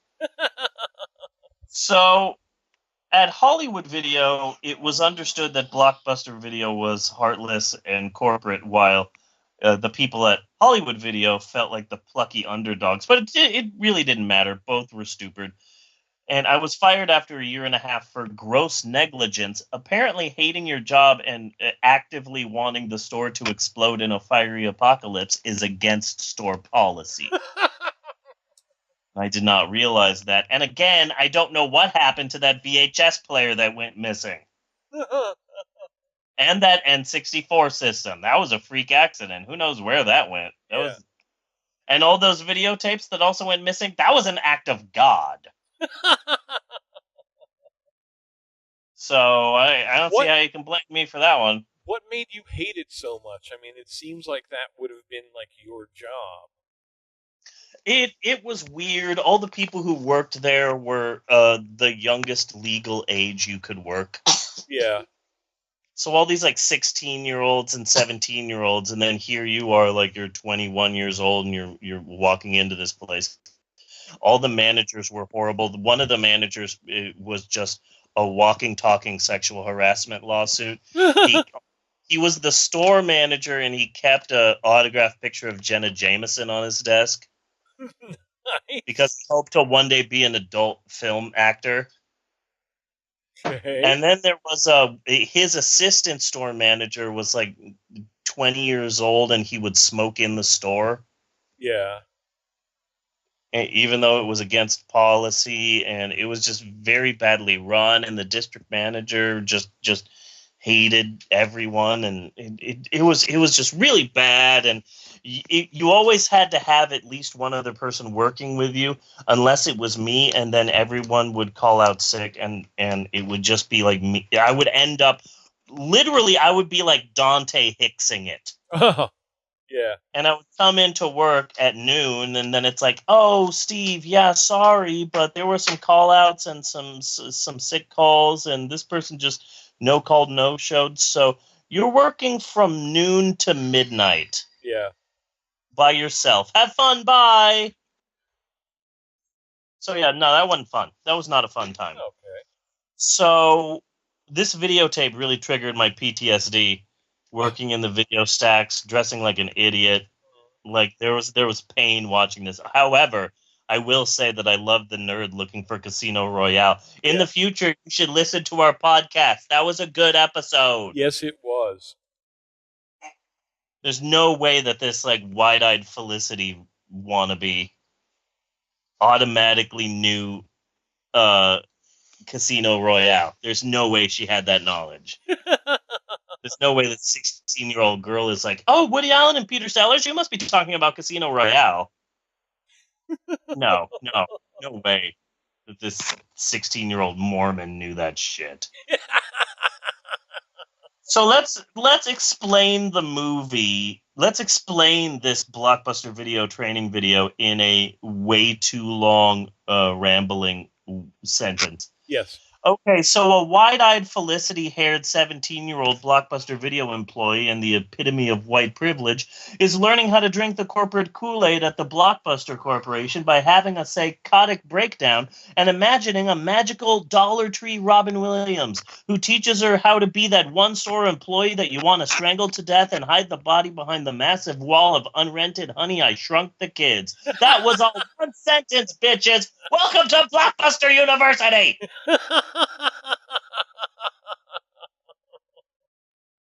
So at Hollywood Video, it was understood that Blockbuster Video was heartless and corporate, while the people at Hollywood Video felt like the plucky underdogs. But it really didn't matter. Both were stupid. And I was fired after a year and a half for gross negligence. Apparently, hating your job and actively wanting the store to explode in a fiery apocalypse is against store policy. I did not realize that. And again, I don't know what happened to that VHS player that went missing. And that N64 system. That was a freak accident. Who knows where that went? And all those videotapes that also went missing, that was an act of God. So I don't see how you can blame me for that one. What made you hate it so much? I mean, it seems like that would have been like your job. It was weird. All the people who worked there were the youngest legal age you could work. Yeah. So all these like 16-year-olds and 17-year-olds, and then here you are, like you're 21 years old, and you're walking into this place. All the managers were horrible. One of the managers was just a walking, talking sexual harassment lawsuit. He was the store manager, and he kept an autographed picture of Jenna Jameson on his desk. Nice. Because he hoped to one day be an adult film actor. Okay. And then there was his assistant store manager was like 20 years old, and he would smoke in the store. Yeah. And even though it was against policy, and it was just very badly run, and the district manager just hated everyone, and it was just really bad. And you always had to have at least one other person working with you, unless it was me, and then everyone would call out sick, and it would just be like me. I would end up literally, I would be like Dante Hicksing it. Oh, yeah. And I would come into work at noon, and then it's like, oh, Steve, yeah, sorry, but there were some call-outs and some sick calls, and this person just no called, no showed. So you're working from noon to midnight. Yeah. By yourself. Have fun, bye! So yeah, no, that wasn't fun. That was not a fun time. Okay. So this videotape really triggered my PTSD. Working in the video stacks, dressing like an idiot. Like there was pain watching this. However, I will say that I love the nerd looking for Casino Royale. In the future, you should listen to our podcast. That was a good episode. Yes, it was. There's no way that this like wide-eyed Felicity wannabe automatically knew Casino Royale. There's no way she had that knowledge. There's no way that 16-year-old girl is like, oh, Woody Allen and Peter Sellers, you must be talking about Casino Royale. No way that this 16-year-old Mormon knew that shit. So let's explain the movie. Let's explain this Blockbuster Video training video in a way too long, rambling sentence. Yes. Okay, so a wide-eyed, Felicity-haired 17-year-old Blockbuster Video employee and the epitome of white privilege is learning how to drink the corporate Kool-Aid at the Blockbuster Corporation by having a psychotic breakdown and imagining a magical Dollar Tree Robin Williams who teaches her how to be that one-store employee that you want to strangle to death and hide the body behind the massive wall of unrented Honey, I Shrunk the Kids. That was all one sentence, bitches! Welcome to Blockbuster University!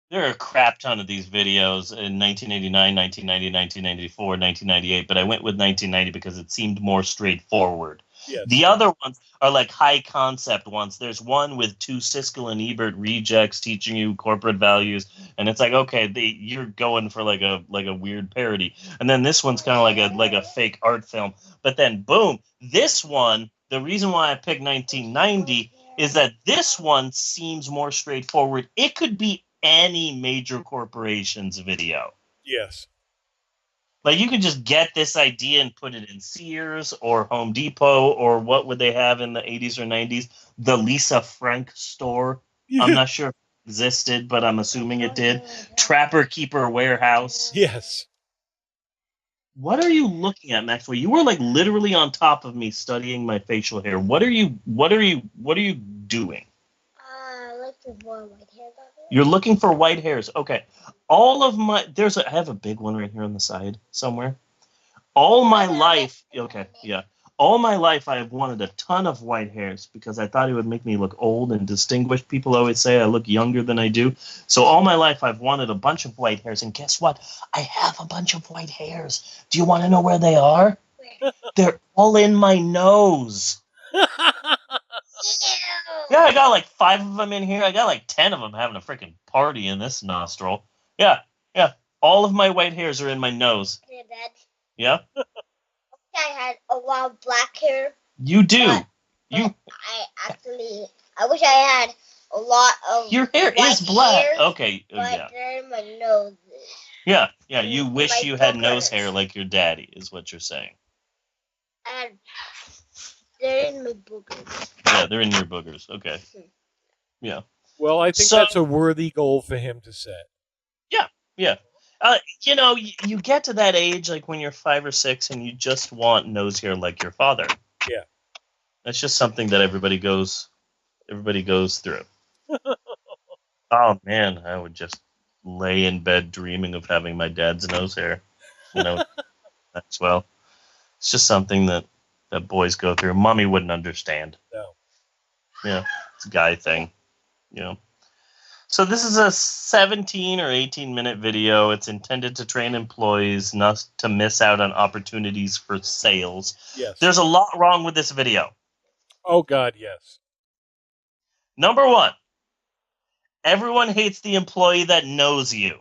There are a crap ton of these videos in 1989, 1990, 1994, 1998, but I went with 1990 because it seemed more straightforward. Yes. The other ones are like high concept ones. There's one with two Siskel and Ebert rejects teaching you corporate values, and it's like, okay, you're going for like a weird parody. And then this one's kind of like a fake art film. But then boom, this one, the reason why I picked 1990 is that this one seems more straightforward. It could be any major corporation's video. Yes. Like, you could just get this idea and put it in Sears or Home Depot, or what would they have in the 80s or 90s? The Lisa Frank store. I'm not sure if it existed, but I'm assuming it did. Trapper Keeper Warehouse. Yes. What are you looking at, Maxwell? You were like literally on top of me studying my facial hair. What are you doing? Looking for white hairs on it. You're looking for white hairs. Okay. I have a big one right here on the side somewhere. All my life, okay, yeah. All my life I have wanted a ton of white hairs because I thought it would make me look old and distinguished. People always say I look younger than I do. So all my life I've wanted a bunch of white hairs, and guess what? I have a bunch of white hairs. Do you want to know where they are? Where? They're all in my nose. Yeah, I got like 5 of them in here. I got like 10 of them having a freaking party in this nostril. Yeah. All of my white hairs are in my nose. Yeah, Dad. Yeah? I had a lot of black hair. You do. But I wish I had a lot of Your hair white is black. hairs, Okay. but Yeah. they're in my nose. Yeah. You wish My you had nose boogers. hair like your daddy, is what you're saying. And they're in my boogers. Yeah, they're in your boogers. Okay. Yeah. Well, I think So- that's a worthy goal for him to set. Yeah. You get to that age, like when you're 5 or 6, and you just want nose hair like your father. Yeah. That's just something that everybody goes through. Oh man, I would just lay in bed dreaming of having my dad's nose hair. As well. It's just something that boys go through. Mommy wouldn't understand. No. Yeah, it's a guy thing. So this is a 17 or 18-minute video. It's intended to train employees not to miss out on opportunities for sales. Yes. There's a lot wrong with this video. Oh, God, yes. Number 1, everyone hates the employee that knows you.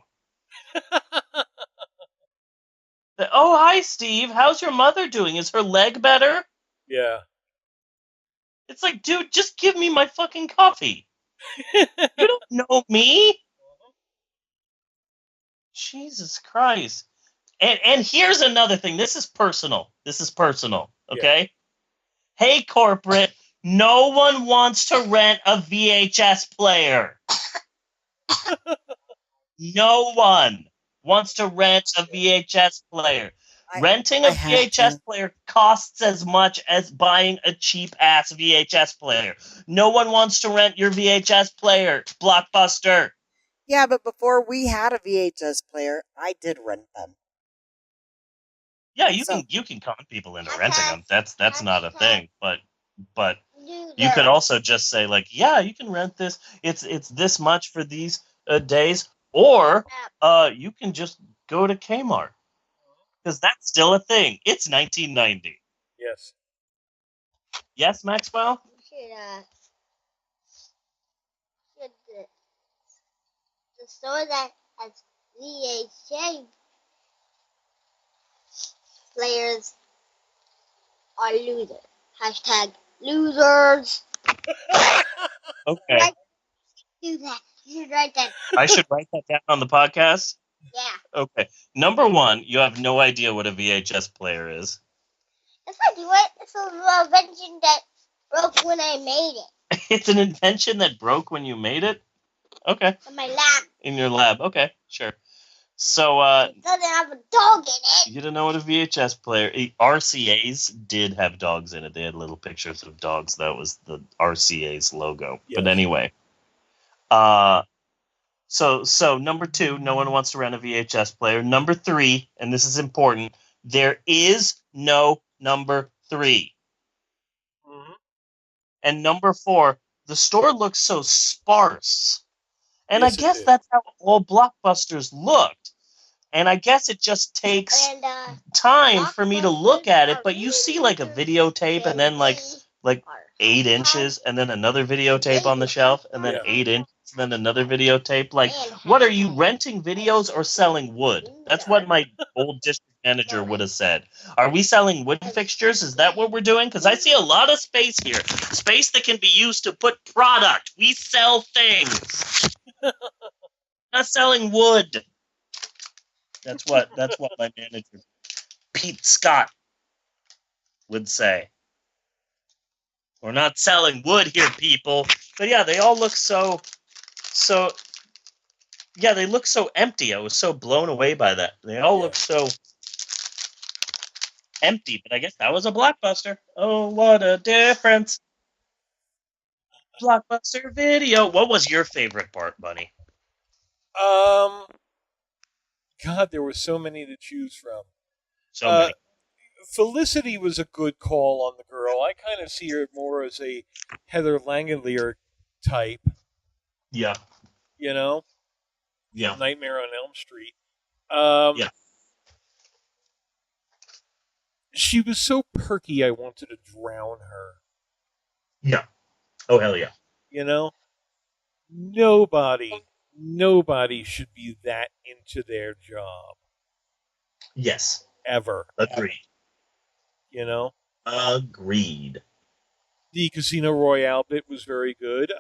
Oh, hi, Steve. How's your mother doing? Is her leg better? Yeah. It's like, dude, just give me my fucking coffee. You don't know me. Jesus Christ. And here's another thing. This is personal. Okay? Hey, corporate, no one wants to rent a VHS player. No one wants to rent a VHS player. Renting a VHS player costs as much as buying a cheap-ass VHS player. No one wants to rent your VHS player, Blockbuster. Yeah, but before we had a VHS player, I did rent them. Yeah, you can con people into renting them. That's not a thing. But you could also just say, like, yeah, you can rent this. It's this much for these days. Or you can just go to Kmart. Because that's still a thing. It's 1990. Yes. Yes, Maxwell? The store that has VHS players are losers. Hashtag losers. Okay. Do that. You should write that. I should write that down on the podcast? Yeah. Okay. Number 1, you have no idea what a VHS player is. Yes, I do it. It's an invention that broke when I made it. It's an invention that broke when you made it? Okay. In my lab. In your lab. Okay, sure. So, It doesn't have a dog in it. you didn't know what a VHS player... RCAs did have dogs in it. They had little pictures of dogs. That was the RCA's logo. Yes. But anyway. So number 2, no one wants to rent a VHS player. Number 3, and this is important, there is no number 3. Mm-hmm. And number 4, the store looks so sparse. And Yes, I it guess did. that's how all blockbusters looked. And I guess it just takes time for me to look at it, but you see like a videotape and then like 8 inches and then another videotape on the shelf and then Yeah. 8 inches and then another videotape. Like, what are you renting videos or selling wood? That's what my old district manager would have said. Are we selling wood fixtures? Is that what we're doing? Because I see a lot of space here. Space that can be used to put product. We sell things. Not selling wood. That's what my manager, Pete Scott, would say. We're not selling wood here, people. But yeah, they all look so yeah, they look so empty. I was so blown away by that. They all look so empty, but I guess that was a blockbuster. Oh, what a difference. Blockbuster video. What was your favorite part, Bunny? God, there were so many to choose from. So many. Felicity was a good call on the girl. I kind of see her more as a Heather Langelier type. Yeah. You know? Yeah. Nightmare on Elm Street. Yeah. She was so perky, I wanted to drown her. Yeah. Oh, hell yeah. You know? Nobody should be that into their job. Yes. Ever. Agreed. You know? Agreed. The Casino Royale bit was very good.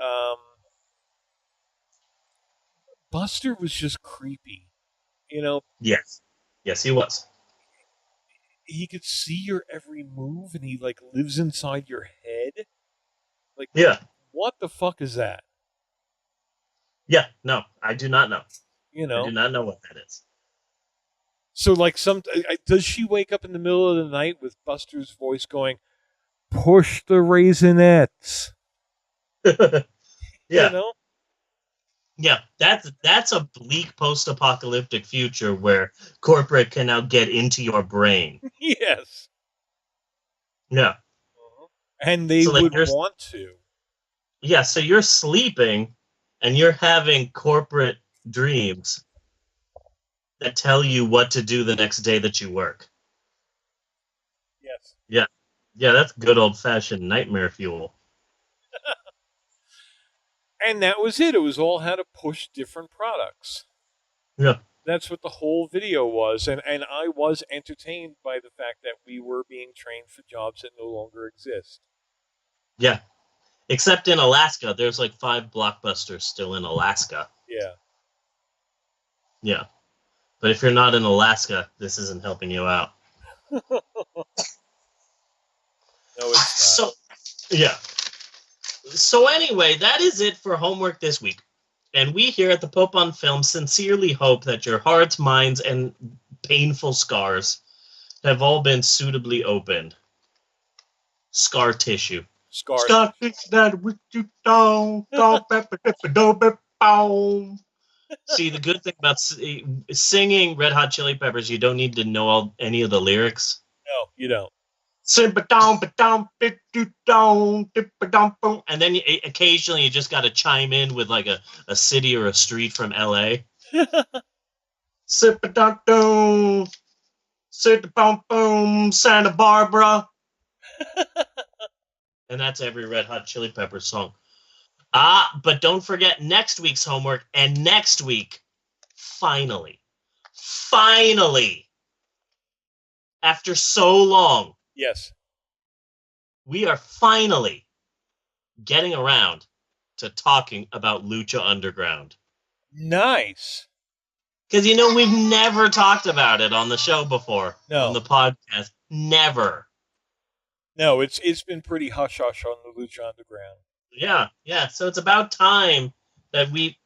Buster was just creepy. You know? Yes. Yes, he was. He could see your every move and he like lives inside your head. Like, yeah. What the fuck is that? Yeah, no, I do not know. You know? I do not know what that is. So, like, does she wake up in the middle of the night with Buster's voice going, "Push the raisinets"? Yeah. You know? Yeah, that's a bleak post-apocalyptic future where corporate can now get into your brain. Yes. Yeah. And they would want to. Yeah, so you're sleeping and you're having corporate dreams that tell you what to do the next day that you work. Yes. Yeah. Yeah, that's good old-fashioned nightmare fuel. And that was it. It was all how to push different products. Yeah. That's what the whole video was. And I was entertained by the fact that we were being trained for jobs that no longer exist. Yeah. Except in Alaska. There's like 5 blockbusters still in Alaska. Yeah. Yeah. But if you're not in Alaska, this isn't helping you out. No, it's not. Yeah. So anyway, that is it for homework this week. And we here at the Pope on Film sincerely hope that your hearts, minds, and painful scars have all been suitably opened. Scar tissue. Scar tissue that with you down. See, the good thing about singing Red Hot Chili Peppers, you don't need to know any of the lyrics. No, you don't. And then occasionally you just got to chime in with like a city or a street from LA. Santa Barbara. And that's every Red Hot Chili Peppers song. But don't forget next week's homework. And next week, finally, after so long, yes, we are finally getting around to talking about Lucha Underground. Nice. Because, we've never talked about it on the show before. No. On the podcast. Never. No, it's been pretty hush-hush on the Lucha Underground. Yeah. So it's about time that we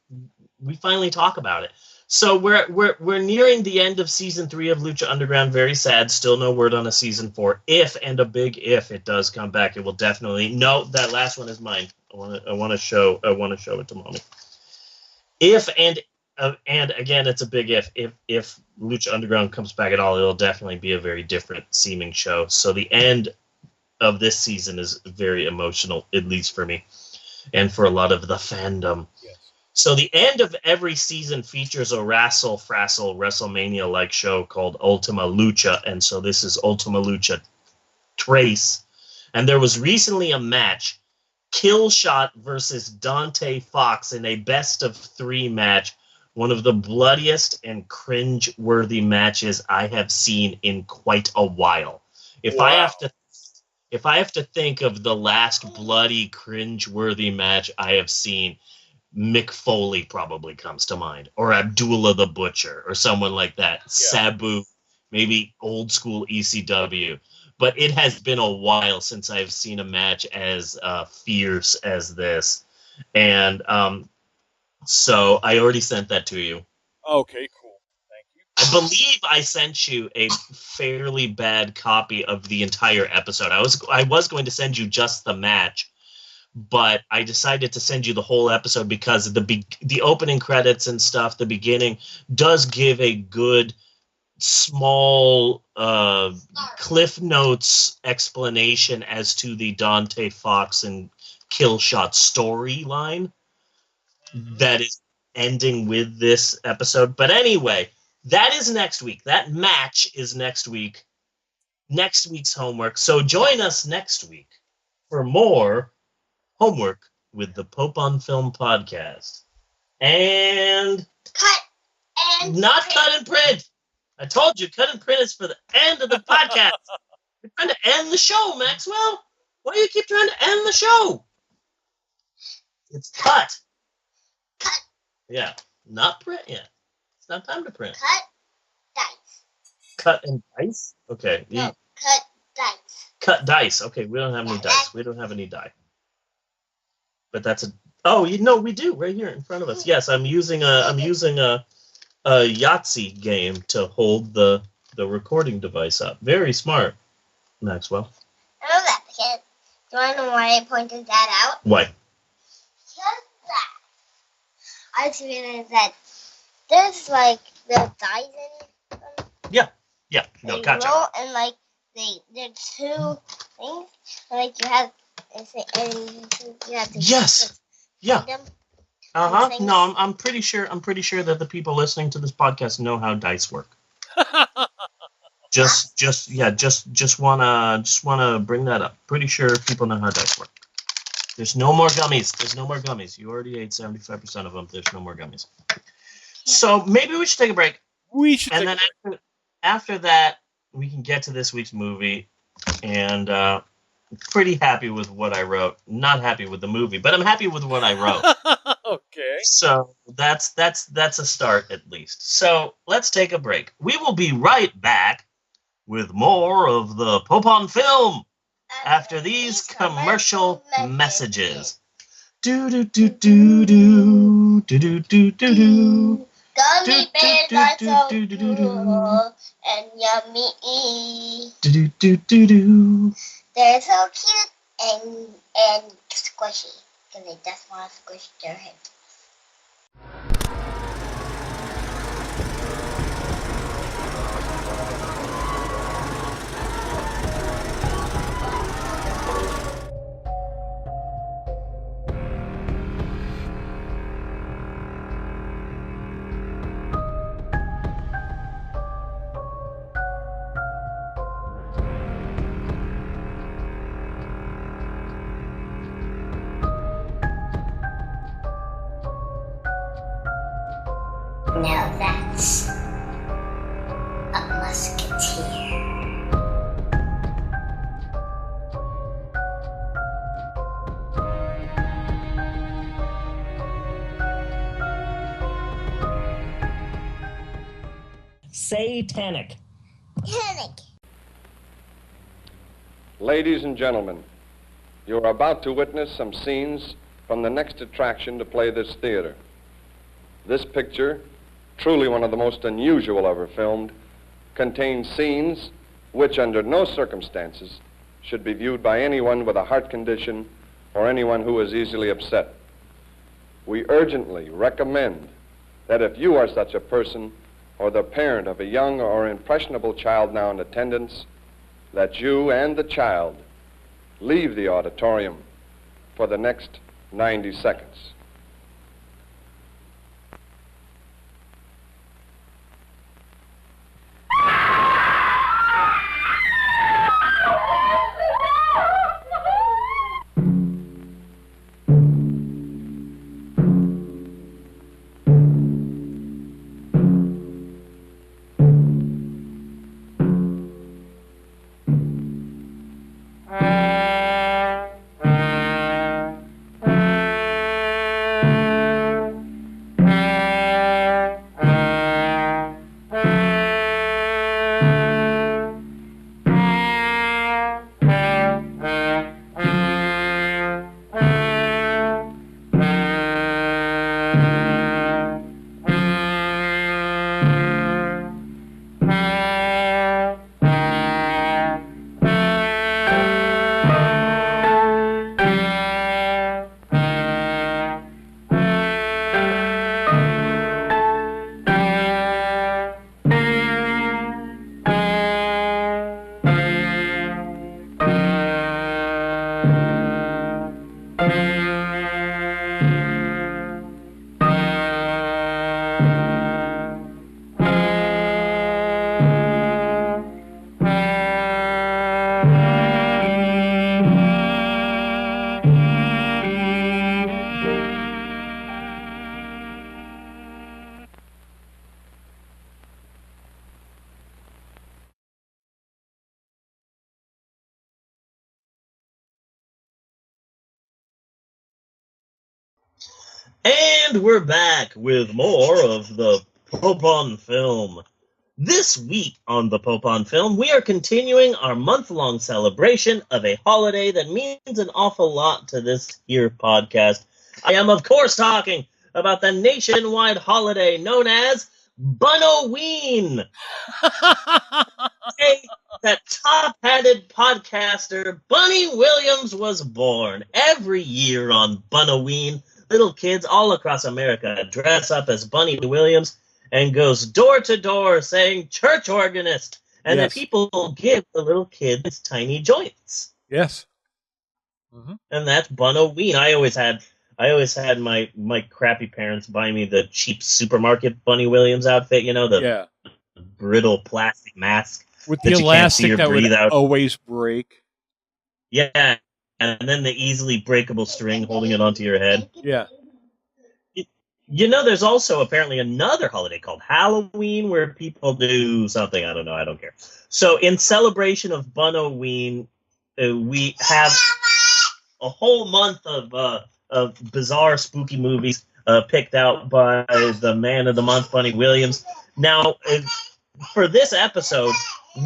finally talk about it. So we're nearing the end of season 3 of Lucha Underground. Very sad. Still no word on a season 4. If, and a big if, it does come back, it will definitely. No, that last one is mine. I want to show it to mommy. If and again, it's a big if Lucha Underground comes back at all, it'll definitely be a very different seeming show. So the end of this season is very emotional, at least for me, and for a lot of the fandom. Yes. So the end of every season features a rassle-frassle WrestleMania-like show called Ultima Lucha, and so this is Ultima Lucha Trace. And there was recently a match, Killshot versus Dante Fox, in a best-of-3 match, one of the bloodiest and cringe-worthy matches I have seen in quite a while. If I have to think of the last bloody, cringe-worthy match I have seen, Mick Foley probably comes to mind, or Abdullah the Butcher, or someone like that. Yeah. Sabu, maybe old school ECW. But it has been a while since I've seen a match as fierce as this. And so I already sent that to you. Okay, cool. Thank you. I believe I sent you a fairly bad copy of the entire episode. I was going to send you just the match, but I decided to send you the whole episode because the opening credits and stuff, the beginning, does give a good small Cliff Notes explanation as to the Dante Fox and Killshot storyline that is ending with this episode. But anyway, that is next week. That match is next week. Next week's homework. So join us next week for more homework with the Pope on Film podcast. And not cut and print. I told you, cut and print is for the end of the podcast. You're trying to end the show, Maxwell. Why do you keep trying to end the show? It's cut. Cut. Yeah, not print yet. It's not time to print. Cut dice. Cut and dice? Okay. No, cut dice. Cut dice. Okay, we don't have any dice. We don't have any die. But that's a... Oh, we do right here in front of us. Yes, I'm using a Yahtzee game to hold the recording device up. Very smart, Maxwell. I know that because do you want to know why I pointed that out? Why? Because that I just realized that there's like the dice in it. Yeah. No, gotcha. Roll and like there's two things. Like you have to. Yes. Yeah. No, I'm pretty sure that the people listening to this podcast know how dice work. just wanna bring that up. Pretty sure people know how dice work. There's no more gummies. You already ate 75% of them. There's no more gummies. So maybe we should take a break. And then after that, we can get to this week's movie. And pretty happy with what I wrote. Not happy with the movie, but I'm happy with what I wrote. Okay. So that's a start at least. So let's take a break. We will be right back with more of the Pope on Film after these commercial messages. Do do do do do do do do do do. Gummy bears are so cool and yummy. Do do do do do. They're so cute and squishy because they just want to squish their heads. Now that's a musketeer. Satanic. Panic. Ladies and gentlemen, you are about to witness some scenes from the next attraction to play this theater. This picture, truly one of the most unusual ever filmed, contains scenes which under no circumstances should be viewed by anyone with a heart condition or anyone who is easily upset. We urgently recommend that if you are such a person or the parent of a young or impressionable child now in attendance, that you and the child leave the auditorium for the next 90 seconds. And we're back with more of the Pope on Film. This week on the Pope on Film, we are continuing our month-long celebration of a holiday that means an awful lot to this here podcast. I am, of course, talking about the nationwide holiday known as Bunoween. Day that top-hatted podcaster Bunny Williams was born. Every year on Bunoween, little kids all across America dress up as Bunny Williams and goes door to door saying church organist, and Yes. then people give the little kids tiny joints. Yes. Mm-hmm. And that's Bunoween. I always had my crappy parents buy me the cheap supermarket Bunny Williams outfit, the brittle plastic mask with the that you can't see elastic or that breathe would out. always break. Yeah, and then the easily breakable string holding it onto your head. Yeah. There's also apparently another holiday called Halloween where people do something. I don't know. I don't care. So in celebration of Bunoween, we have a whole month of bizarre, spooky movies picked out by the man of the month, Bunny Williams. Now, for this episode,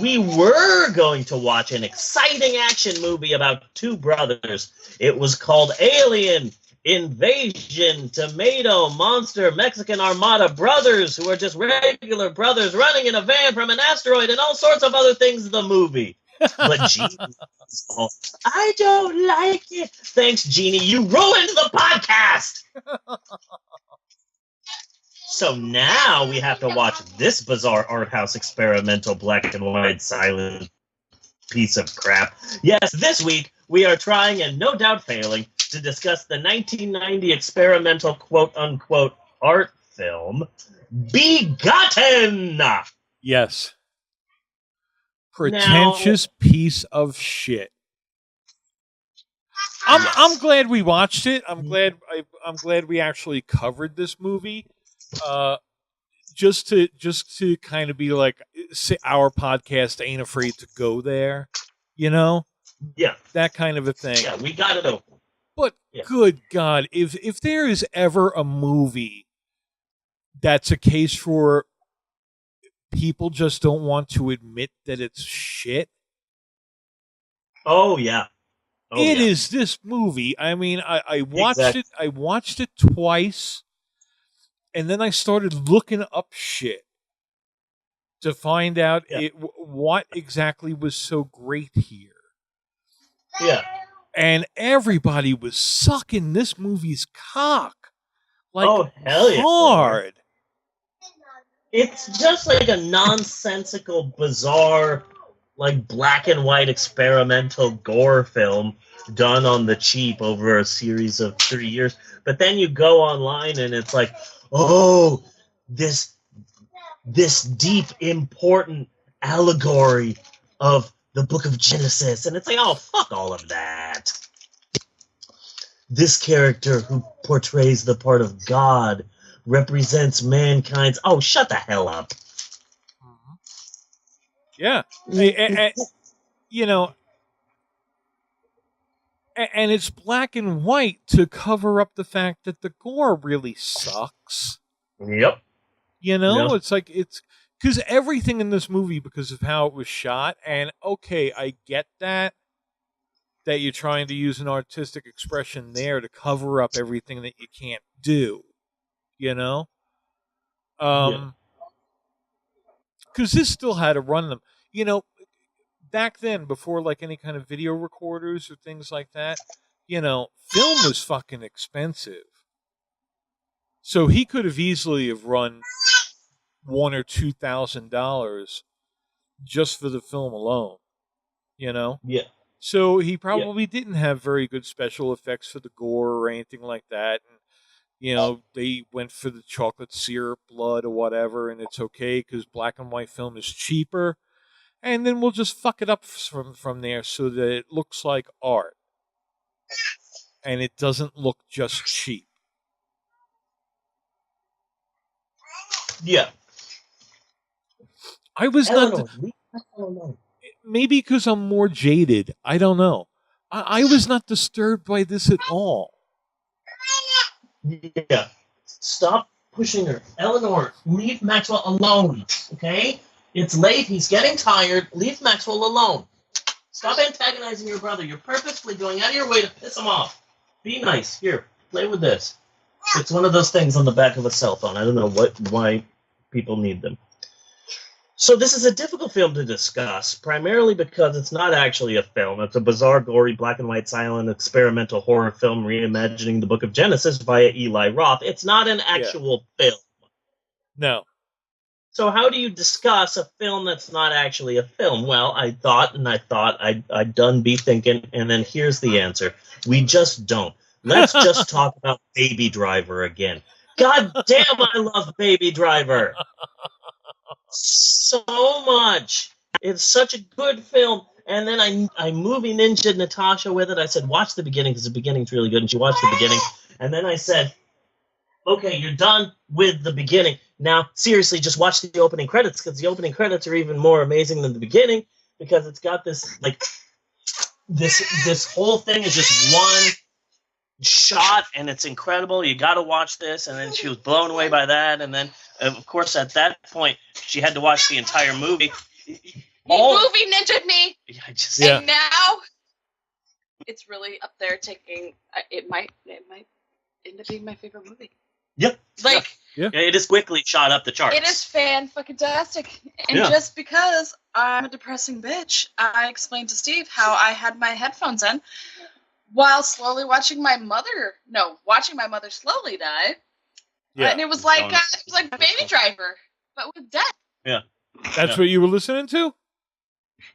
we were going to watch an exciting action movie about two brothers. It was called Alien Invasion, Tomato, Monster, Mexican Armada Brothers, who are just regular brothers running in a van from an asteroid and all sorts of other things in the movie. But Jeannie, I don't like it. Thanks, Jeannie. You ruined the podcast. So now we have to watch this bizarre art house experimental black and white silent piece of crap. Yes, this week we are trying and no doubt failing to discuss the 1990 experimental quote-unquote art film, Begotten! Yes. Pretentious piece of shit. I'm glad we watched it. I'm glad we actually covered this movie. Just to kind of be like, our podcast ain't afraid to go there, Yeah. That kind of a thing. Yeah, we got it open. But good God, if there is ever a movie that's a case for people just don't want to admit that it's shit. Oh yeah. It is this movie. I mean, I watched it. I watched it twice, and then I started looking up shit to find out what exactly was so great here. Yeah. And everybody was sucking this movie's cock. Like, hell yeah. Hard. It's just like a nonsensical, bizarre, like black and white experimental gore film done on the cheap over a series of 3 years. But then you go online and it's like, oh, this deep, important allegory of the book of Genesis. And it's like, oh, fuck all of that. This character who portrays the part of God represents mankind's... Oh, shut the hell up. Yeah. And it's black and white to cover up the fact that the gore really sucks. Yep. It's like, it's because everything in this movie, because of how it was shot, and okay, I get that you're trying to use an artistic expression there to cover up everything that you can't do, because this still had to run them. Back then, before like any kind of video recorders or things like that, film was fucking expensive. So he could have easily have run $1,000 or $2,000 just for the film alone. Yeah. So he probably didn't have very good special effects for the gore or anything like that. And, they went for the chocolate syrup blood or whatever, and it's okay because black and white film is cheaper. And then we'll just fuck it up from there so that it looks like art. And it doesn't look just cheap. Yeah. I was Eleanor, not... Maybe because I'm more jaded. I don't know. I was not disturbed by this at all. Yeah. Stop pushing her. Eleanor, leave Maxwell alone, okay? It's late. He's getting tired. Leave Maxwell alone. Stop antagonizing your brother. You're purposefully going out of your way to piss him off. Be nice. Here, play with this. It's one of those things on the back of a cell phone. I don't know why people need them. So this is a difficult film to discuss, primarily because it's not actually a film. It's a bizarre, gory, black and white, silent, experimental horror film reimagining the Book of Genesis via Eli Roth. It's not an actual film. No. So how do you discuss a film that's not actually a film? Well, I thought I'd done be thinking, and then here's the answer. We just don't. Let's just talk about Baby Driver again. God damn, I love Baby Driver. So much. It's such a good film. And then I movie ninja Natasha with it. I said, watch the beginning because the beginning's really good. And she watched the beginning. And then I said, okay, you're done with the beginning. Now, seriously, just watch the opening credits because the opening credits are even more amazing than the beginning because it's got this, like, this whole thing is just one shot and it's incredible. You got to watch this. And then she was blown away by that. And then, of course, at that point, she had to watch the entire movie. Movie ninja'd me. Yeah. And now it's really up there taking, it might end up being my favorite movie. Yep. Like, yeah. It is quickly shot up the charts. It is fan-fucking-tastic. And Yeah. just because I'm a depressing bitch, I explained to Steve how I had my headphones in while slowly watching my mother slowly die. Yeah. And it was like Baby Driver, but with death. Yeah. That's what you were listening to?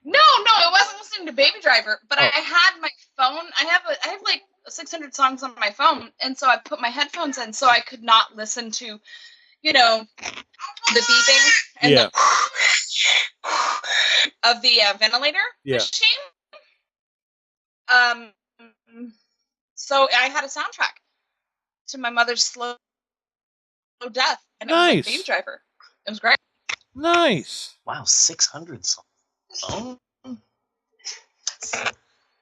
No, I wasn't listening to Baby Driver, but I had my phone. I have like 600 songs on my phone, and so I put my headphones in so I could not listen to, the beeping and the of the ventilator machine. So I had a soundtrack to my mother's slow death, and it was like Baby Driver. It was great. Nice. Wow, 600 songs. Oh.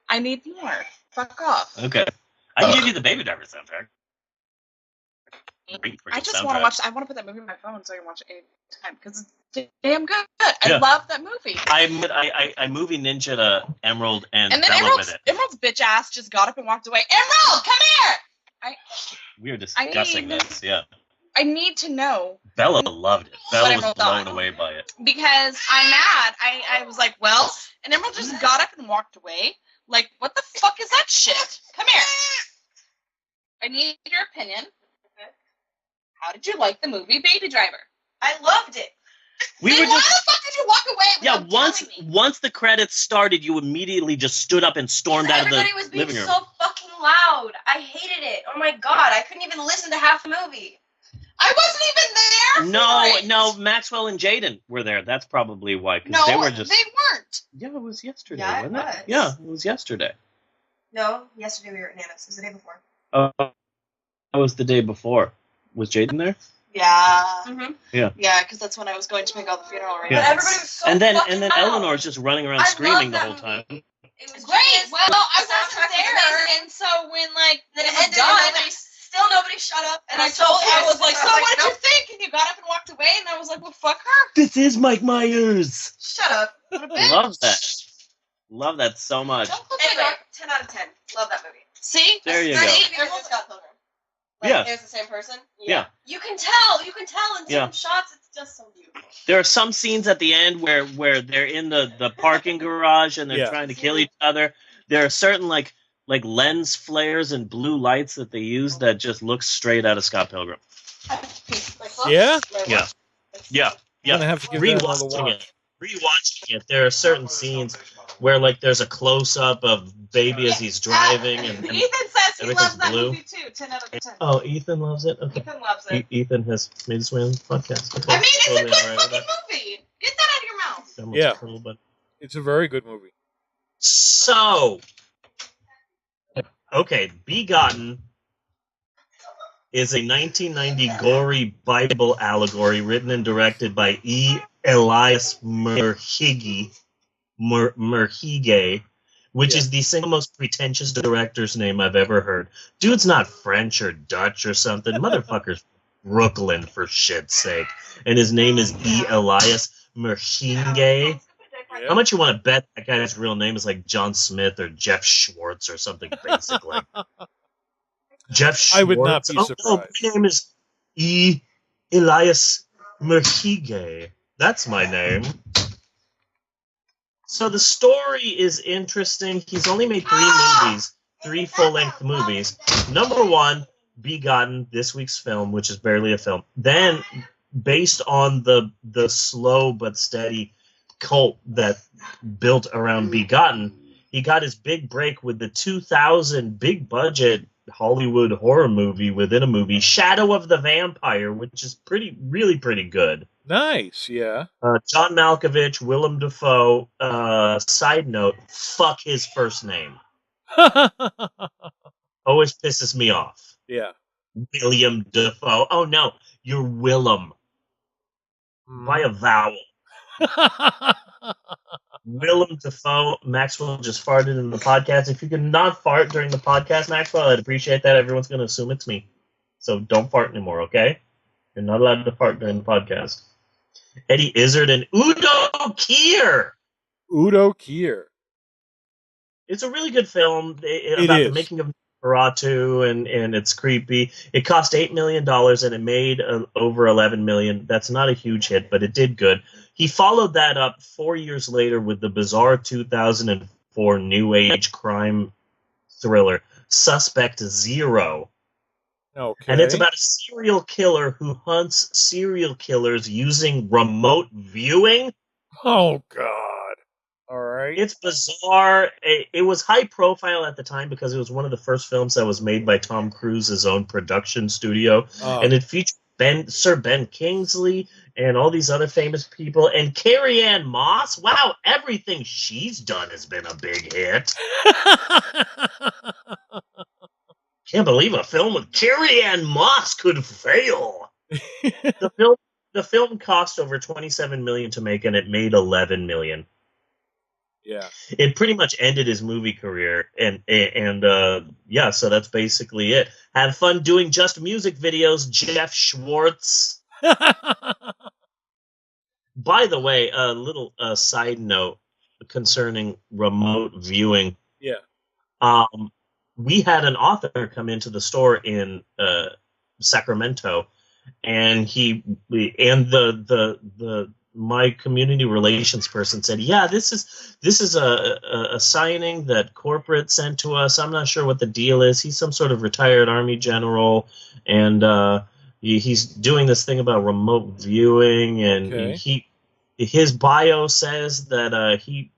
I need more. Fuck off. Okay. I can give you the Baby Driver soundtrack. I just want to watch. I want to put that movie in my phone so I can watch it anytime because it's damn good. I love that movie. I movie ninja to Emerald and then Bella with it. Emerald's bitch ass just got up and walked away. Emerald, come here! We were discussing this, yeah. I need to know. Bella loved it. Bella was Emerald blown thought. away by it. Because I'm mad. I was like, well, and Emerald just got up and walked away. Like, what the fuck is that shit? Come here. I need your opinion. How did you like the movie Baby Driver? I loved it. We then were why just the fuck did you walk away? once the credits started, you immediately just stood up and stormed out of the Everybody was being living room. so fucking loud. I hated it. Oh my god, I couldn't even listen to half the movie. I wasn't even there. No, Maxwell and Jaden were there. That's probably why. No, they were just. they weren't. Yeah, it was yesterday, Yeah, wasn't it was. it? Yeah, it was yesterday. No, yesterday we were at Nana's. It was the day before. That was the day before. Was Jaden there? Yeah. Mm-hmm. Yeah. Yeah, because that's when I was going to make all the funeral arrangements. Yeah. But everybody was so and then fucking loud. Eleanor's just running around I screaming the love whole that time. It was Great. genius. Well, I wasn't soundtrack was there, amazing. and so when Then it it was ended, done, and nobody shut up. and I was like, so what did you think? And you got up and walked away, and I was like, well, fuck her. This is Mike Myers. Shut up. What a bitch. Love that. Love that so much. Don't close my Anyway, door. 10 out of 10. Love that movie. See? There you go. Everyone's got Pilgrim. Like, Yeah. there's the same person? Yeah. You can tell in certain shots. It's just so beautiful. There are some scenes at the end where they're in the parking garage and they're trying to kill each other. There are certain like lens flares and blue lights that they use that just look straight out of Scott Pilgrim. Yeah? Yeah. Yeah. I'm gonna have to give that another watch. Rewatching it, there are certain scenes where like there's a close up of baby as he's driving and Ethan says he everything's loves that blue. movie too. 10 out of 10. Oh, Ethan loves it? Okay. Ethan loves it. Ethan has made his way on the podcast. Okay. I mean, it's Totally a good all right with fucking movie. Get that out of your mouth. that. Yeah. A little bit. It's a very good movie. So, okay, Begotten is a 1990 gory Bible allegory written and directed by E. Elias Merhige, which is the single most pretentious director's name I've ever heard. Dude's not French or Dutch or something. Motherfucker's Brooklyn, for shit's sake. And his name is E. Elias Merhige. How much you want to bet that guy's real name is like John Smith or Jeff Schwartz or something basic like Jeff Schwartz? I would not be surprised. Oh, my name is E. Elias Merhige. That's my name. So the story is interesting. He's only made 3 full-length movies. Number 1, Begotten, this week's film, which is barely a film. Then, based on the slow but steady cult that built around Begotten, he got his big break with the 2000 big-budget Hollywood horror movie within a movie, Shadow of the Vampire, which is really pretty good. Nice, yeah. John Malkovich, Willem Dafoe. Side note, fuck his first name. Always pisses me off. Yeah. William Dafoe. Oh no, you're Willem. By a vowel. Willem Dafoe. Maxwell just farted in the podcast. If you could not fart during the podcast, Maxwell, I'd appreciate that. Everyone's going to assume it's me. So don't fart anymore, okay? You're not allowed to fart during the podcast. Eddie Izzard and Udo Kier. Udo Kier. It's a really good film about the making of Nosferatu, and it's creepy. It cost $8 million and it made over $11 million. That's not a huge hit, but it did good. He followed that up 4 years later with the bizarre 2004 new age crime thriller, Suspect Zero. Okay. And it's about a serial killer who hunts serial killers using remote viewing. Oh, God. All right. It's bizarre. It was high profile at the time because it was one of the first films that was made by Tom Cruise's own production studio. And it featured Sir Ben Kingsley and all these other famous people. And Carrie Ann Moss. Wow, everything she's done has been a big hit. Can't believe a film with Carrie Ann Moss could fail. The film cost over $27 million to make, and it made $11 million. Yeah. It pretty much ended his movie career, and yeah, so that's basically it. Have fun doing just music videos, Jeff Schwartz. By the way, a little side note concerning remote viewing. Yeah. We had an author come into the store in Sacramento, and my community relations person said, "Yeah, this is a signing that corporate sent to us. I'm not sure what the deal is. He's some sort of retired Army general, and he's doing this thing about remote viewing, and his bio says that he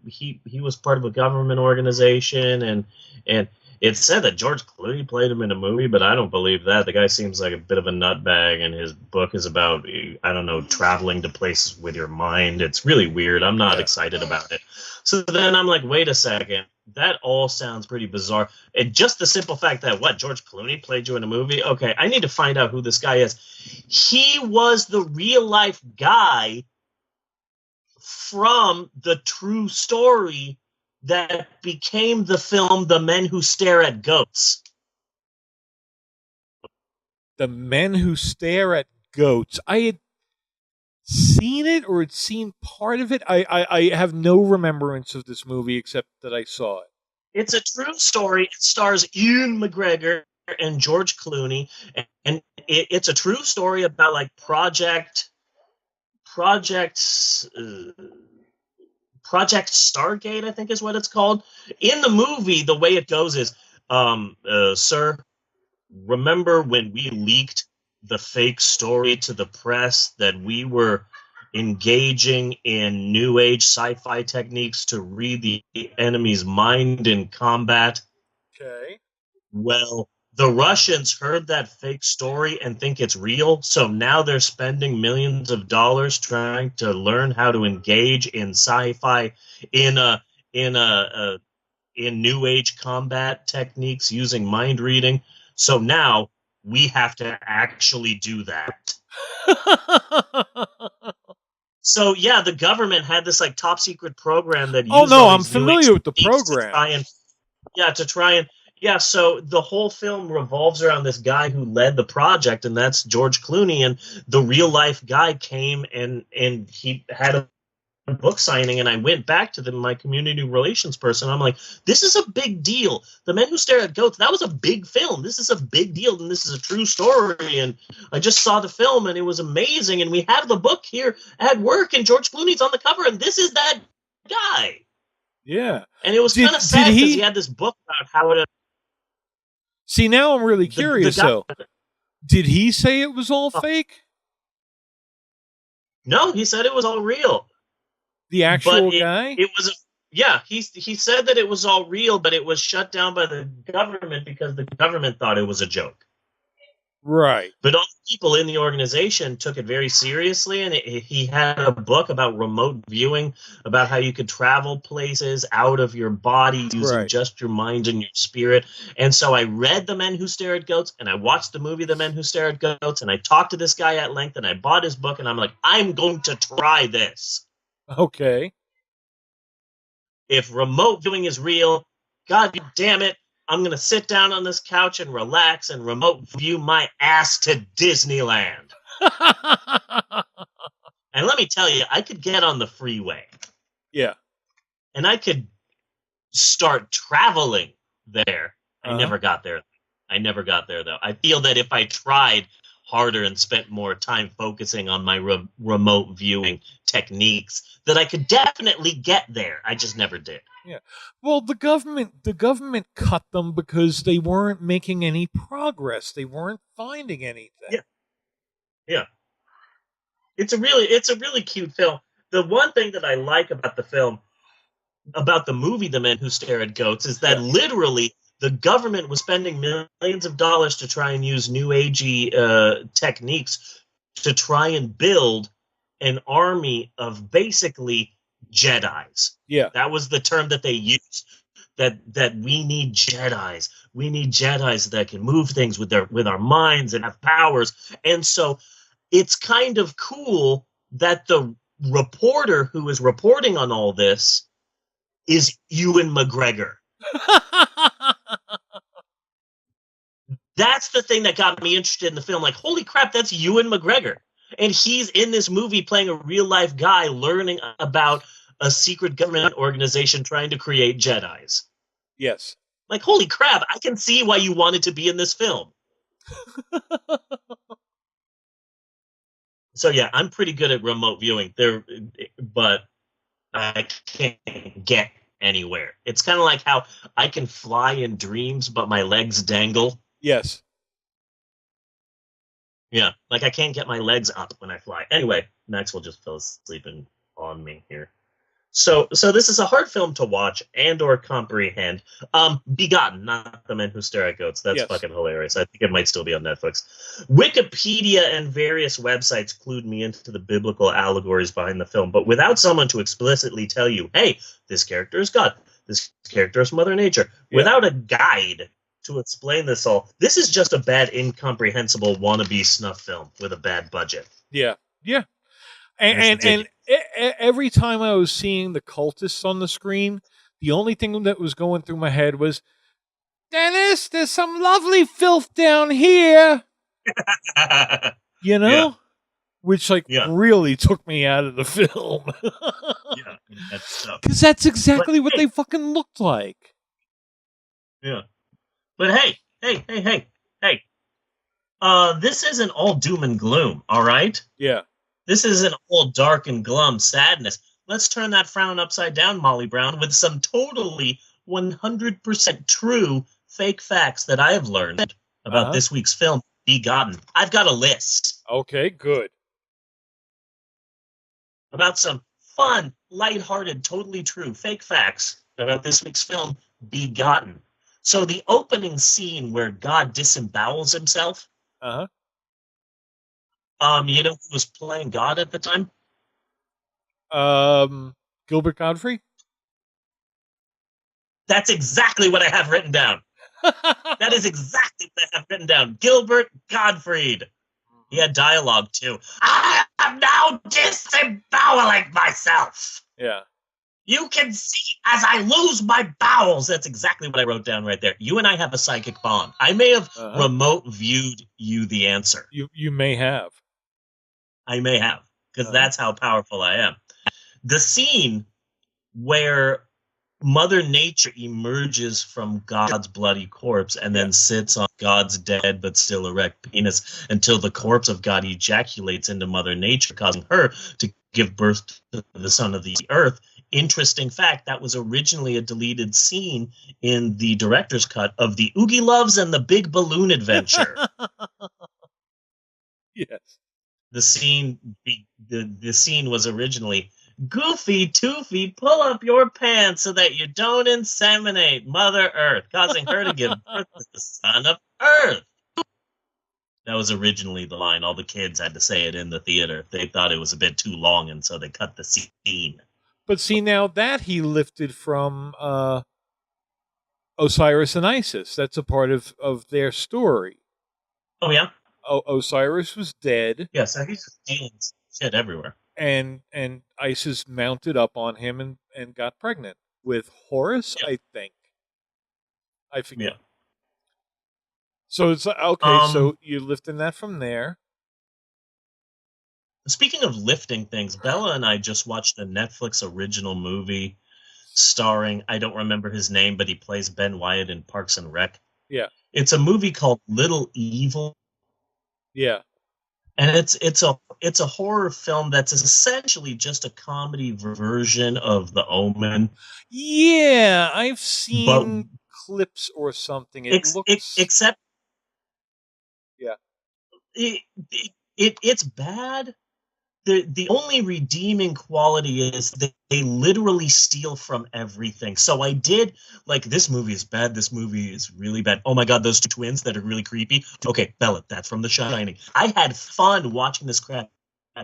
was part of a government organization, and it said that George Clooney played him in a movie, but I don't believe that. The guy seems like a bit of a nutbag, and his book is about, I don't know, traveling to places with your mind. It's really weird. I'm not excited about it. So then I'm like, wait a second. That all sounds pretty bizarre. And just the simple fact that, George Clooney played you in a movie? Okay, I need to find out who this guy is. He was the real-life guy from the true story that became the film The Men Who Stare at Goats. The Men Who Stare at Goats. I had seen it or had seen part of it. I have no remembrance of this movie except that I saw it. It's a true story. It stars Ian McGregor and George Clooney, and it's a true story about like Project Stargate, I think is what it's called. In the movie, the way it goes is, sir, remember when we leaked the fake story to the press that we were engaging in new age sci-fi techniques to read the enemy's mind in combat? Okay. Well, the Russians heard that fake story and think it's real, so now they're spending millions of dollars trying to learn how to engage in sci-fi in new age combat techniques using mind reading. So now we have to actually do that. So yeah, the government had this like top secret program that used I'm familiar with the program. To try and so the whole film revolves around this guy who led the project, and that's George Clooney. And the real life guy came and he had a book signing, and I went back to my community relations person. I'm like, this is a big deal. The Men Who Stare at Goats, that was a big film. This is a big deal, and this is a true story. And I just saw the film, and it was amazing. And we have the book here at work, and George Clooney's on the cover, and this is that guy. Yeah. And it was kind of sad because he had this book about how to... See, now I'm really curious, though. Did he say it was all fake? No, he said it was all real. The actual guy? It was he said that it was all real, but it was shut down by the government because the government thought it was a joke. Right. But all the people in the organization took it very seriously, and he had a book about remote viewing, about how you could travel places out of your body using just your mind and your spirit. And so I read The Men Who Stare at Goats, and I watched the movie The Men Who Stare at Goats, and I talked to this guy at length, and I bought his book, and I'm like, I'm going to try this. Okay. If remote viewing is real, God damn it, I'm going to sit down on this couch and relax and remote view my ass to Disneyland. And let me tell you, I could get on the freeway. Yeah. And I could start traveling there. I never got there. Though. I feel that if I tried harder and spent more time focusing on my remote viewing techniques, that I could definitely get there. I just never did. Yeah. Well, the government cut them because they weren't making any progress. They weren't finding anything. Yeah. It's a really cute film. The one thing that I like about the film, about the movie The Men Who Stare at Goats, is that literally the government was spending millions of dollars to try and use new agey techniques to try and build an army of basically Jedis. Yeah. That was the term that they used. That we need Jedis. We need Jedis that can move things with our minds and have powers. And so it's kind of cool that the reporter who is reporting on all this is Ewan McGregor. That's the thing that got me interested in the film. Like, holy crap, that's Ewan McGregor. And he's in this movie playing a real-life guy learning about a secret government organization trying to create Jedis. Yes. Like, holy crap, I can see why you wanted to be in this film. So, yeah, I'm pretty good at remote viewing, but I can't get anywhere. It's kind of like how I can fly in dreams, but my legs dangle. Yes. Yeah, like I can't get my legs up when I fly. Anyway, Maxwell just fell asleep on me here. So this is a hard film to watch and or comprehend. Begotten, not The Men Who Stare at Goats. That's fucking hilarious. I think it might still be on Netflix. Wikipedia and various websites clued me into the biblical allegories behind the film, but without someone to explicitly tell you, hey, this character is God, this character is Mother Nature, without a guide to explain this all, this is just a bad, incomprehensible wannabe snuff film with a bad budget. Yeah. And every time I was seeing the cultists on the screen, the only thing that was going through my head was, Dennis, there's some lovely filth down here. You know? Yeah. Which really took me out of the film. Yeah, that's tough. Because that's exactly what they fucking looked like. Yeah. But hey, Hey, this isn't all doom and gloom, all right? Yeah. This isn't all dark and glum sadness. Let's turn that frown upside down, Molly Brown, with some totally 100% true fake facts that I have learned about this week's film, Begotten. I've got a list. Okay, good. About some fun, lighthearted, totally true fake facts about this week's film, Begotten. So the opening scene where God disembowels himself, you know who was playing God at the time? Gilbert Godfrey? That's exactly what I have written down. That is exactly what I have written down. Gilbert Gottfried. He had dialogue too. I am now disemboweling myself. Yeah. You can see as I lose my bowels. That's exactly what I wrote down right there. You and I have a psychic bond. I may have remote viewed you the answer. You may have. I may have, because that's how powerful I am. The scene where Mother Nature emerges from God's bloody corpse and then sits on God's dead but still erect penis until the corpse of God ejaculates into Mother Nature, causing her to give birth to the son of the earth. Interesting fact, that was originally a deleted scene in the director's cut of the Oogie Loves and the Big Balloon Adventure. Yes. The scene was originally, Goofy, Toofy, pull up your pants so that you don't inseminate Mother Earth, causing her to give birth to the son of Earth. That was originally the line. All the kids had to say it in the theater. They thought it was a bit too long, and so they cut the scene. But see, now that he lifted from Osiris and Isis. That's a part of their story. Oh, yeah? Osiris was dead. Yeah, so he's just stealing shit everywhere. And Isis mounted up on him and got pregnant with Horus, I think. I forget. Yeah. So it's okay. So you're lifting that from there. Speaking of lifting things, Bella and I just watched a Netflix original movie starring, I don't remember his name, but he plays Ben Wyatt in Parks and Rec. Yeah. It's a movie called Little Evil. Yeah. And it's a horror film that's essentially just a comedy version of The Omen. Yeah, I've seen clips or something. It looks except yeah. It's bad. The only redeeming quality is that they literally steal from everything. So I did, like, this movie is bad, this movie is really bad. Oh my god, those two twins that are really creepy. Okay, Bella, that's from The Shining. I had fun watching this crappy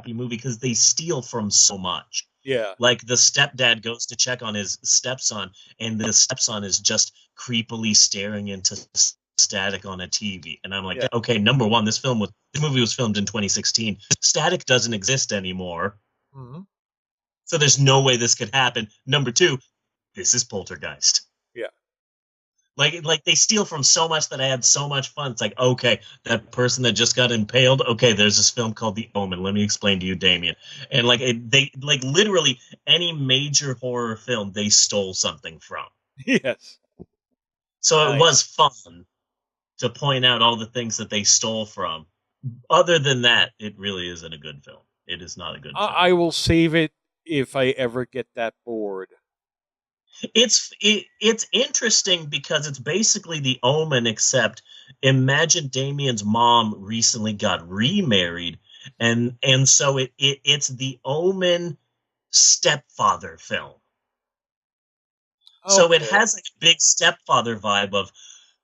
movie because they steal from so much. Yeah. Like, the stepdad goes to check on his stepson, and the stepson is just creepily staring into static on a TV. And I'm like, okay, number one, this movie was filmed in 2016. Static doesn't exist anymore. Mm-hmm. So there's no way this could happen. Number two, this is Poltergeist. Yeah. Like they steal from so much that I had so much fun. It's like, okay, that person that just got impaled. Okay, there's this film called The Omen. Let me explain to you, Damien. And they literally any major horror film they stole something from. Yes. So it was fun to point out all the things that they stole from. Other than that, it really isn't a good film. It is not a good film. I will save it if I ever get that bored. It's interesting because it's basically The Omen, except imagine Damien's mom recently got remarried, and so it's The Omen stepfather film. Okay. So it has like a big stepfather vibe of,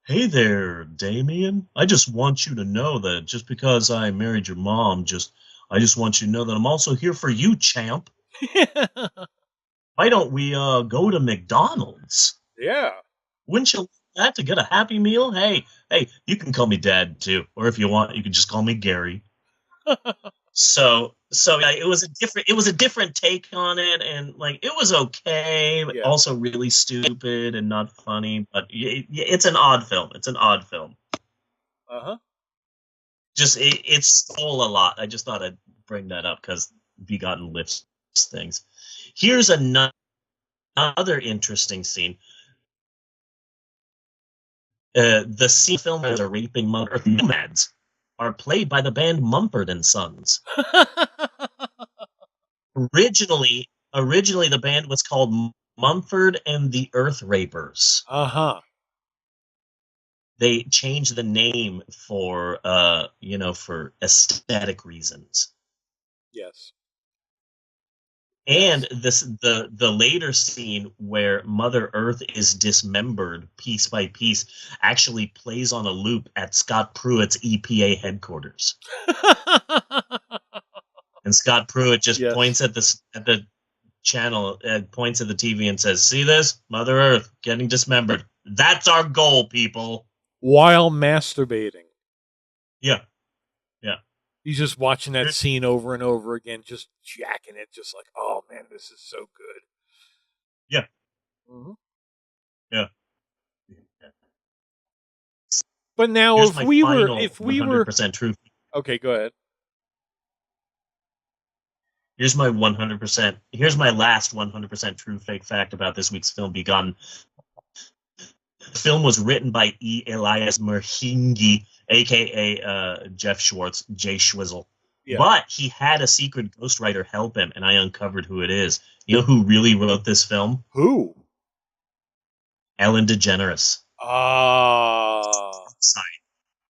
hey there, Damien. I just want you to know that just because I married your mom, I just want you to know that I'm also here for you, champ. Why don't we go to McDonald's? Yeah. Wouldn't you like that to get a Happy Meal? Hey, you can call me Dad too, or if you want, you can just call me Gary. So it was a different take on it, and like it was okay, but also really stupid and not funny. But it's an odd film. It's an odd film. Just it stole a lot. I just thought I'd bring that up because Begotten lifts things. Here's another interesting scene. The scene film where they're raping Mother Earth nomads are played by the band Mumford and Sons. Originally, the band was called Mumford and the Earth Rapers. Uh-huh. They changed the name for for aesthetic reasons. Yes. And the later scene where Mother Earth is dismembered piece by piece actually plays on a loop at Scott Pruitt's EPA headquarters. And Scott Pruitt just points at the channel, points at the TV and says, "See this? Mother Earth getting dismembered. That's our goal, people." While masturbating. Yeah. He's just watching that scene over and over again, just jacking it, just like, oh man, this is so good. Yeah. Mm-hmm. Yeah. But now, Here's if my we final were 100% true. Okay, go ahead. Here's my 100%. Here's my last 100% true fake fact about this week's film, Begotten. The film was written by E. Elias Merhingi, a.k.a. Jeff Schwartz, Jay Schwizzle. Yeah. But he had a secret ghostwriter help him, and I uncovered who it is. You know who really wrote this film? Who? Ellen DeGeneres. Ah.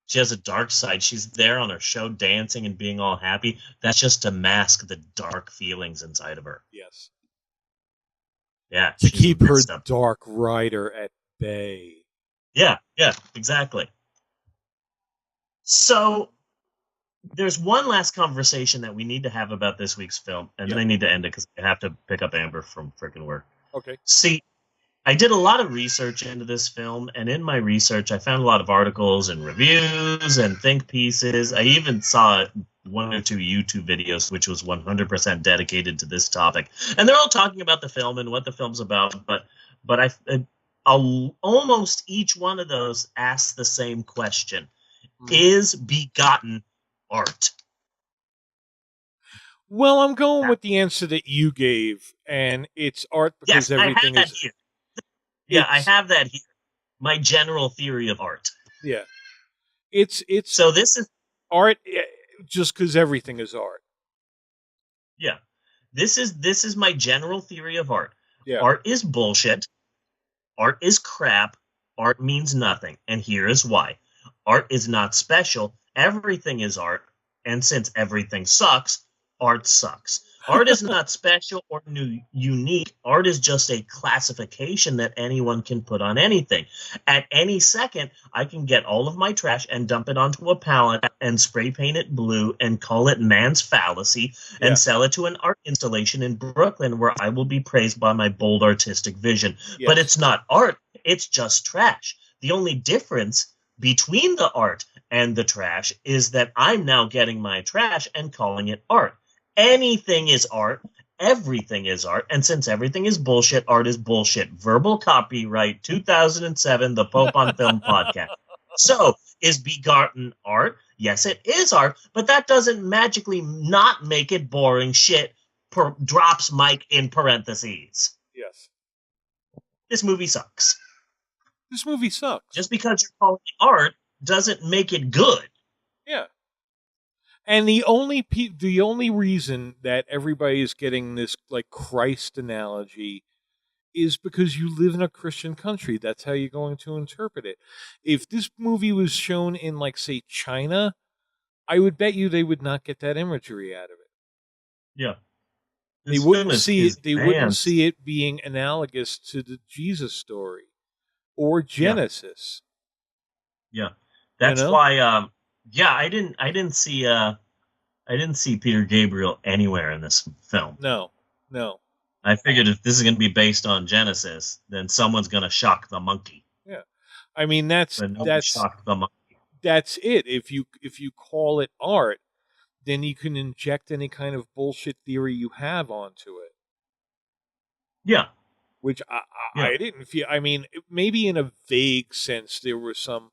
She has a dark side. She's there on her show dancing and being all happy. That's just to mask the dark feelings inside of her. Yes. Yeah. To keep her dark rider at bay. Yeah, exactly. So there's one last conversation that we need to have about this week's film, and then I need to end it because I have to pick up Amber from freaking work. Okay. See, I did a lot of research into this film, and in my research, I found a lot of articles and reviews and think pieces. I even saw one or two YouTube videos, which was 100% dedicated to this topic. And they're all talking about the film and what the film's about, but almost each one of those asks the same question. Is Begotten art? Well, I'm going with the answer that you gave, and it's art because everything is... Here. Yeah, I have that here. My general theory of art. Yeah. It's so this is art just because everything is art. Yeah. This is my general theory of art. Yeah. Art is bullshit. Art is crap. Art means nothing. And here is why. Art is not special. Everything is art. And since everything sucks, art sucks. Art is not special or unique. Art is just a classification that anyone can put on anything. At any second, I can get all of my trash and dump it onto a pallet and spray paint it blue and call it man's fallacy and sell it to an art installation in Brooklyn where I will be praised by my bold artistic vision. Yes. But it's not art. It's just trash. The only difference between the art and the trash is that I'm now getting my trash and calling it art. Anything is art. Everything is art. And since everything is bullshit, art is bullshit. Verbal copyright 2007, the Pope on Film podcast. So, is Begotten art? Yes, it is art, but that doesn't magically not make it boring shit. Drops Mike in parentheses. Yes. This movie sucks. This movie sucks. Just because you're calling it art doesn't make it good. Yeah. And the only reason that everybody is getting this like Christ analogy is because you live in a Christian country. That's how you're going to interpret it. If this movie was shown in like say China, I would bet you they would not get that imagery out of it. Yeah. They wouldn't see it. They wouldn't see it being analogous to the Jesus story or Genesis. Yeah. That's why I didn't see Peter Gabriel anywhere in this film. No. I figured if this is going to be based on Genesis, then someone's going to shock the monkey. Yeah, I mean that's shock the monkey. That's it. If you call it art, then you can inject any kind of bullshit theory you have onto it. Yeah, which I didn't feel. I mean, maybe in a vague sense there were some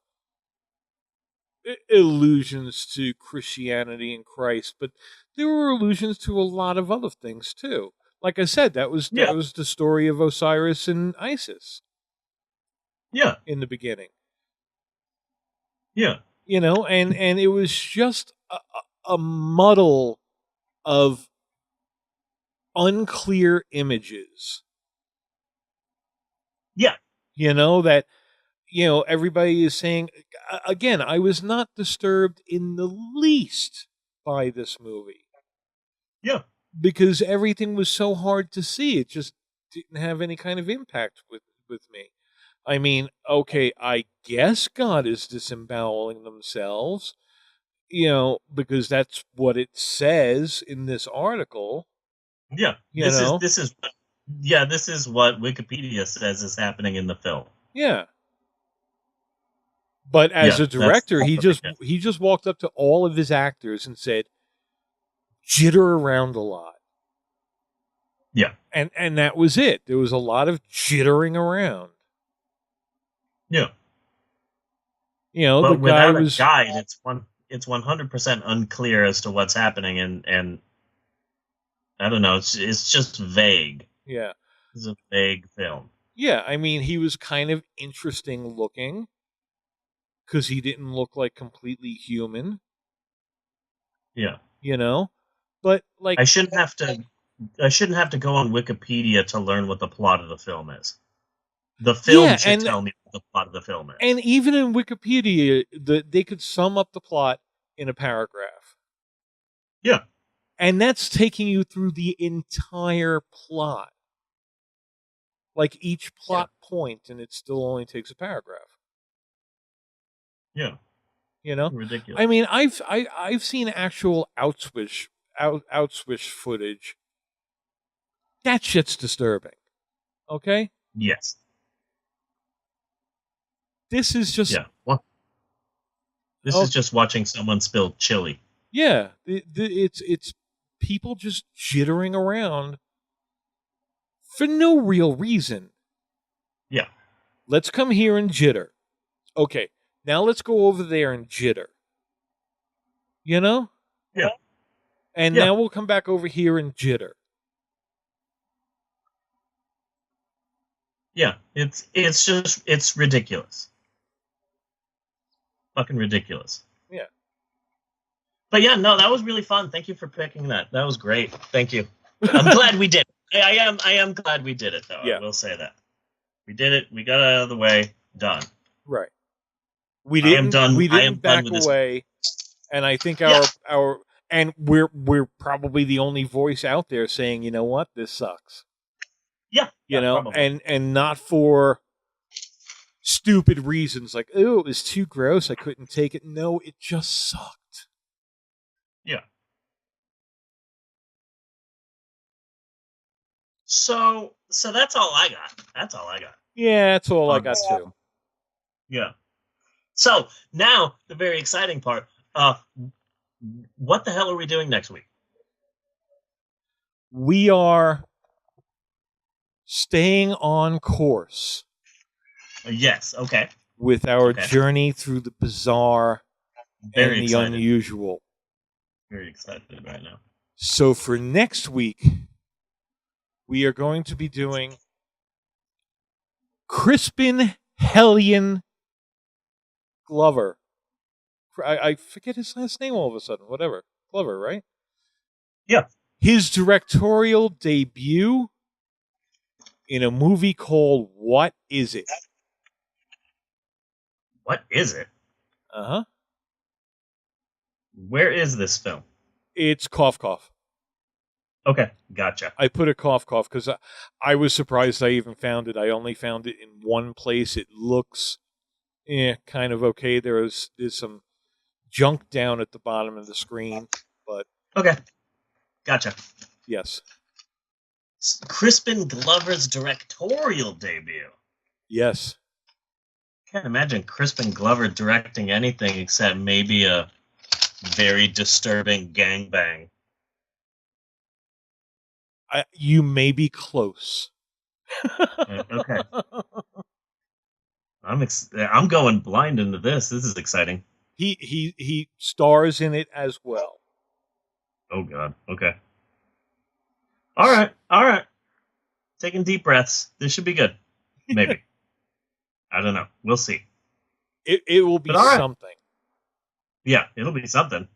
allusions to Christianity and Christ, but there were allusions to a lot of other things too. Like I said, that was the story of Osiris and Isis. Yeah, in the beginning. Yeah. And it was just a muddle of unclear images. Yeah. That everybody is saying. Again, I was not disturbed in the least by this movie. Yeah. Because everything was so hard to see. It just didn't have any kind of impact with me. I mean, okay, I guess God is disemboweling themselves, because that's what it says in this article. Yeah. This is what Wikipedia says is happening in the film. Yeah. But as a director, he just walked up to all of his actors and said, jitter around a lot. Yeah. And that was it. There was a lot of jittering around. Yeah. But the guy without was a guide, it's 100% unclear as to what's happening, and I don't know, it's just vague. Yeah. It's a vague film. Yeah, I mean, he was kind of interesting looking because he didn't look like completely human. Yeah. But like I shouldn't have to go on Wikipedia to learn what the plot of the film is. The film should tell me what the plot of the film is. And even in Wikipedia, they could sum up the plot in a paragraph. Yeah. And that's taking you through the entire plot. Like each plot point, and it still only takes a paragraph. Yeah. Ridiculous. I mean, I've seen actual outswish footage. That shit's disturbing. Okay? Yes. This is just This is just watching someone spill chili. Yeah, it's people just jittering around for no real reason. Yeah. Let's come here and jitter. Okay, now let's go over there and jitter. Yeah. And now we'll come back over here and jitter. Yeah, it's ridiculous. Fucking ridiculous. Yeah. But yeah, no, that was really fun. Thank you for picking that. That was great. Thank you. I'm glad we did it. I am glad we did it, though. Yeah. I will say that. We did it. We got it out of the way. Done. Right. We didn't back done with away. And I think we're probably the only voice out there saying, you know what, this sucks. Yeah. And not for stupid reasons like, oh, it was too gross, I couldn't take it. No, it just sucked. Yeah. So that's all I got. Yeah, that's all I got too. Yeah. So now the very exciting part. What the hell are we doing next week? We are staying on course. Yes, okay. With our journey through the bizarre and the unusual. Very excited right now. So for next week, we are going to be doing Crispin Hellion Glover. I forget his last name all of a sudden. Whatever. Glover, right? Yeah. His directorial debut in a movie called What Is It? What is it? Uh-huh. Where is this film? It's Cough Cough. Okay, gotcha. I put a Cough Cough because I was surprised I even found it. I only found it in one place. It looks kind of okay. There's some junk down at the bottom of the screen, but... Okay, gotcha. Yes. Crispin Glover's directorial debut. Yes. Can't imagine Crispin Glover directing anything except maybe a very disturbing gangbang. You may be close. Okay. I'm going blind into this. This is exciting. He stars in it as well. Oh God. Okay. All right. Taking deep breaths. This should be good. Maybe. I don't know. We'll see. It will be something. Yeah, it'll be something.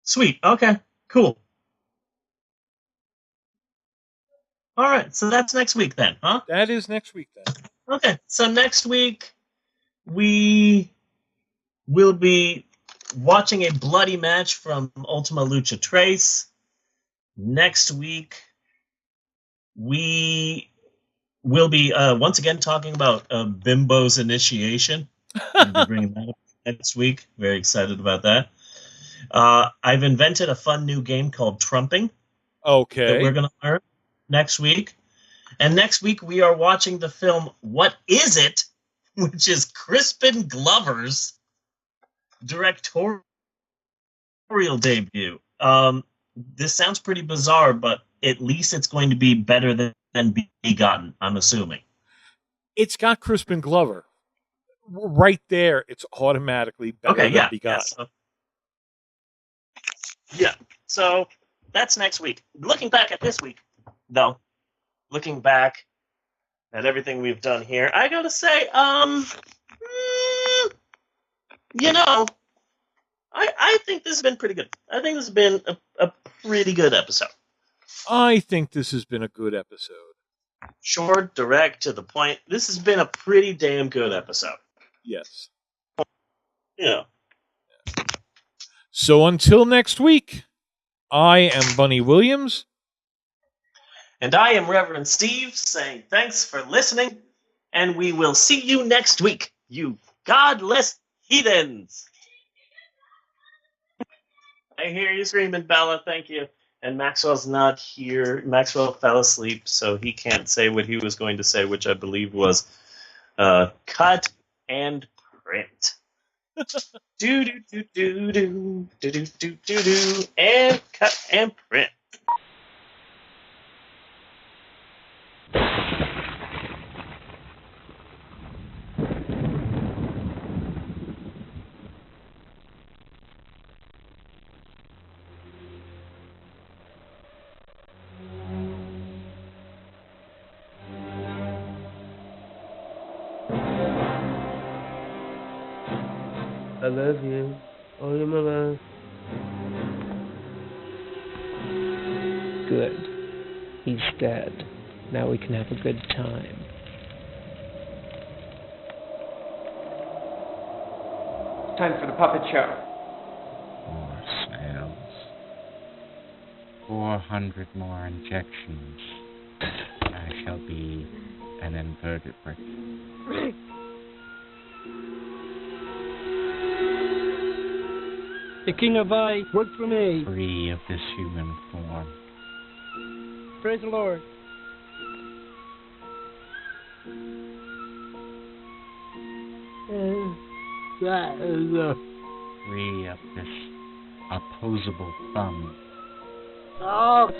Sweet. Okay. Cool. All right. So that's next week then, huh? That is next week then. Okay. So next week we will be watching a bloody match from Ultima Lucha Trace. Next week we will be once again talking about Bimbo's Initiation. We'll be bringing that up next week. Very excited about that. I've invented a fun new game called Trumping. Okay. That we're going to learn next week. And next week we are watching the film What Is It? Which is Crispin Glover's directorial debut. This sounds pretty bizarre, but at least it's going to be better than Begotten, I'm assuming. It's got Crispin Glover. Right there, it's automatically better than Begotten. Yeah, so that's next week. Looking back at this week, though, looking back at everything we've done here, I gotta say, I think this has been pretty good. I think this has been a pretty good episode. I think this has been a good episode. Short, direct, to the point. This has been a pretty damn good episode. Yes. Yeah. So until next week, I am Bunny Williams. And I am Reverend Steve, saying thanks for listening, and we will see you next week, you godless heathens! I hear you screaming, Bella, thank you. And Maxwell's not here. Maxwell fell asleep, so he can't say what he was going to say, which I believe was cut and print. do do do do do do do do do do and cut and print. I love you. Oh, you're my love. Good. He's dead. Now we can have a good time. Time for the puppet show. 4 snails. 400 more injections. I shall be an invertebrate. The King of I, work for me. Free of this human form. Praise the Lord. Free of this opposable thumb. Oh.